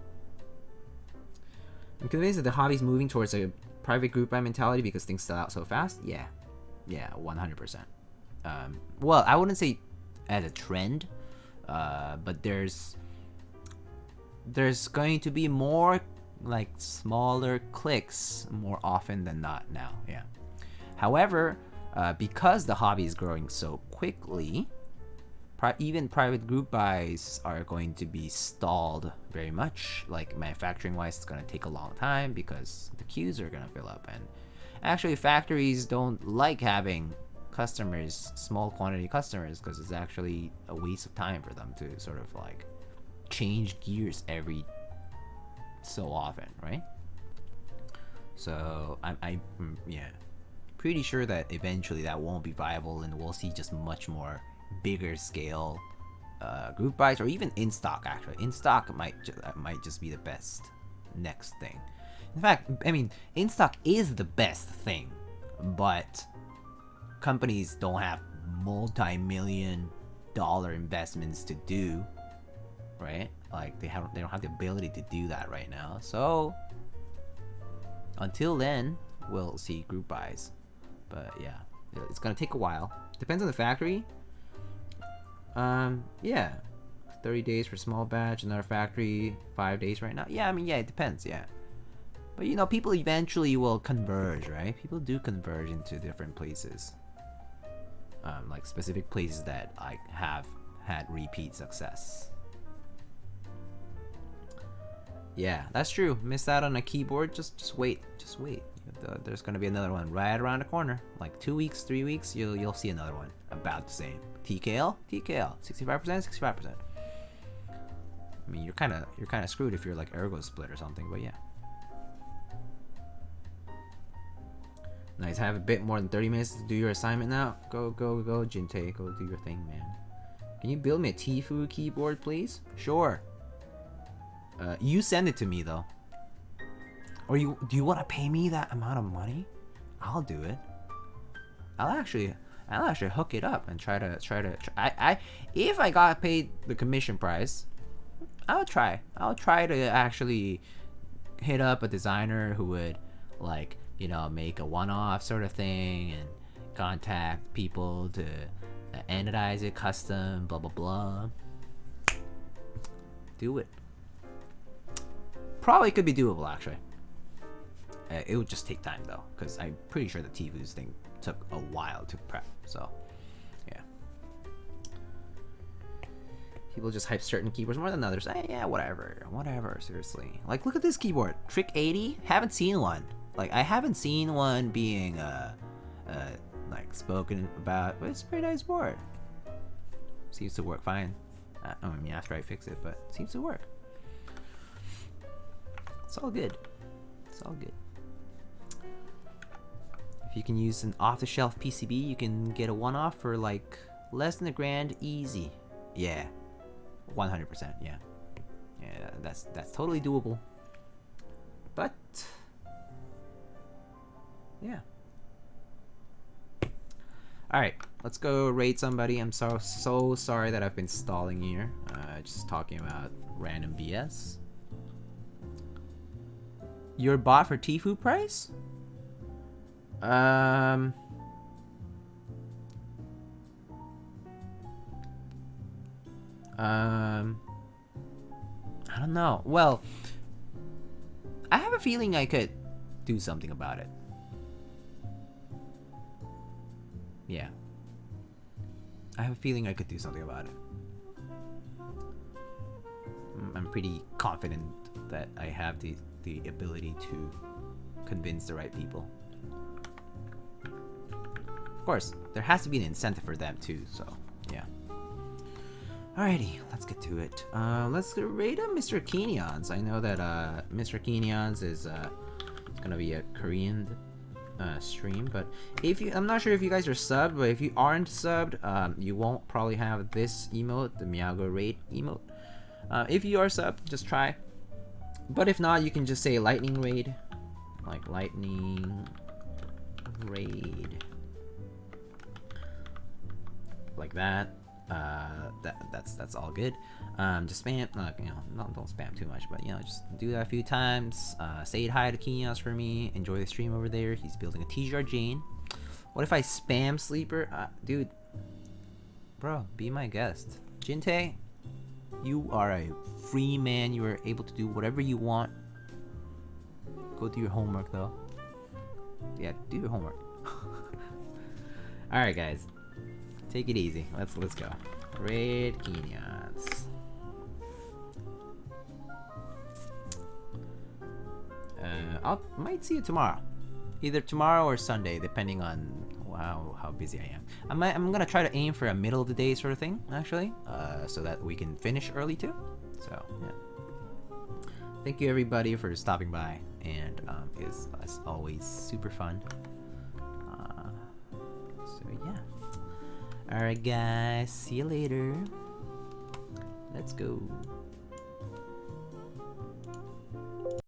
I'm convinced that the hobby's moving towards a private group buy mentality because things sell out so fast. Yeah, 100%. Well, I wouldn't say as a trend, but there's going to be more like smaller clicks more often than not now. Yeah. However, because the hobby is growing so quickly, even private group buys are going to be stalled very much. Like manufacturing wise, it's going to take a long time because the queues are going to fill up, and actually factories don't like having customers, small quantity customers, because it's actually a waste of time for them to sort of like change gears every so often, right? So I'm yeah, pretty sure that eventually that won't be viable, and we'll see just much more bigger scale group buys, or even in stock. Actually, in stock might just be the best next thing. In fact, I mean, in stock is the best thing, but companies don't have multi-million-dollar investments to do, right? Like they don't have the ability to do that right now. So until then, we'll see group buys. But yeah, it's gonna take a while. Depends on the factory. Yeah, 30 days for small batch, another factory 5 days right now. Yeah, I mean, yeah, it depends. Yeah, but you know, people eventually will converge, right? People do converge into different places. Like specific places that I have had repeat success. Yeah, that's true. Missed out on a keyboard. Just wait. Just wait. There's gonna be another one right around the corner. Like 2 weeks, 3 weeks, you'll see another one about the same. TKL, 65%, 65%. I mean, you're kind of screwed if you're like Ergo Split or something. But yeah. Nice. Have a bit more than 30 minutes to do your assignment now. Go, Jinte. Go do your thing, man. Can you build me a Tfue keyboard, please? Sure. You send it to me though. Or do you want to pay me that amount of money? I'll do it. I'll actually hook it up and try to if I got paid the commission price, I'll try to actually hit up a designer who would, like, you know, make a one-off sort of thing and contact people to anodize it custom, blah blah blah. Do it. Probably could be doable, actually. It would just take time though, because I'm pretty sure the Tfue's thing took a while to prep. So yeah, people just hype certain keyboards more than others. Yeah, whatever. Seriously, like, look at this keyboard, TriC 80. Haven't seen one. Like, I haven't seen one being like spoken about, but it's a pretty nice board. Seems to work fine. I mean, after I fix it, but it seems to work. It's all good. It's all good. If you can use an off-the-shelf PCB, you can get a one-off for like less than $1,000 easy. Yeah, 100%. Yeah, that's totally doable. But yeah. All right, let's go raid somebody. I'm so sorry that I've been stalling here. Just talking about random BS. Your bot for Tfue price? I don't know. Well, I have a feeling I could do something about it. Yeah. I have a feeling I could do something about it. I'm pretty confident that I have the ability to convince the right people. Of course, there has to be an incentive for them too, so yeah. Alrighty, let's get to it. Let's rate Mr. Kenion's. I know that Mr. Kenion's is gonna be a Korean stream, but I'm not sure if you guys are subbed, but if you aren't subbed, you won't probably have this emote, the Miyago raid emote. If you are subbed, just try. But if not, you can just say lightning raid, like lightning raid, like that. That's all good. Just spam, you know, don't spam too much, but you know, just do that a few times. Say hi to Kenion's for me. Enjoy the stream over there. He's building a TGR Jane. What if I spam Sleeper? Dude, bro, be my guest. Jinte, you are a free man. You are able to do whatever you want. Go do your homework though. Yeah, do your homework. All right, guys, take it easy. Let's go. Raid Kenion's. Might see you tomorrow, either tomorrow or Sunday, depending on how busy I am. I'm gonna try to aim for a middle of the day sort of thing, actually, so that we can finish early too. So yeah. Thank you everybody for stopping by, and it's as always super fun. So yeah. All right, guys. See you later. Let's go.